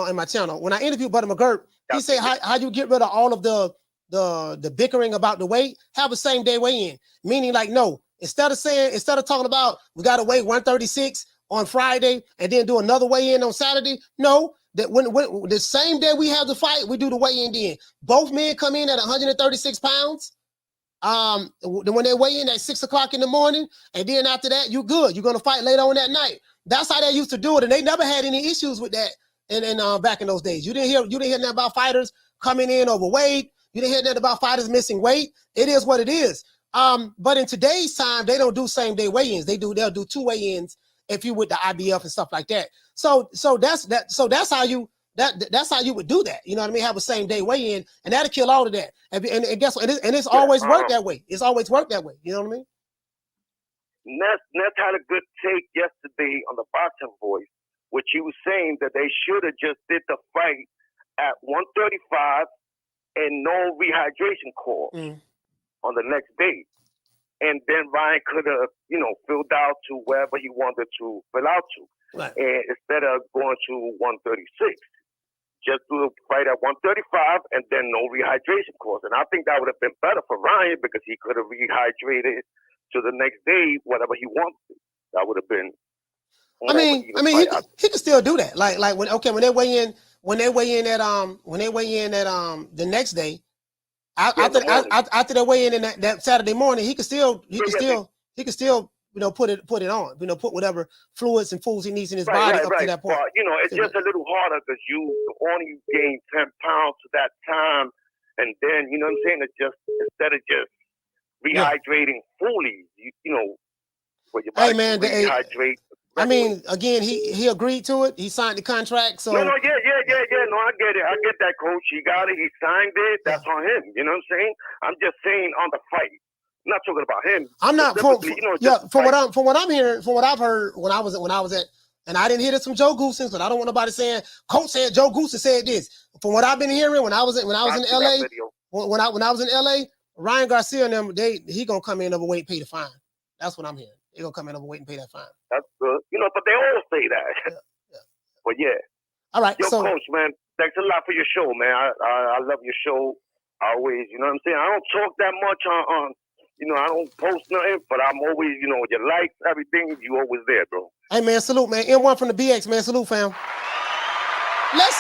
in my channel. When I interviewed Buddy McGirt, he said, "How you get rid of all of the bickering about the weight? Have a same day weigh-in, meaning like no." Instead of talking about we got to weigh 136 on Friday and then do another weigh-in on Saturday, no, that when the same day we have the fight, we do the weigh-in then. Both men come in at 136 pounds. When they weigh in at 6 o'clock in the morning, and then after that, you're good. You're gonna fight later on that night. That's how they used to do it, and they never had any issues with that. And back in those days, you didn't hear nothing about fighters coming in overweight. You didn't hear nothing about fighters missing weight. It is what it is. But in today's time, they don't do same day weigh-ins. They'll do two weigh-ins if you with the IBF and stuff like that. So that's that. So that's how you would do that. You know what I mean? Have a same day weigh-in, and that'll kill all of that. And guess what? And it's always worked that way. It's always worked that way. You know what I mean? Ness had a good take yesterday on the Boxing Voice, which he was saying that they should have just did the fight at 135 and no rehydration call on the next day. And then Ryan could have, filled out to wherever he wanted to fill out to. Right. And instead of going to 136, just do the fight at 135 and then no rehydration course. And I think that would have been better for Ryan because he could have rehydrated to the next day, whatever he wanted. That would have been. He could still do that. Like when they weigh in at the next day, after that weigh in that Saturday morning, he could still put it on. Put whatever fluids and foods he needs in his body up to that point. But it's just a little harder because you only gain 10 pounds to that time, and then you know what I'm saying. It's just instead of just rehydrating fully, for your body to rehydrate. I mean, again, he agreed to it. He signed the contract. So yeah. No, I get it. I get that, coach. He got it. He signed it. That's on him. You know what I'm saying? I'm just saying on the fight. I'm not talking about him. I'm not from what I'm hearing, from what I've heard when I was at, and I didn't hear this from Joe Goosens, but I don't want nobody saying Coach said Joe Goosens said this. From what I've been hearing when I was in LA, when I was in LA, Ryan Garcia and them, he gonna come in overweight and pay the fine. That's what I'm hearing. He gonna come in overweight and pay that fine. That's good. But they all say that. But yeah. All right. Yo, Coach, man, thanks a lot for your show, man. I love your show always. You know what I'm saying? I don't talk that much on I don't post nothing, but I'm always, your likes, everything, you always there, bro. Hey, man, salute, man. M1 from the BX, man. Salute, fam. Let's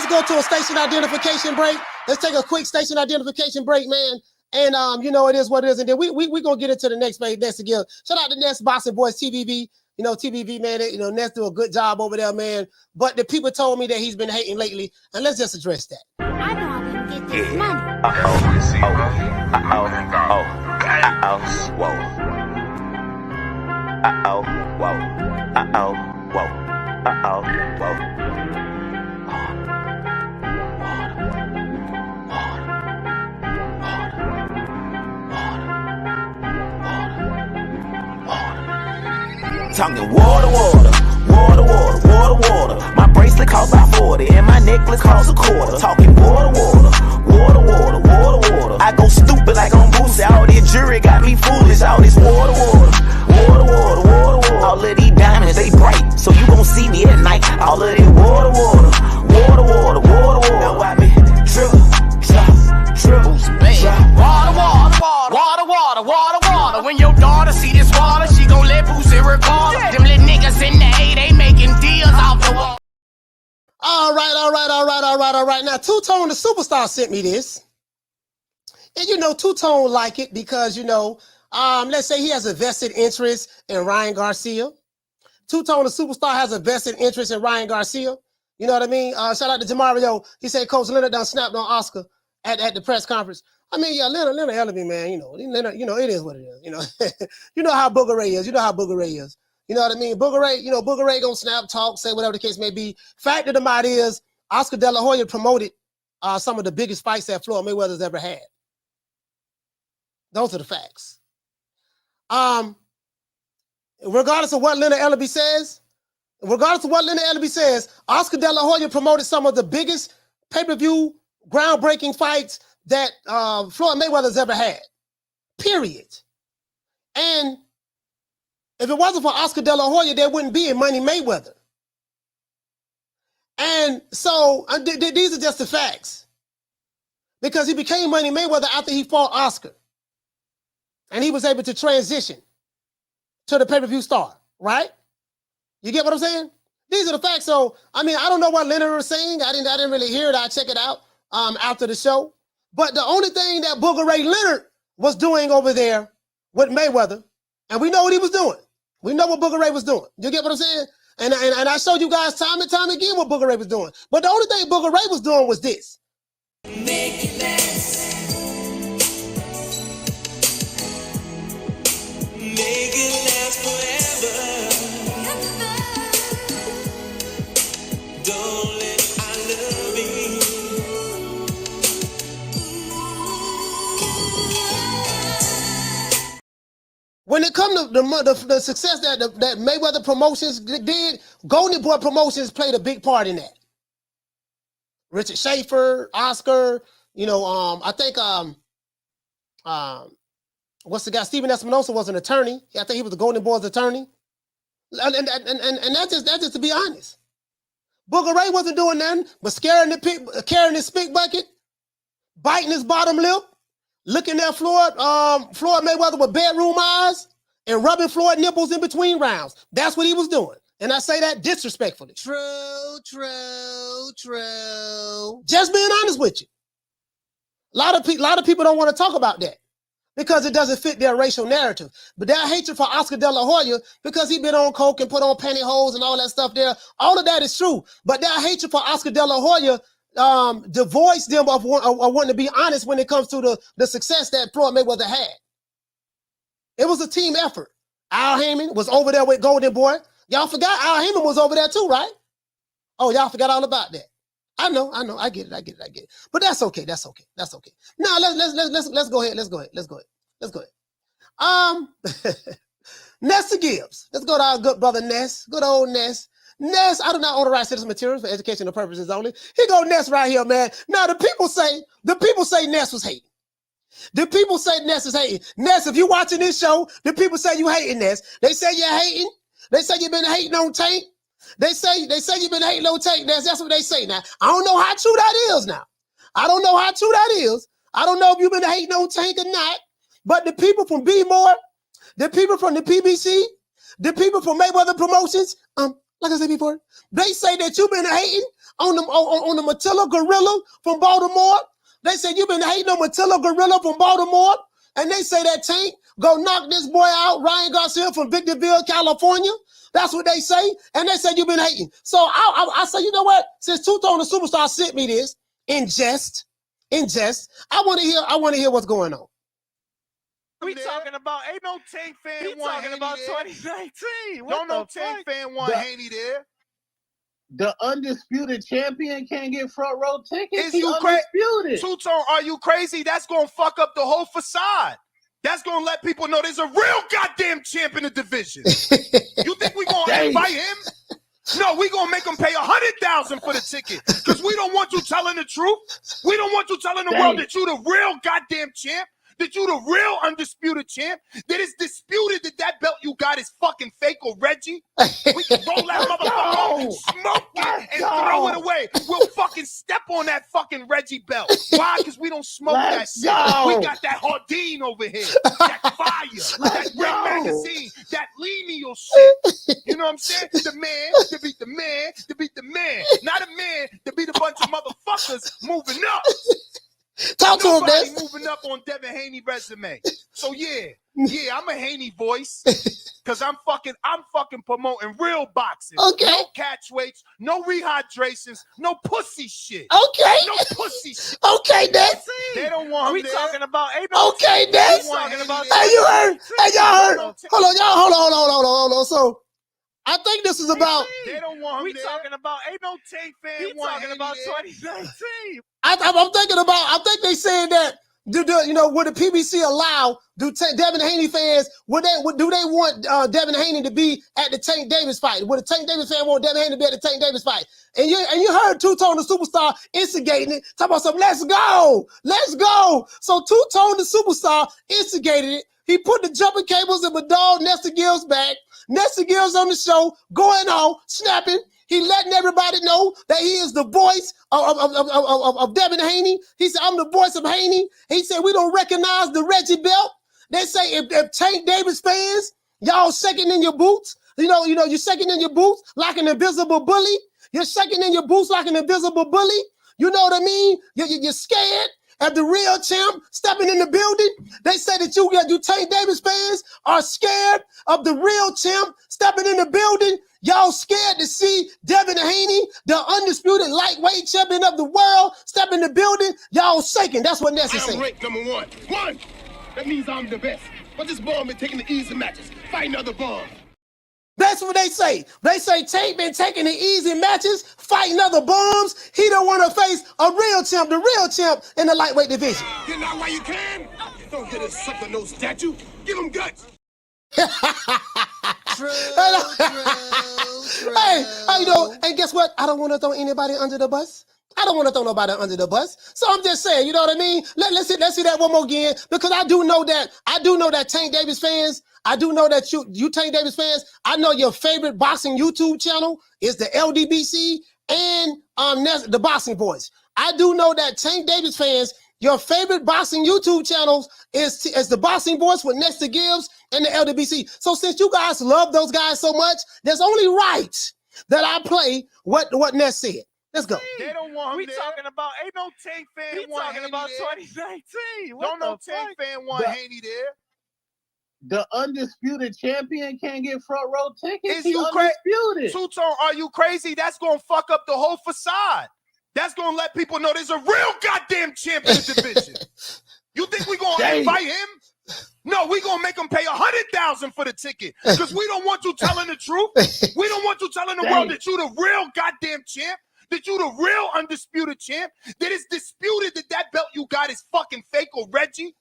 go to a station identification break. Let's take a quick station identification break, man. And it is what it is. And then we gonna get into the next page next again. Shout out to Nest Boxing Boys TVV. TVV, man, Nest do a good job over there, man. But the people told me that he's been hating lately, and let's just address that. I know I'm gonna get this money. Talking water. My bracelet costs about 40 and my necklace costs a quarter. Talking water. I go stupid like on Boosie. All this jury got me foolish. All this water. All of these diamonds, they bright, so you gon' see me at night. All of this water. Now I be trip. Water. When your daughter see this water, she gon' let Boosie record. Them little niggas in the A, they making deals off the wall. All right. Now, Two-Tone, the superstar, sent me this. And Two-Tone like it because, let's say he has a vested interest in Ryan Garcia. Two-Tone, the superstar, has a vested interest in Ryan Garcia. You know what I mean? Shout out to Jamario. He said Coach Leonard done snapped on Oscar at the press conference. I mean, yeah, Leonard Ellerby, man, Leonard, it is what it is. You know how Booger Ray is. You know what I mean? Booger Ray gonna snap, talk, say whatever the case may be. Fact of the matter is, Oscar De La Hoya promoted some of the biggest fights that Floyd Mayweather's ever had. Those are the facts. Regardless of what Leonard Ellerby says, Oscar De La Hoya promoted some of the biggest pay-per-view groundbreaking fights that Floyd Mayweather's ever had. Period. And if it wasn't for Oscar De La Hoya, there wouldn't be a Money Mayweather. And so these are just the facts. Because he became Money Mayweather after he fought Oscar. And he was able to transition to the pay-per-view star, right? You get what I'm saying? These are the facts. So, I mean, I don't know what Leonard was saying. I didn't really hear it. I'll check it out after the show. But the only thing that Booger Ray Leonard was doing over there with Mayweather, and we know what he was doing. We know what Booger Ray was doing. You get what I'm saying? And I showed you guys time and time again what Booger Ray was doing. But the only thing Booger Ray was doing was this. Make it last. Make it last forever. Don't let I love you. When it comes to the success that Mayweather Promotions did, Golden Boy Promotions played a big part in that. Richard Schaefer, Oscar, I think what's the guy? Steven Espinosa was an attorney. I think he was the Golden Boy's attorney. And that's just to be honest. Booger Ray wasn't doing nothing but carrying his spit bucket, biting his bottom lip, looking at Floyd Mayweather with bedroom eyes, and rubbing Floyd nipples in between rounds. That's what he was doing. And I say that disrespectfully. True. Just being honest with you. A lot of people don't want to talk about that because it doesn't fit their racial narrative. But their hatred for Oscar De La Hoya because he been on coke and put on pantyhose and all that stuff there. All of that is true. But their hatred for Oscar De La Hoya divorced them of wanting to be honest when it comes to the success that Floyd Mayweather had. It was a team effort. Al Heyman was over there with Golden Boy. Y'all forgot Al Heyman was over there too, right? Oh, y'all forgot all about that. I know. I get it. But that's okay. Now let's go ahead. Let's go ahead. Nessa Gibbs. Let's go to our good brother Ness. Good old Ness. Ness, I do not own the rights to this material for educational purposes only. Here go Ness right here, man. Now the people say Ness was hating. The people say Ness is hating. Ness, if you watching this show, the people say you hating Ness. They say you're hating. They say you've been hating on Tank. They say you've been hating on Tank. That's what they say now. I don't know how true that is now. I don't know how true that is. I don't know if you've been hating on Tank or not. But the people from B-More, the people from the PBC, the people from Mayweather Promotions, like I said before, they say that you've been hating on the Matilda Gorilla from Baltimore. They say you've been hating on Matilda Gorilla from Baltimore. And they say that Tank go knock this boy out, Ryan Garcia from Victorville, California. That's what they say. And they say you've been hating. So I say, you know what? Since Two-Tone the Superstar sent me this in jest, I want to hear what's going on. We talking about, ain't no Tank fan He want talking Haney about there. 2019. Don't no Tank fan want Haney there. The undisputed champion can't get front row tickets. Is He you undisputed. Two-Tone, are you crazy? That's gonna fuck up the whole facade. That's gonna let people know there's a real goddamn champ in the division. You think we gonna invite him? No, we gonna make him pay $100,000 for the ticket because we don't want you telling the truth. We don't want you telling the world that you the real goddamn champ. That you the real undisputed champ? That it's disputed that belt you got is fucking fake or Reggie? We can roll that motherfucker, smoke it, and throw it away. We'll fucking step on that fucking Reggie belt. Why? Because we don't smoke that shit. We got that Hardin over here. That fire. That Ring Magazine. That lineal shit. You know what I'm saying? The man to beat the man to beat the man. Not a man to beat a bunch of motherfuckers moving up. Talk to him, Nobody Ness. moving up on Devin Haney resume. So yeah, I'm a Haney voice. Cause I'm fucking promoting real boxing. Okay. No catch weights, no rehydrations, no pussy shit. Okay. No pussy shit. Okay, Ness. They don't want him We there. talking about, ain't no Okay, Ness. talking about. Hey, you heard? Hey, y'all heard? Hold on. So I think this is about. They don't want him We there. talking about, ain't no Tank fan. He We talking Haney about there. 2019. I'm thinking about. I think they saying that. Would the PBC allow Devin Haney fans? Do they want Devin Haney to be at the Tank Davis fight? Would a Tank Davis fan want Devin Haney to be at the Tank Davis fight? And you heard Two-Tone the Superstar instigating it, talking about something. Let's go. So Two-Tone the Superstar instigated it. He put the jumping cables in my dog Nessa Gibbs back. Nessa Gibbs on the show, going on, snapping. He letting everybody know that he is the voice of Devin Haney. He said, I'm the voice of Haney. He said, we don't recognize the Reggie belt. They say if Tank Davis fans, y'all shaking in your boots, you're shaking in your boots like an invisible bully. You're shaking in your boots like an invisible bully. You know what I mean? You're scared of the real champ stepping in the building. They say that you Tank Davis fans are scared of the real champ stepping in the building. Y'all scared to see Devin Haney, the undisputed lightweight champion of the world, step in the building. Y'all shaking. That's what Ness is saying. I'm ranked number one. That means I'm the best. But this bum been taking the easy matches, fighting other bums. That's what they say. They say Tank been taking the easy matches, fighting other bums. He don't want to face a real champ, the real champ in the lightweight division. Get out while you can. Don't get a sucker no statue. Give him guts. True. Hey, and guess what? I don't want to throw anybody under the bus. I don't want to throw nobody under the bus. So I'm just saying, you know what I mean? Let's see that one more again, because I do know that Tank Davis fans, I do know that you Tank Davis fans, I know your favorite boxing YouTube channel is the LDBC and the Boxing Voice. I do know that Tank Davis fans, your favorite boxing YouTube channels is the Boxing Voice with Nessa Gibbs and the LDBC. So since you guys love those guys so much, there's only right that I play what Ness said. Let's go. They don't want him We there. talking about Ain't no Tank fan we want talking Haney about there. 2019. What Don't no the Tank fuck? fan want Haney there. The undisputed champion can't get front row tickets. Is He you undisputed. Two-Tone, are you crazy? That's gonna fuck up the whole facade. That's gonna let people know there's a real goddamn champ in the division. You think we gonna invite him? No, we gonna make him pay $100,000 for the ticket because we don't want you telling the truth. We don't want you telling the world that you the real goddamn champ, that you the real undisputed champ, that it's disputed that belt you got is fucking fake or Reggie.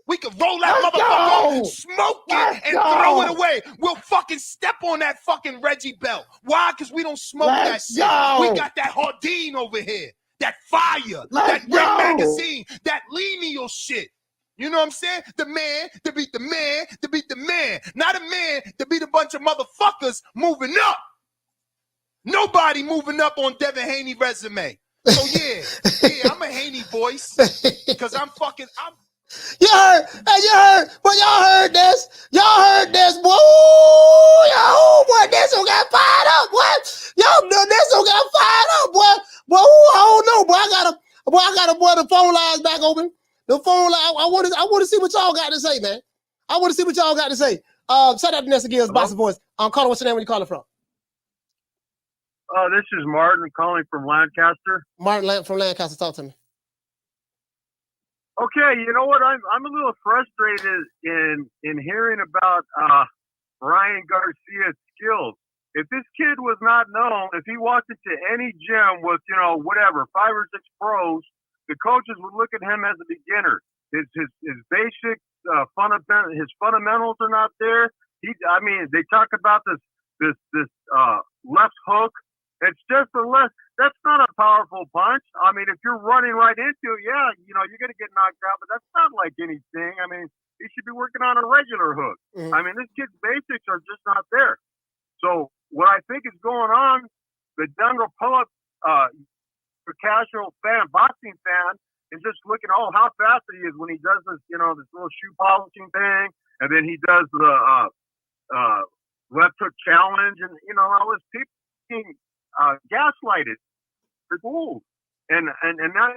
We could roll that motherfucker up, smoke it, and throw it away. We'll fucking step on that fucking Reggie belt. Why? Because we don't smoke that shit. We got that Hardin over here, that fire, that Ring Magazine, that lineal shit. You know what I'm saying? The man to beat the man to beat the man. Not a man to beat a bunch of motherfuckers moving up. Nobody moving up on Devin Haney resume. So yeah, I'm a Haney voice. Because I'm You heard, but y'all heard this, boy. Boy, this one got fired up, boy. This one got fired up, boy. I don't know, boy. I got the phone lines back open. The phone line. I want to see what y'all got to say, man. I want to see what y'all got to say. Shout out to Nessa Gills, Bossy Voice. Caller, what's your name? Where you calling from? This is Martin calling from Lancaster. Martin from Lancaster. Talk to me. Okay, you know what? I'm a little frustrated in hearing about Ryan Garcia's skills. If this kid was not known, if he walked into any gym with, whatever, 5 or 6 pros, the coaches would look at him as a beginner. His basic his fundamentals are not there. They talk about this left hook. It's just a left. That's not a powerful punch. I mean, if you're running right into it, you're going to get knocked out, but that's not like anything. I mean, he should be working on a regular hook. Mm-hmm. I mean, this kid's basics are just not there. So what I think is going on, the younger pull-up casual fan, boxing fan, is just looking, how fast he is when he does this, this little shoe polishing thing, and then he does the left hook challenge, and, all this people being gaslighted. Cool. And now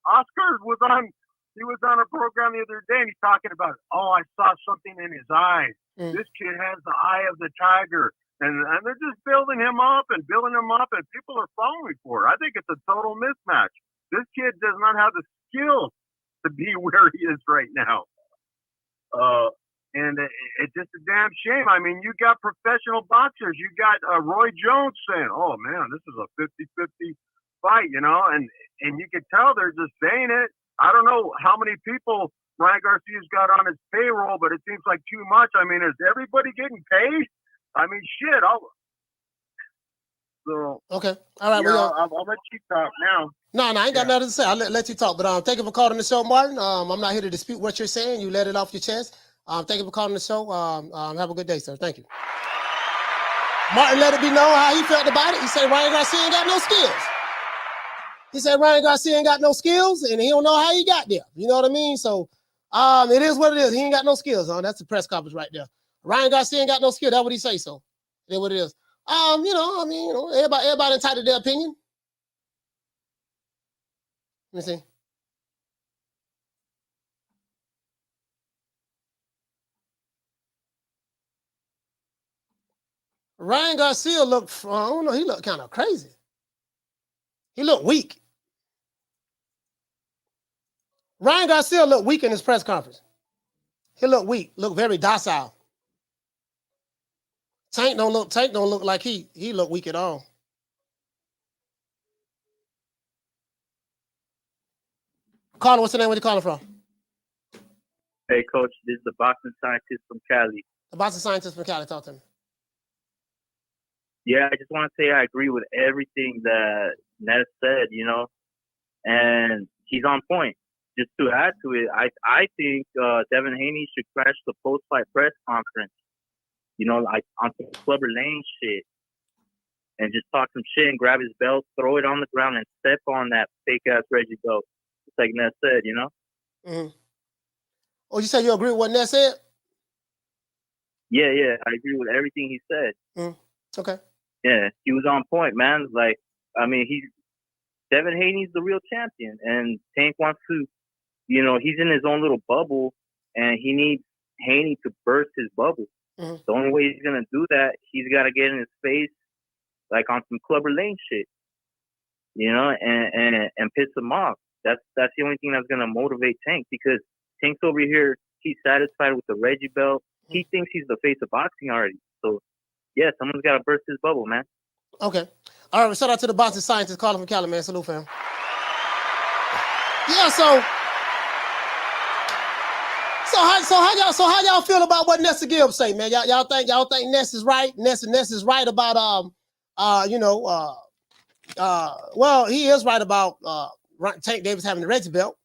Oscar was on a program the other day and he's talking about, I saw something in his eyes. This kid has the eye of the tiger. And they're just building him up and people are falling for it. I think it's a total mismatch. This kid does not have the skills to be where he is right now. And it's just a damn shame. I mean, you got professional boxers. You got Roy Jones saying, oh, man, this is a 50-50 fight, and you can tell they're just saying it. I don't know how many people Ryan Garcia's got on his payroll, but it seems like too much. I mean, is everybody getting paid? I mean, shit. Okay. All right. I'll let you talk now. No, I ain't got nothing to say. I'll let you talk. But thank you for calling the show, Martin. I'm not here to dispute what you're saying. You let it off your chest. Thank you for calling the show. Have a good day, sir. Thank you. Martin let it be known how he felt about it. He said Ryan Garcia ain't got no skills. He said Ryan Garcia ain't got no skills, and he don't know how he got there. You know what I mean? So it is what it is. He ain't got no skills. That's the press conference right there. Ryan Garcia ain't got no skill. That's what he say. So it is what it is. Everybody entitled to their opinion. Let me see. Ryan Garcia looked, I don't know, he looked kind of crazy. He looked weak. Ryan Garcia looked weak in his press conference. He looked weak, looked very docile. Tank don't look like he looked weak at all. Caller, what's the name? Where you calling from? Hey, Coach, this is the boxing scientist from Cali. The boxing scientist from Cali, talk to me. Yeah, I just want to say I agree with everything that Ness said, and he's on point. Just to add to it, I think Devin Haney should crash the post-fight press conference, like on some Clubber Lane shit, and just talk some shit and grab his belt, throw it on the ground, and step on that fake-ass Reggie belt, just like Ness said, Mm-hmm. Oh, you said you agree with what Ness said? Yeah, I agree with everything he said. Okay. Yeah, he was on point, man. Like, I mean, Devin Haney's the real champion, and Tank wants to, he's in his own little bubble, and he needs Haney to burst his bubble. Mm-hmm. The only way he's gonna do that, he's got to get in his face, like on some Clubber Lane shit, and piss him off. That's the only thing that's gonna motivate Tank, because Tank's over here, he's satisfied with the Reggie belt. He thinks he's the face of boxing already. So, yeah, someone's got to burst his bubble, man. Okay. All right. Shout out to the boxing scientist calling from Cali, man. Salute, fam. Yeah. So how y'all feel about what Nessa Gibbs say, man? Y'all think Ness is right? Ness is right about well, he is right about Tank Davis having the Reggie belt.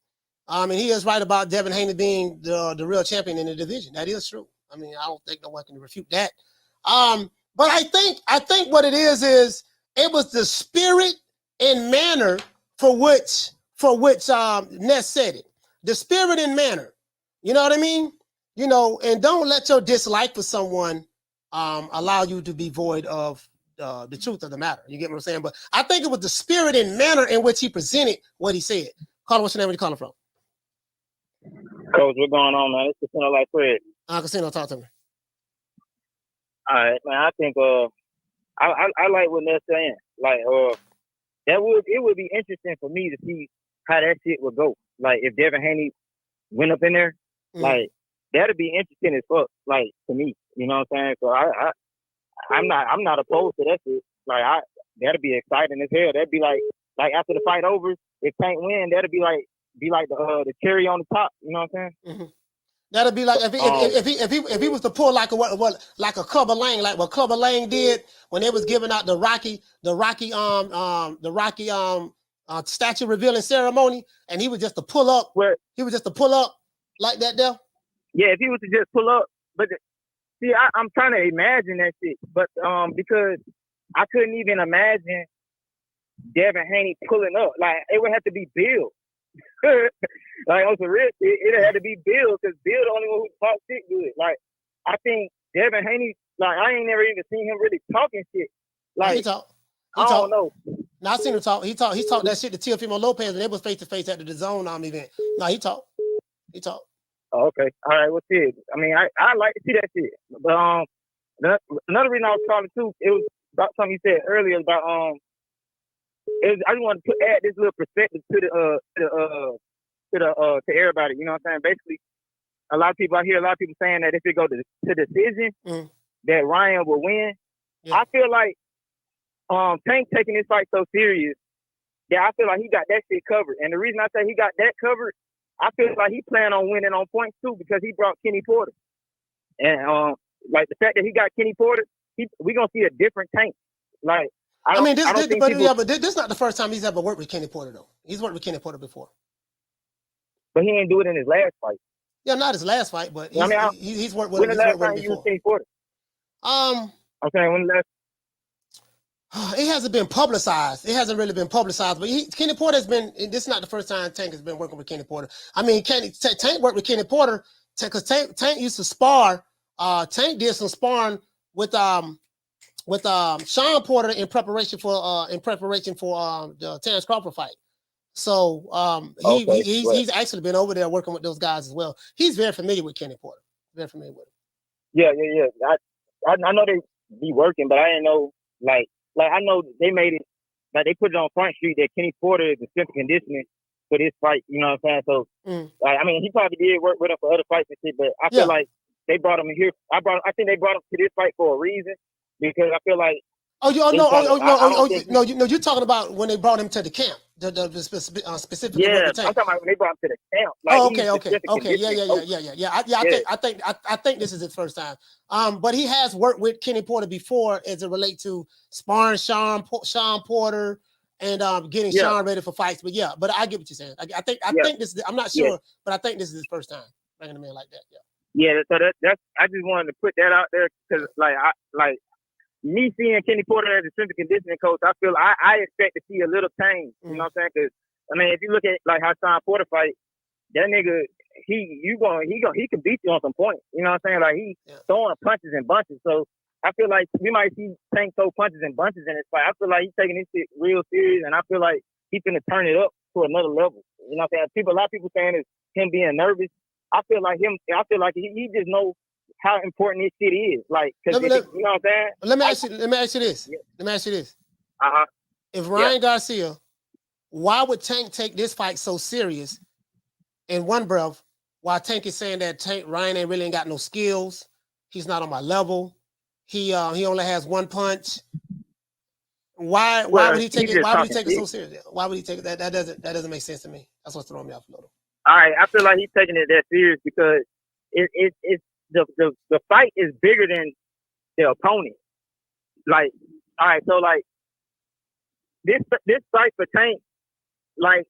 And he is right about Devin Haney being the real champion in the division. That is true. I mean, I don't think no one can refute that. But I think what it is it was the spirit and manner for which Ness said it. The spirit and manner. You know what I mean? And don't let your dislike for someone allow you to be void of the truth of the matter. You get what I'm saying? But I think it was the spirit and manner in which he presented what he said. Caller, what's your name? Where you calling from? Coach, what's going on, man? It's Casino Like Fred. Casino, talk to me. All right, man. I think I like what they're saying. Like it would be interesting for me to see how that shit would go. Like if Devin Haney went up in there, like that'd be interesting as fuck. Like to me, you know what I'm saying? So I'm not opposed to that shit. Like that'd be exciting as hell. That'd be like after the fight over, if Tank win, that'd be like the cherry on the top. You know what I'm saying? Mm-hmm. That'd be like if he was to pull like a Clubber Lang, like what Clubber Lang did when they was giving out the Rocky statue revealing ceremony, and he was just to pull up. Like that there. Yeah, if he was to just pull up, but see, I'm trying to imagine that shit, but because I couldn't even imagine Devin Haney pulling up. Like it would have to be Bill. Like on some real shit, it had to be Bill, because Bill the only one who talks shit good. Like I think Devin Haney, like I ain't never even seen him really talking shit. Like he talk. I don't know. Now I seen him talk. He talked that shit to Teofimo Lopez when they was face to face at the DAZN event. No, he talked. Oh, okay. All right. What's it? I mean, I like to see that shit. But another reason I was calling too, it was about something you said earlier about I just want to add this little perspective to everybody. You know what I'm saying? Basically, I hear a lot of people saying that if it go to decision, that Ryan will win. Yeah. I feel like Tank taking this fight so serious, I feel like he got that shit covered. And the reason I say he got that covered, I feel like he planned on winning on points too, because he brought Kenny Porter. And like the fact that he got Kenny Porter, we gonna see a different Tank. Like this is not the first time he's ever worked with Kenny Porter though. He's worked with Kenny Porter before, but he didn't do it in his last fight. Yeah, not his last fight, but he's worked with him. When the last time you used Kenny Porter? I'm saying when the last. It hasn't been publicized. It hasn't really been publicized, but Kenny Porter has been. This is not the first time Tank has been working with Kenny Porter. I mean, Tank worked with Kenny Porter because Tank used to spar. Tank did some sparring with Sean Porter in preparation for the Terrence Crawford fight. So he's actually been over there working with those guys as well. He's very familiar with Kenny Porter. Very familiar with him. Yeah. I know they be working, but I didn't know like I know they made it, like they put it on Front Street that Kenny Porter is in strength conditioning for this fight. You know what I'm saying? So, like, I mean, he probably did work with him for other fights and shit, but I feel like they brought him in here. I think they brought him to this fight for a reason, because I feel like. You're talking about when they brought him to the camp, the specific. Yeah, I'm talking about when they brought him to the camp. Like, I think this is his first time. But he has worked with Kenny Porter before as it relates to sparring Sean Porter and getting Sean ready for fights. But I get what you're saying. I think this is. I'm not sure, but I think this is his first time bringing him in like that. Yeah. So that's. I just wanted to put that out there because, me seeing Kenny Porter as a strength and conditioning coach, I feel I expect to see a little change. You know what I'm saying? Because I mean, if you look at like how Sean Porter fight, that nigga, he can beat you on some points. You know what I'm saying? Like he throwing punches and bunches. So I feel like we might see Tank throw punches and bunches in this fight. I feel like he's taking this shit real serious, and I feel like he's gonna turn it up to another level. You know what I'm saying? A lot of people saying it's him being nervous. I feel like he just knows how important this shit is. Like, cause you know what I'm saying? Let me ask you this. Yeah. Let me ask you this. If Ryan Garcia, why would Tank take this fight so serious in one breath, while Tank is saying that Ryan ain't got no skills, he's not on my level, he only has one punch. Why would he take it? Why would he take it so serious? Why would he take it? That doesn't make sense to me. That's what's throwing me off a little. All right, I feel like he's taking it that serious because it's the fight is bigger than the opponent. Like, all right, so like this fight for Tank, like,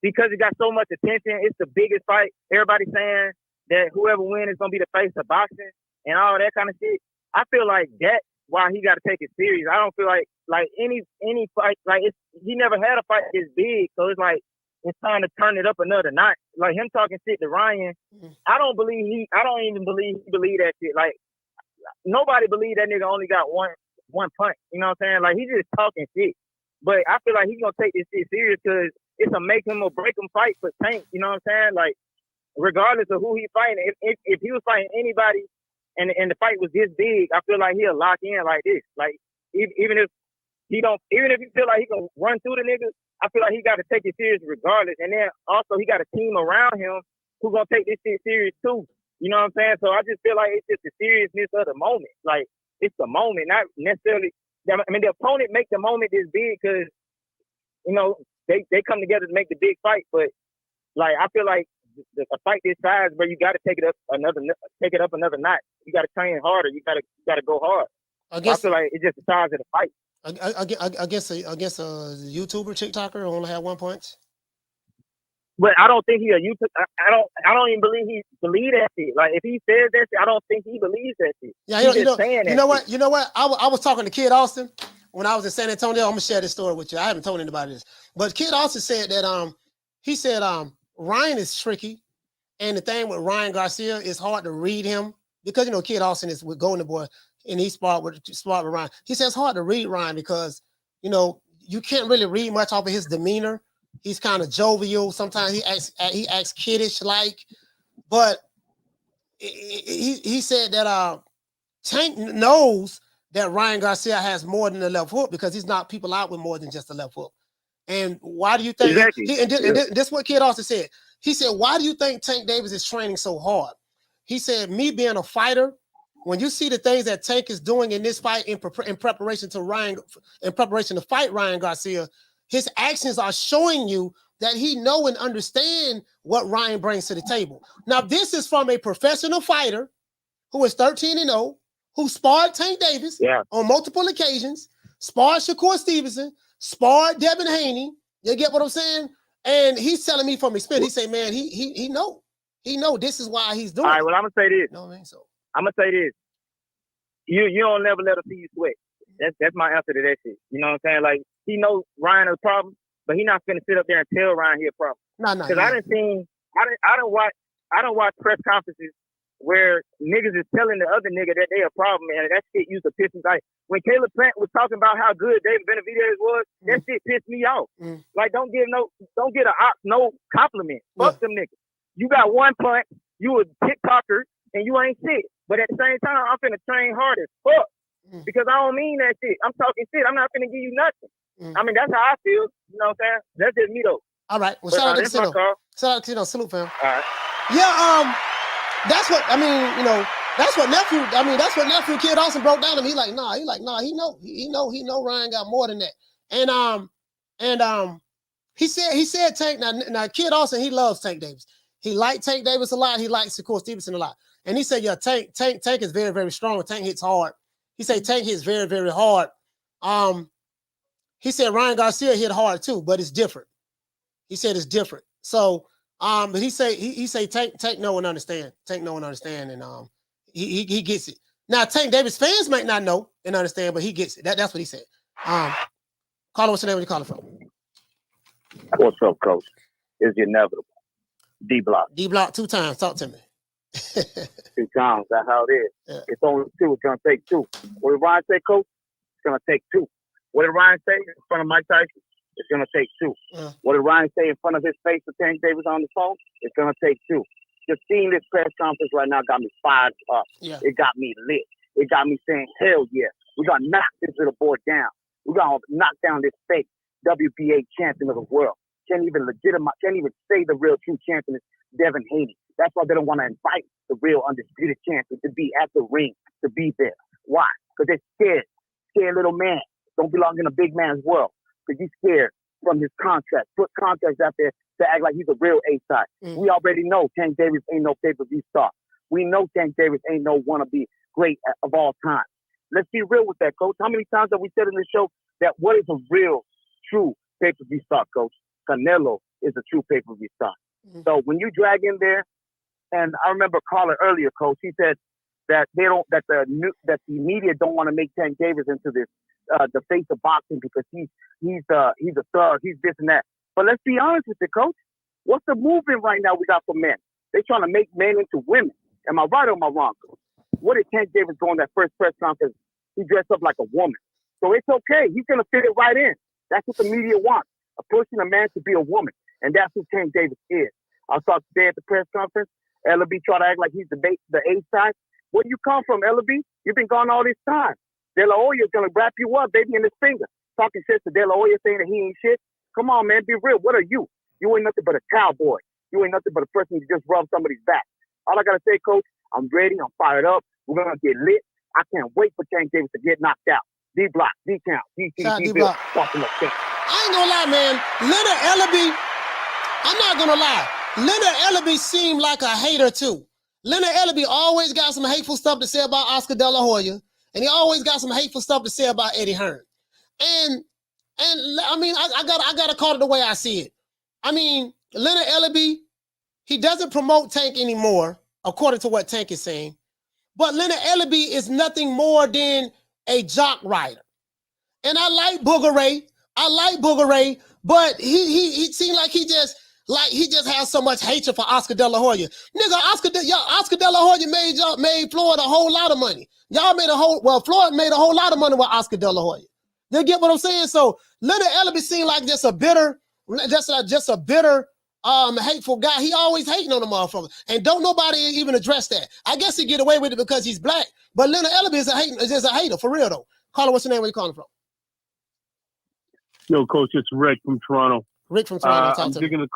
because it got so much attention, it's the biggest fight. Everybody's saying that whoever wins is gonna be the face of boxing and all that kind of shit. I feel like that's why he got to take it serious. I don't feel like any fight, like he never had a fight this big, so it's like it's time to turn it up another notch. Like him talking shit to Ryan, I don't even believe he believe that shit. Like nobody believe that nigga only got one punch. You know what I'm saying? Like he's just talking shit. But I feel like he's gonna take this shit serious because it's a make him or break him fight for Tank. You know what I'm saying? Like regardless of who he's fighting, if he was fighting anybody and the fight was this big, I feel like he'll lock in like this. Like even if he feel like he can run through the niggas, I feel like he got to take it serious regardless. And then also he got a team around him who gonna take this shit serious too. You know what I'm saying? So I just feel like it's just the seriousness of the moment. Like it's the moment, not necessarily. I mean, the opponent make the moment this big because you know they come together to make the big fight. But like I feel like a fight this size, where you got to take it up another notch. You got to train harder. You got to go hard. I feel like it's just the size of the fight. I guess a YouTuber, TikToker only had one punch. But I don't think he a YouTuber. I don't even believe he believe that shit. Like if he says that shit, I don't think he believes that shit. Yeah, you know what? I was talking to Kid Austin when I was in San Antonio. I'm gonna share this story with you. I haven't told anybody this, but Kid Austin said that he said Ryan is tricky, and the thing with Ryan Garcia is hard to read him because you know Kid Austin is with Golden Boy and he sparred with Ryan. He says it's hard to read Ryan because you know you can't really read much off of his demeanor. He's kind of jovial. Sometimes he acts kiddish like, but he said that Tank knows that Ryan Garcia has more than a left hook because he's knocked people out with more than just a left hook. And why do you think? Exactly. This is what Kid also said. He said, "Why do you think Tank Davis is training so hard?" He said, "Me being a fighter, when you see the things that Tank is doing in this fight in preparation to fight Ryan Garcia, his actions are showing you that he know and understand what Ryan brings to the table." Now, this is from a professional fighter who is 13-0, who sparred Tank Davis on multiple occasions, sparred Shakur Stevenson, sparred Devin Haney. You get what I'm saying? And he's telling me from experience. He say, man, he know this is why he's doing. All right, well, I'm gonna say this. No, I mean so. I'm gonna say this. You don't never let him see you sweat. That's my answer to that shit. You know what I'm saying? Like he knows Ryan is a problem, but he not finna sit up there and tell Ryan he a problem. No. Because I don't watch press conferences where niggas is telling the other nigga that they a problem, and that shit used to piss me off. When Caleb Plant was talking about how good David Benavidez was, that shit pissed me off. Like don't get no compliment. Fuck them niggas. You got one punch, you a TikToker, and you ain't shit. But at the same time, I'm finna train hard as fuck. Because I don't mean that shit. I'm talking shit. I'm not finna give you nothing. I mean, that's how I feel. You know what I'm saying? That's just me though. All right. Well, shout out to Casino. Shout out to Casino. Salute, fam. All right. Yeah, that's what I mean, you know, that's what nephew Kid Austin broke down to me. He know Ryan got more than that. And he said Tank now Kid Austin, he loves Tank Davis. He liked Tank Davis a lot. He likes Shakur Stevenson a lot. And he said, yeah, Tank is very, very strong. Tank hits hard. He said Tank hits very, very hard. He said Ryan Garcia hit hard too, but it's different. He said it's different. So but he say Tank know and understand. Tank know and understand, and he gets it. Now Tank Davis fans might not know and understand, but he gets it. That's what he said. Caller, what's your name? Where you calling from? What's up, Coach? It's inevitable. D-Block. D-Block 2 times. Talk to me. 2 times. That's how it is. Yeah. It's only 2. It's gonna take 2. What did Ryan say, Coach? It's gonna take 2. What did Ryan say in front of Mike Tyson? It's gonna take 2. What did Ryan say in front of his face with Tank Davis on the phone? It's gonna take 2. Just seeing this press conference right now got me fired up. Yeah. It got me lit. It got me saying, hell yeah, we gotta knock this little boy down. We gotta knock down this fake WBA champion of the world. Can't even say the real true champion is Devin Haney. That's why they don't want to invite the real undisputed champion to be at the ring, to be there. Why? Because they're scared. Scared little man. Don't belong in a big man's world. Because he's scared from his contract. Put contracts out there to act like he's a real A-side. We already know Tank Davis ain't no pay-per-view star. We know Tank Davis ain't no wannabe great of all time. Let's be real with that, Coach. How many times have we said in the show that what is a real, true pay-per-view star, Coach? Canelo is a true pay-per-view star. So when you drag in there, and I remember a caller earlier, Coach, he said that the media don't want to make Tank Davis into this the face of boxing because he's a thug, he's this and that. But let's be honest with you, Coach. What's the movement right now we got for men? They're trying to make men into women. Am I right or am I wrong, Coach? What did Tank Davis go on that first press conference? He dressed up like a woman. So it's okay. He's going to fit it right in. That's what the media wants. Pushing a man to be a woman. And that's who Tank Davis is. I saw today at the press conference, Ellaby try to act like he's the A-side. Where do you come from, Ellaby? You've been gone all this time. De La Hoya's going to wrap you up, baby, in his finger. Talking shit to De La Hoya saying that he ain't shit. Come on, man, be real. What are you? You ain't nothing but a cowboy. You ain't nothing but a person who just rubs somebody's back. All I got to say, Coach, I'm ready. I'm fired up. We're going to get lit. I can't wait for Tank Davis to get knocked out. D-Block, D-Count, D-T, D-Bill, talking up things. I ain't gonna lie, man. Leonard Ellaby, I'm not gonna lie. Leonard Ellaby seemed like a hater too. Leonard Ellaby always got some hateful stuff to say about Oscar De La Hoya, and he always got some hateful stuff to say about Eddie Hearn. And I mean, I gotta call it the way I see it. I mean, Leonard Ellaby, he doesn't promote Tank anymore, according to what Tank is saying. But Leonard Ellaby is nothing more than a jock rider. And I like Booger Ray, but he seemed like he just has so much hatred for Oscar De La Hoya. Nigga, Oscar De La Hoya made Floyd a whole lot of money. Floyd made a whole lot of money with Oscar De La Hoya. You get what I'm saying? So Leonard Ellaby seemed like just a bitter, hateful guy. He always hating on the motherfucker. And don't nobody even address that. I guess he get away with it because he's black. But Leonard Ellaby is a hater, for real though. Caller, what's your name? Where you calling from? Yo, Coach, it's Rick from Toronto. Rick from Toronto. I'm digging the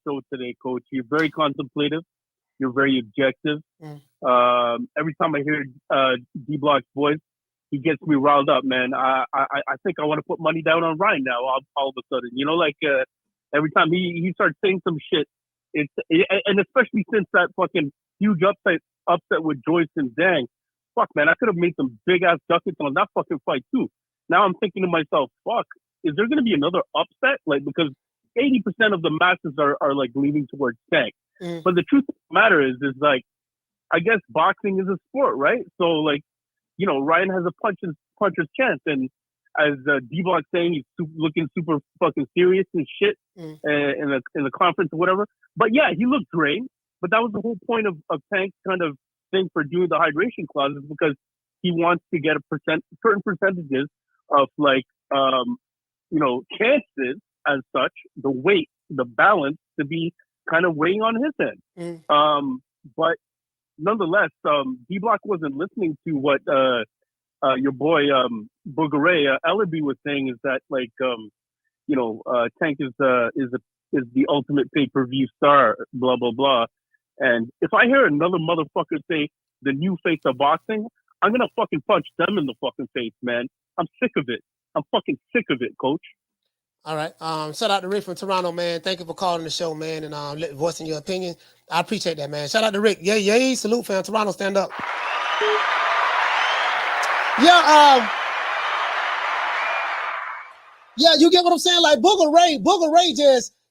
show today, Coach. You're very contemplative. You're very objective. Every time I hear D-Block's voice, he gets me riled up, man. I think I want to put money down on Ryan now. All of a sudden, every time he starts saying some shit, and especially since that fucking huge upset with Joyce and Zhang. Fuck, man, I could have made some big ass ducats on that fucking fight too. Now I'm thinking to myself, fuck, is there going to be another upset? Like, because 80% of the masses are like leaning towards Tank. But the truth of the matter is like, I guess boxing is a sport, right? So like, Ryan has a puncher's chance. And as D-Block saying, he's looking super fucking serious and shit in the conference or whatever. But yeah, he looked great. But that was the whole point of Tank's kind of thing for doing the hydration clauses, because he wants to get certain percentages of like, chances as such, the weight, the balance to be kind of weighing on his end. But nonetheless, D-Block wasn't listening to what your boy Booger Ray Ellaby was saying, is that like, Tank is the ultimate pay-per-view star, blah, blah, blah. And if I hear another motherfucker say the new face of boxing, I'm going to fucking punch them in the fucking face, man. I'm sick of it. I'm fucking sick of it, Coach. All right. Shout out to Rick from Toronto, man. Thank you for calling the show, man, and voicing your opinion. I appreciate that, man. Shout out to Rick. Yay. Salute, fam. Toronto, stand up. Yeah, you get what I'm saying? Like Booger Ray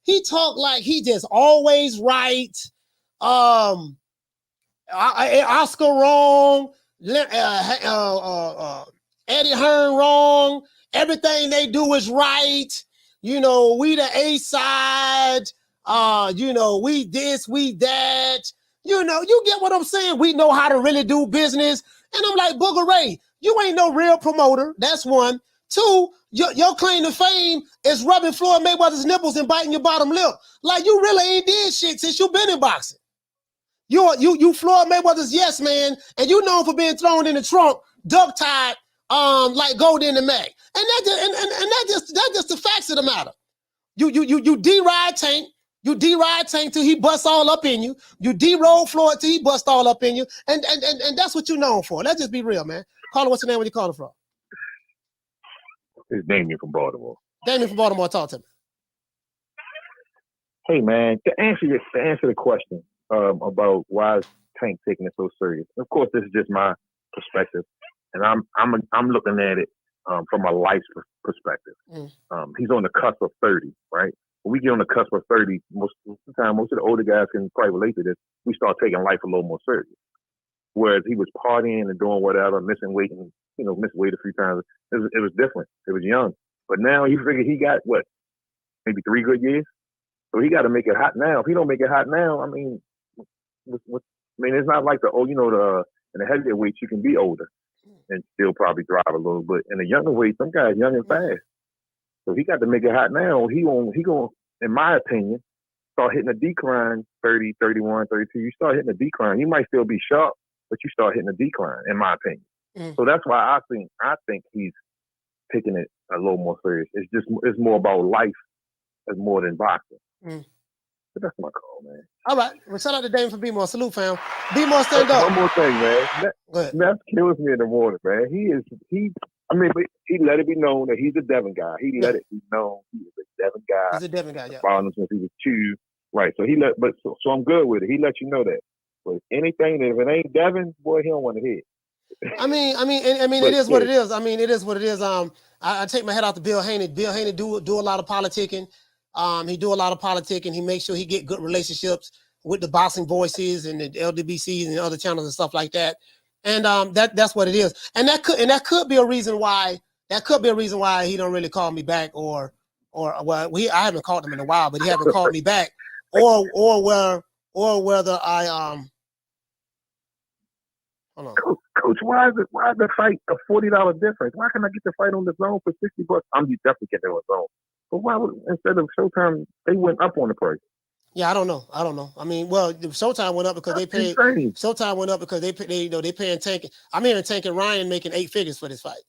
he talk like he just always right. Oscar wrong. Eddie Hearn wrong. Everything they do is right. We the A side. You know, we this, we that. You know, you get what I'm saying? We know how to really do business. And I'm like, Booger Ray, you ain't no real promoter. That's one. Two, your claim to fame is rubbing Floyd Mayweather's nipples and biting your bottom lip. Like, you really ain't did shit since you been in boxing. You Floyd Mayweather's yes man, and you known for being thrown in the trunk, duck tied, like Gold in the Mac. And that's just the facts of the matter. You D-ride Tank. You D-ride Tank till he busts all up in you. You D-roll Floyd till he busts all up in you. And that's what you known for. Let's just be real, man. Caller, what's your name? Where you calling from? It's Damien from Baltimore. Damien from Baltimore, talk to me. Hey man, to answer the question about why is Tank taking it so serious. Of course, this is just my perspective, and I'm looking at it from a life perspective. He's on the cusp of 30, right? When we get on the cusp of 30, most of the older guys can probably relate to this. We start taking life a little more serious. Whereas he was partying and doing whatever, missing weight and missed weight a few times. It was different. It was young, but now you figure he got what, maybe 3 good years. So he got to make it hot now. If he don't make it hot now, I mean, it's not like in the heavier weights you can be older and still probably drive a little bit. In the younger weight, some guys young and fast. So he got to make it hot now. He going, in my opinion, start hitting a decline 30, 31, 32. You start hitting a decline. You might still be sharp, but you start hitting a decline, in my opinion. So that's why I think he's taking it a little more serious. It's more about life as more than boxing. But that's my call, man. All right. Well, shout out to Damien for B-More. Salute, fam. B-More, stand up. One more thing, man. That kills me in the morning, man. But he let it be known that he's a Devon guy. He let it be known he is a Devon guy. He's a Devon guy, yeah. Following him since he was 2. Right. So so I'm good with it. He let you know that. But anything that if it ain't Devon, boy, he don't want to hit. I mean, it is what it is. I mean, it is what it is. I take my head out to Bill Haney. Bill Haney do a lot of politicking. He do a lot of politicking. He makes sure he get good relationships with the Boxing Voices and the LDBCs and other channels and stuff like that. And that's what it is. And that could be a reason why. That could be a reason why he don't really call me back, I haven't called him in a while, but he haven't called me back, or whether I hold on. Coach, why is the fight a $40 difference? Why can't I get the fight on the zone for $60? I'm definitely getting on the zone. But why would, instead of Showtime, they went up on the price? Yeah, I don't know. I mean, well, Showtime went up because they paid. Showtime went up because they paying Tank. I'm hearing Tank and Ryan making 8 figures for this fight.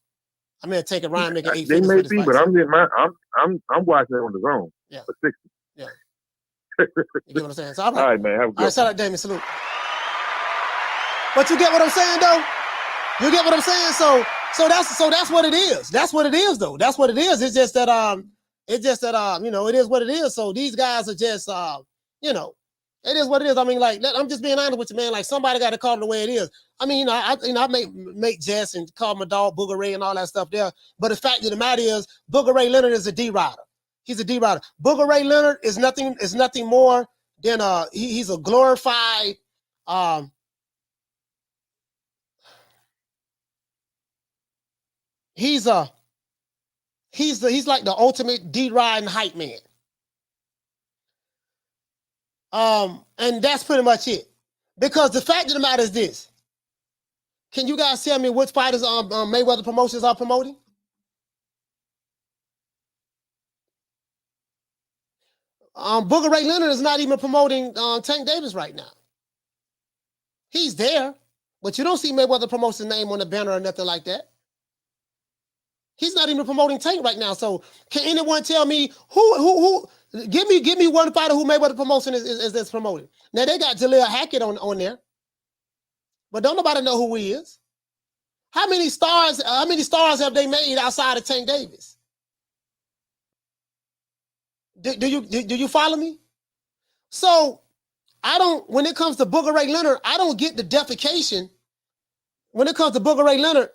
I'm hearing Tank and Ryan making 8 figures for this fight. They may be, but I'm watching it on the zone. Yeah. For 60. Yeah. You get what I'm saying? So, all right, man. Have a good one. Shout out Damien. Salute. But you get what I'm saying, though. You get what I'm saying. So that's what it is. That's what it is, though. That's what it is. It's just that it is what it is. So these guys are just it is what it is. I mean, like, I'm just being honest with you, man. Like, somebody got to call it the way it is. I mean, I make jest and call my dog Booger Ray and all that stuff there. But the fact of the matter is, Booger Ray Leonard is a D-rider. He's a D-rider. Booger Ray Leonard is nothing more than he's a glorified he's like the ultimate D-riding hype man. And that's pretty much it. Because the fact of the matter is this. Can you guys tell me which fighters Mayweather Promotions are promoting? Booger Ray Leonard is not even promoting Tank Davis right now. He's there, but you don't see Mayweather Promotions' name on the banner or nothing like that. He's not even promoting Tank right now. So can anyone tell me who give me one fighter who Mayweather Promotion is promoting? Now they got Jaleel Hackett on there, but don't nobody know who he is. How many stars have they made outside of Tank Davis? Do you follow me? So when it comes to Booger Ray Leonard, I don't get the defecation. When it comes to Booger Ray Leonard,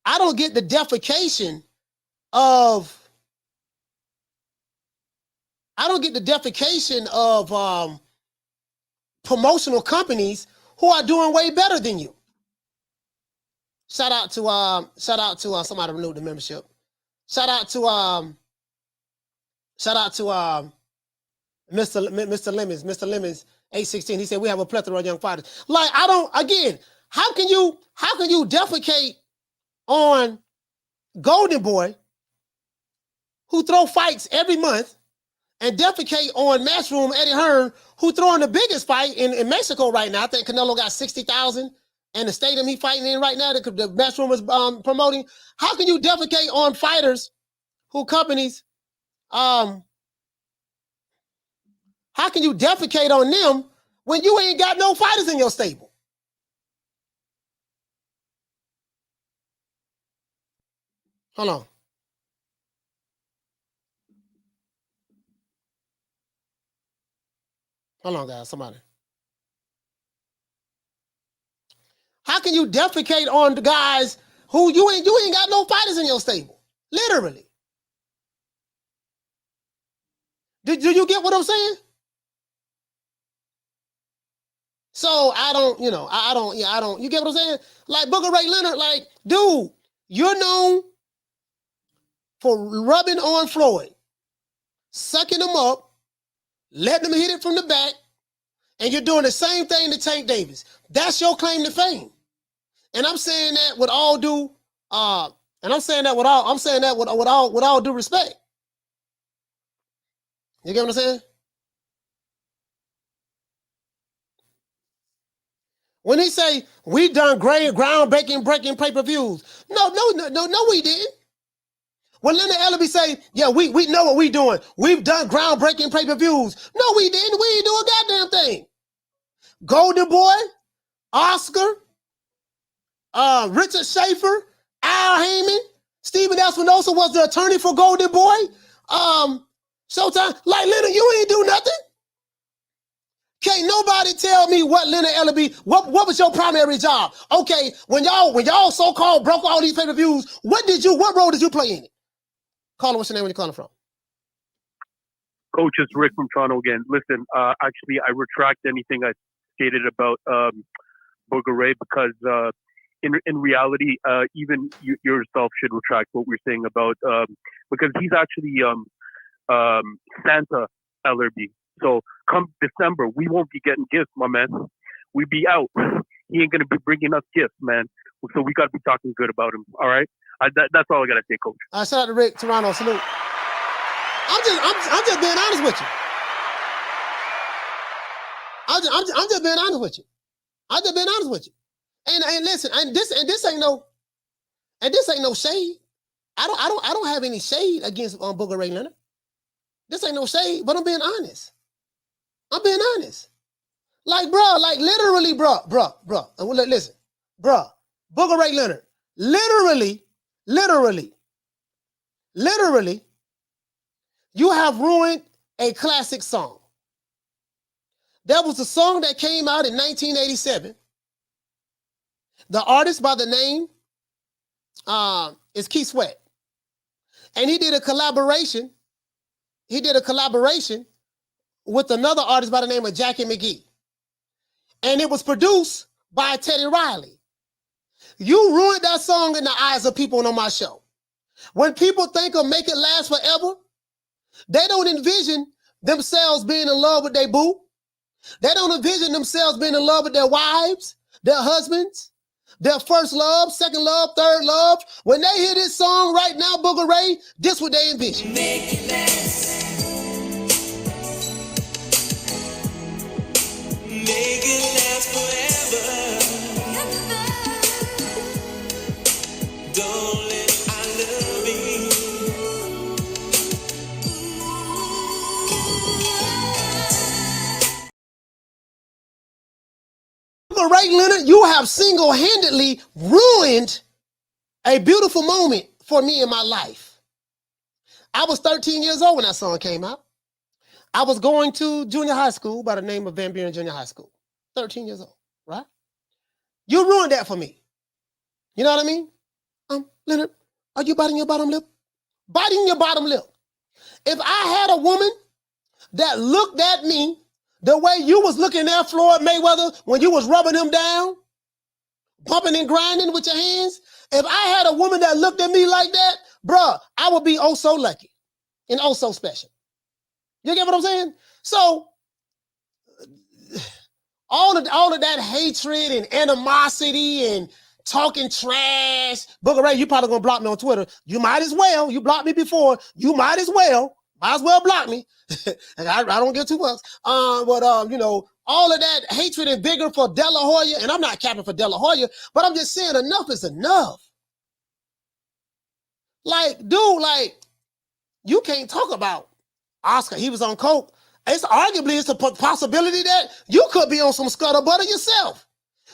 I don't get the defecation of promotional companies who are doing way better than you. Shout out to somebody renewed the membership. Shout out to Mr. Lemons, 816. He said we have a plethora of young fighters. Like I don't. Again, how can you defecate on Golden Boy, who throw fights every month, and defecate on Matchroom Eddie Hearn, who throwing the biggest fight in Mexico right now? I think Canelo got 60,000, and the stadium he fighting in right now, the Matchroom is promoting. How can you defecate on fighters who companies? How can you defecate on them when you ain't got no fighters in your stable? Hold on. Hold on, guys. Somebody. How can you defecate on the guys who you ain't got no fighters in your stable? Literally. Do you get what I'm saying? So I don't, you get what I'm saying? Like Booker Ray Leonard, like, dude, you're known for rubbing on Floyd, sucking him up, letting him hit it from the back, and you're doing the same thing to Tank Davis. That's your claim to fame. And I'm saying that with all due, with all due respect. You get what I'm saying? When he say we done groundbreaking pay-per-views, no, we didn't. When Leonard Ellerby say, yeah, we know what we doing. We've done groundbreaking pay-per-views. No, we didn't. We ain't do a goddamn thing. Golden Boy, Oscar, Richard Schaefer, Al Heyman, Stephen Espinosa was the attorney for Golden Boy. Showtime, like Leonard, you ain't do nothing. Can't nobody tell me what Leonard Ellerby, what was your primary job? Okay, when y'all so-called broke all these pay-per-views, what role did you play in it? Caller, what's your name? Where you calling from? Coach, it's Rick from Toronto again. Listen, actually, I retract anything I stated about Booger Ray because in reality, even you yourself should retract what we're saying about because he's actually Santa Ellerby. So come December, we won't be getting gifts, my man. We be out. He ain't gonna be bringing us gifts, man. So we gotta be talking good about him. All right, that's all I gotta say, Coach. Shout out to Rick, Toronto. Salute. I'm just being honest with you. I'm just being honest with you. I'm just being honest with you. And listen, this ain't no shade. I don't have any shade against Booger Ray Leonard. This ain't no shade, but I'm being honest. I'm being honest. Like, bro, like literally, bro. Listen, bro, Booger Ray Leonard, literally, you have ruined a classic song. There was a song that came out in 1987. The artist by the name is Keith Sweat. And he did a collaboration. With another artist by the name of Jackie McGee. And it was produced by Teddy Riley. You ruined that song in the eyes of people on my show. When people think of Make It Last Forever, they don't envision themselves being in love with their boo. They don't envision themselves being in love with their wives, their husbands, their first love, second love, third love. When they hear this song right now, Booger Ray, this what they envision. Make it last. Make it last forever. Don't let our love be. Ray Leonard, you have single-handedly ruined a beautiful moment for me in my life. I was 13 years old when that song came out. I was going to junior high school by the name of Van Buren Junior High School. 13 years old, right? You ruined that for me. You know what I mean? Leonard, are you biting your bottom lip? Biting your bottom lip. If I had a woman that looked at me the way you was looking at Floyd Mayweather when you was rubbing him down, pumping and grinding with your hands, if I had a woman that looked at me like that, bruh, I would be oh so lucky and oh so special. You get what I'm saying? So all of that hatred and animosity and talking trash. Booger Ray, you probably gonna block me on Twitter. You might as well. You blocked me before. You might as well block me. And I don't give two fucks. You know, all of that hatred and vigor for De La Hoya, and I'm not capping for De La Hoya, but I'm just saying enough is enough. Like, dude, like, you can't talk about Oscar. He was on coke. It's a possibility that you could be on some scuttlebutter yourself.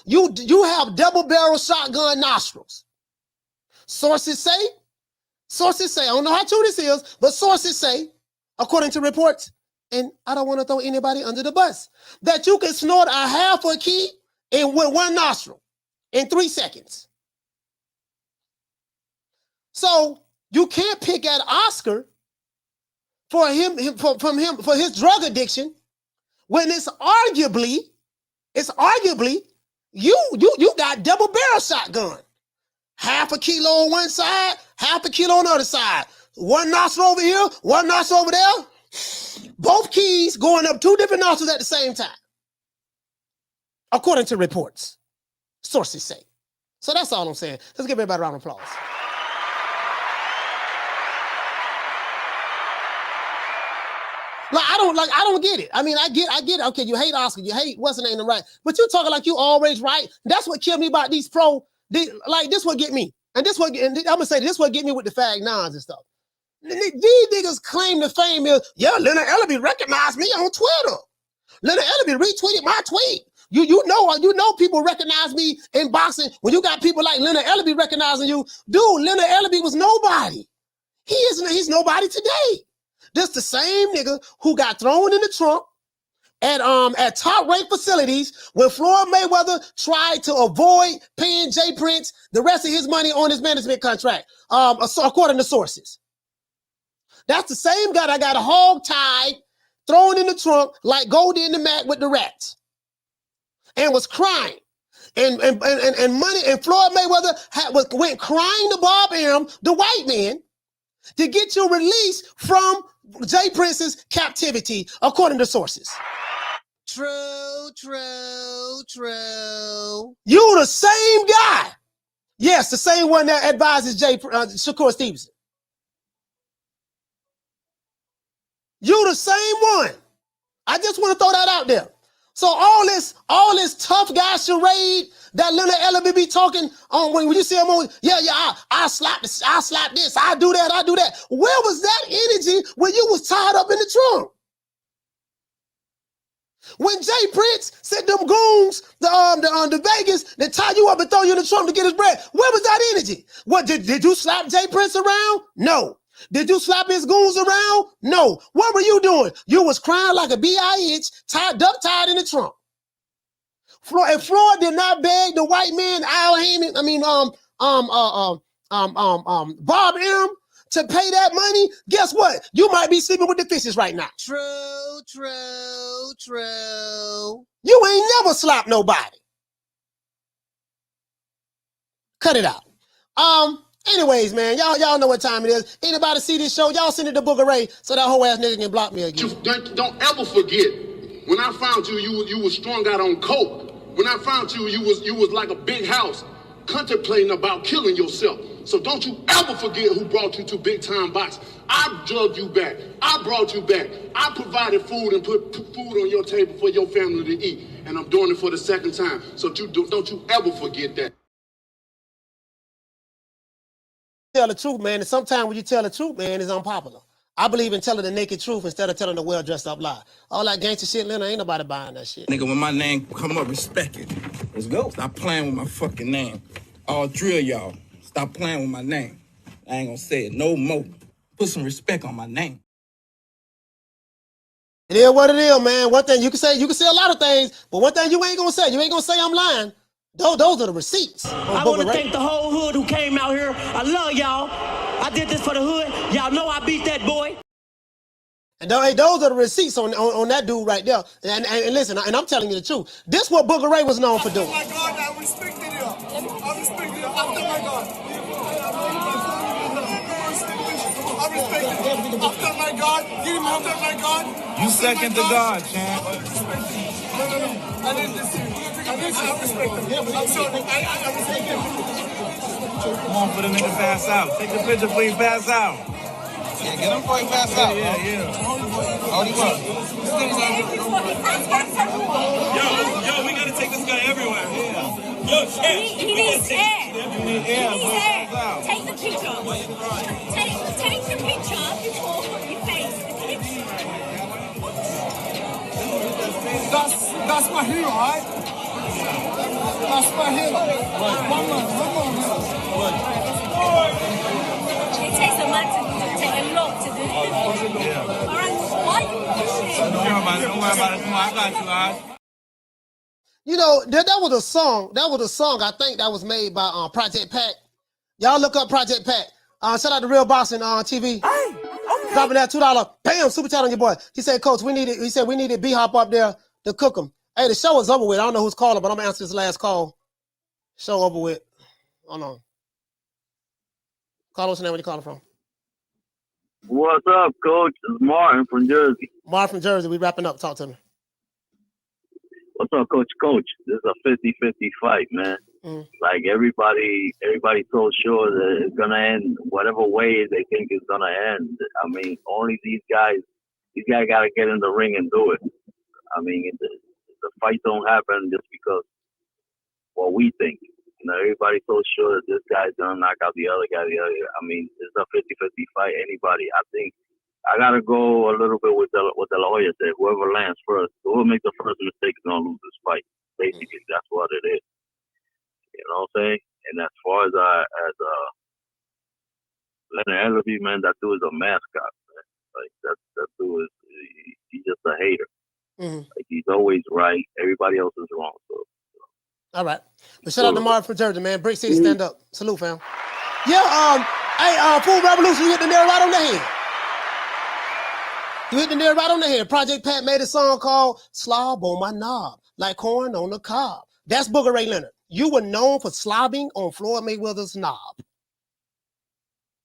You have double barrel shotgun nostrils. Sources say, I don't know how true this is, but sources say, according to reports, and I don't want to throw anybody under the bus, that you can snort a half a key with one nostril in 3 seconds. So you can't pick at Oscar for his drug addiction when it's arguably you got double barrel shotgun. Half a kilo on one side, half a kilo on the other side. One nostril over here, one nostril over there. Both keys going up 2 different nostrils at the same time. According to reports. Sources say. So that's all I'm saying. Let's give everybody a round of applause. I don't get it. I mean, I get it. Okay, you hate Oscar, you hate what's the name right, but you talking like you always right. That's what killed me about these this what get me. And I'm gonna say this what get me with the fag nines and stuff. These niggas claim the fame is, yeah, Leonard Ellaby recognized me on Twitter. Leonard Ellaby retweeted my tweet. You know people recognize me in boxing when you got people like Leonard Ellaby recognizing you. Dude, Leonard Ellaby was nobody. He's nobody today. This the same nigga who got thrown in the trunk at top-ranked facilities when Floyd Mayweather tried to avoid paying Jay Prince the rest of his money on his management contract, according to sources. That's the same guy that got hog-tied, thrown in the trunk like Goldie in the Mac with the rats, and was crying. And money, and Floyd Mayweather went crying to Bob Arum, the white man, to get you released from Jay Prince's captivity, according to sources. True. You the same guy. Yes, the same one that advises Shakur Stevenson. You the same one. I just want to throw that out there. So all this tough guy charade that Leonard Ellaby be talking on when you see him on, I slap this, I do that. Where was that energy when you was tied up in the trunk? When Jay Prince sent them goons the Vegas that tie you up and throw you in the trunk to get his bread, where was that energy? What did you slap Jay Prince around? No. Did you slap his goons around? No. What were you doing? You was crying like a bitch, duck tied in the trunk. If Floyd did not beg the white man, Bob Arum to pay that money, guess what? You might be sleeping with the fishes right now. True. You ain't never slapped nobody. Cut it out. Anyways, man, y'all know what time it is. Anybody see this show? Y'all send it to Booger Ray so that whole ass nigga can block me again. Don't ever forget, when I found you, you was strung out on coke. When I found you, you was like a big house, contemplating about killing yourself. So don't you ever forget who brought you to big time boxing. I drugged you back. I brought you back. I provided food and put food on your table for your family to eat. And I'm doing it for the second time. So don't you ever forget that. Tell the truth, man, and sometimes when you tell the truth, man, it's unpopular. I believe in telling the naked truth instead of telling the well-dressed-up lie. All that gangster shit, Leonard, ain't nobody buying that shit. Nigga, when my name come up, respect it. Let's go. Stop playing with my fucking name. All three of y'all, stop playing with my name. I ain't gonna say it no more. Put some respect on my name. It is what it is, man. One thing you can say a lot of things, but one thing you ain't gonna say I'm lying. Those are the receipts. I want to thank the whole hood who came out here. I love y'all. I did this for the hood. Y'all know I beat that boy. And those are the receipts on that dude right there. And listen, and I'm telling you the truth. This what Booger Ray was known for doing. Oh my God, I respected you. I respected you. Oh my God. I respect it. I'm third right guard. Give him my third right guard. You second to God, champ. No. I didn't listen. I respect him. I'm sorry. I respect him. Come on for the nigga pass out. Take the picture before you pass out. Yeah, get him before he pass out. Yeah. Hold him up. Yo, we gotta take this guy everywhere. Yo, champ. He needs air. You need air. Take the picture. Take the picture before you face the picture. That's my hero, right? That's my hero. One more. It takes a lot to take a lot to do. All right, why you pushing? Don't worry about it. Come on, I got you, all right? You know, that was a song. That was a song, I think, that was made by Project Pat. Y'all look up Project Pat. Shout out to Real Boston on TV. Dropping that $2. Bam, super chat on your boy. He said, Coach, we needed B-Hop up there to cook him. Hey, the show is over with. I don't know who's calling, but I'm going to answer this last call. Show over with. Hold on. Call, what's your name? Where you calling from? What's up, Coach? It's Martin from Jersey. Martin from Jersey. We wrapping up. Talk to me. What's up, Coach? Coach, this is a 50-50 fight, man. Like everybody so sure that it's gonna end whatever way they think it's gonna end. I mean, only these guys gotta get in the ring and do it. I mean, the fight don't happen just because what we think. You know, everybody's so sure that this guy's gonna knock out the other guy. I mean, it's a 50-50 fight. Anybody, I think. I gotta go a little bit with the lawyer said. Whoever lands first, whoever makes the first mistake is gonna lose this fight. Basically, that's what it is. You know what I'm saying? And as far as Leonard Ellerby, man, that dude is a mascot, man. Like that dude is he's just a hater. Like he's always right. Everybody else is wrong. So. All right. But shout out to Martin from Jersey, man. Brick City, stand up. Salute, fam. Yeah. Hey, Full Revolution, you hit the nail right on the head. You hit the nail right on the head. Project Pat made a song called Slob on My Knob, like corn on the cob. That's Booger Ray Leonard. You were known for slobbing on Floyd Mayweather's knob.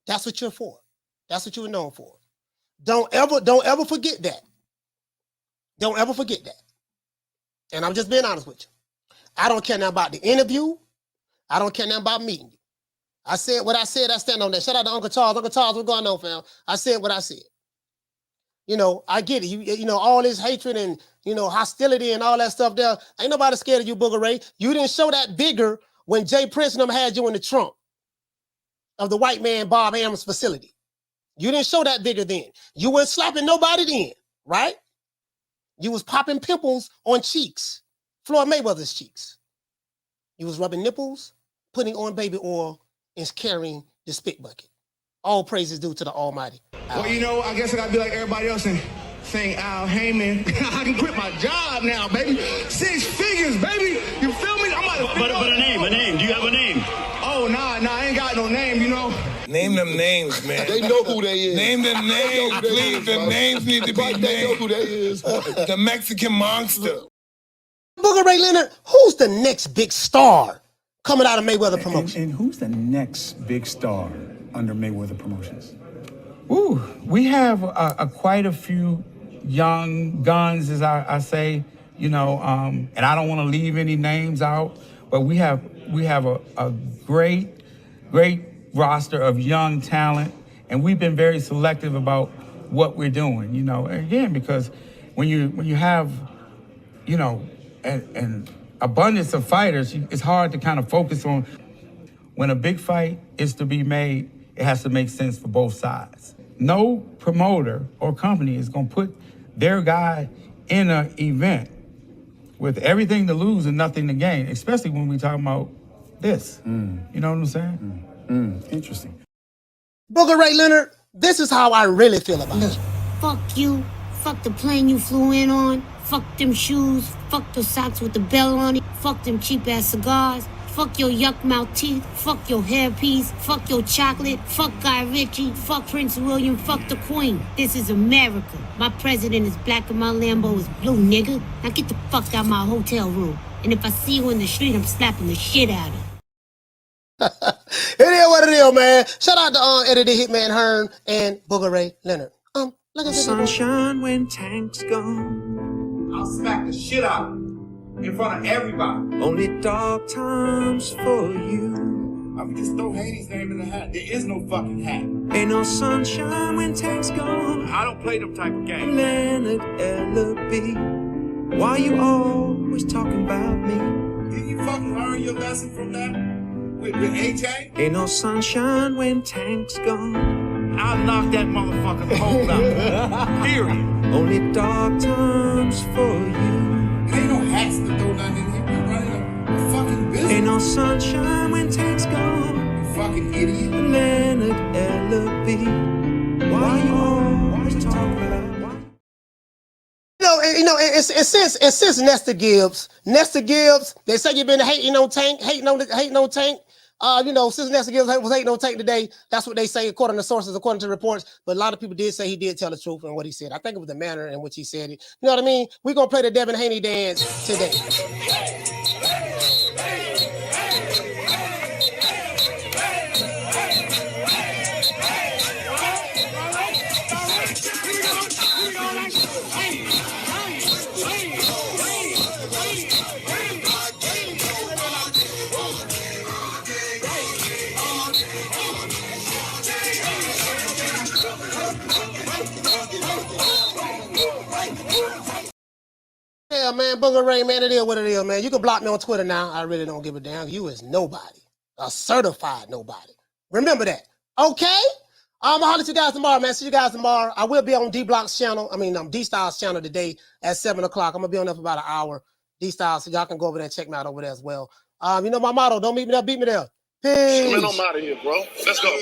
That's what you're for. That's what you were known for. Don't ever forget that. Don't ever forget that. And I'm just being honest with you. I don't care nothing about the interview. I don't care nothing about meeting you. I said what I said. I stand on that. Shout out to Uncle Charles. Uncle Charles, what's going on, fam? I said what I said. You know, I get it. You know, all this hatred and, hostility and all that stuff there. Ain't nobody scared of you, Booger Ray. You didn't show that bigger when Jay Prince and them had you in the trunk of the white man Bob Ammons facility. You didn't show that bigger then. You weren't slapping nobody then, right? You was popping pimples on cheeks, Floyd Mayweather's cheeks. You was rubbing nipples, putting on baby oil, and carrying the spit bucket. All praises due to the Almighty. Well, I guess I gotta be like everybody else and saying Al Heyman. I can quit my job now, baby. 6 figures, baby. You feel me? But a name. Do you have a name? Oh, nah, I ain't got no name, Name them names, man. They know who they is. Name them names, please. The names need to be named. They know who they is. The Mexican monster. Booger Ray Leonard, who's the next big star coming out of Mayweather Promotions? And who's the next big star under Mayweather Promotions? Ooh, we have quite a few young guns, as I say, and I don't want to leave any names out, but we have a great roster of young talent, and we've been very selective about what we're doing, again, because when you have, an abundance of fighters, it's hard to kind of focus on. When a big fight is to be made, it has to make sense for both sides. No promoter or company is going to put their guy in an event with everything to lose and nothing to gain, especially when we talk about this. You know what I'm saying? Interesting. Booger Ray Leonard, this is how I really feel about you. Fuck you. Fuck the plane you flew in on. Fuck them shoes. Fuck the socks with the bell on it. Fuck them cheap-ass cigars. Fuck your yuck mouth teeth. Fuck your hairpiece. Fuck your chocolate. Fuck Guy Ritchie. Fuck Prince William. Fuck the Queen. This is America. My president is black and my Lambo is blue, nigga. Now get the fuck out my hotel room. And if I see you in the street, I'm slapping the shit out of you. It is what it is. deal, man. Shout out to Eddie the Hitman Hearn and Booger Ray Leonard. Like I said, Sunshine when Tank's gone. I'll smack the shit out in front of everybody. Only dark times for you. I mean, just throw Haney's name in the hat. There is no fucking hat. Ain't no sunshine when Tank's gone. I don't play them type of games. Leonard L.B. Why you always talking about me? Didn't you fucking learn your lesson from that? With AJ? Ain't no sunshine when Tank's gone. I'll knock that motherfucking hole out. Period. Only dark times for you. Ain't no hats to throw nothing in here. We're running a fucking business. Ain't no sunshine when Tank's gone. You fucking idiot. Leonard L.B. Why you always talking about? It's since Nestor Gibbs. They say you've been hating on Tank. Since Nestor Gibbs was hating on Tank today, that's what they say according to sources, according to reports. But a lot of people did say he did tell the truth in what he said. I think it was the manner in which he said it. You know what I mean? We're gonna play the Devin Haney dance today. Yeah, man, Booger Ray, man, it is what it is, man. You can block me on Twitter now. I really don't give a damn. You is nobody. A certified nobody. Remember that. Okay? I'm gonna holler at you guys tomorrow, man. See you guys tomorrow. I will be on D-Block's channel. D-Styles channel today at 7 o'clock. I'm gonna be on there for about an hour. D-Styles, so y'all can go over there and check me out over there as well. My motto, don't meet me there, beat me there. Peace. Man, I'm out of here, bro. Let's go.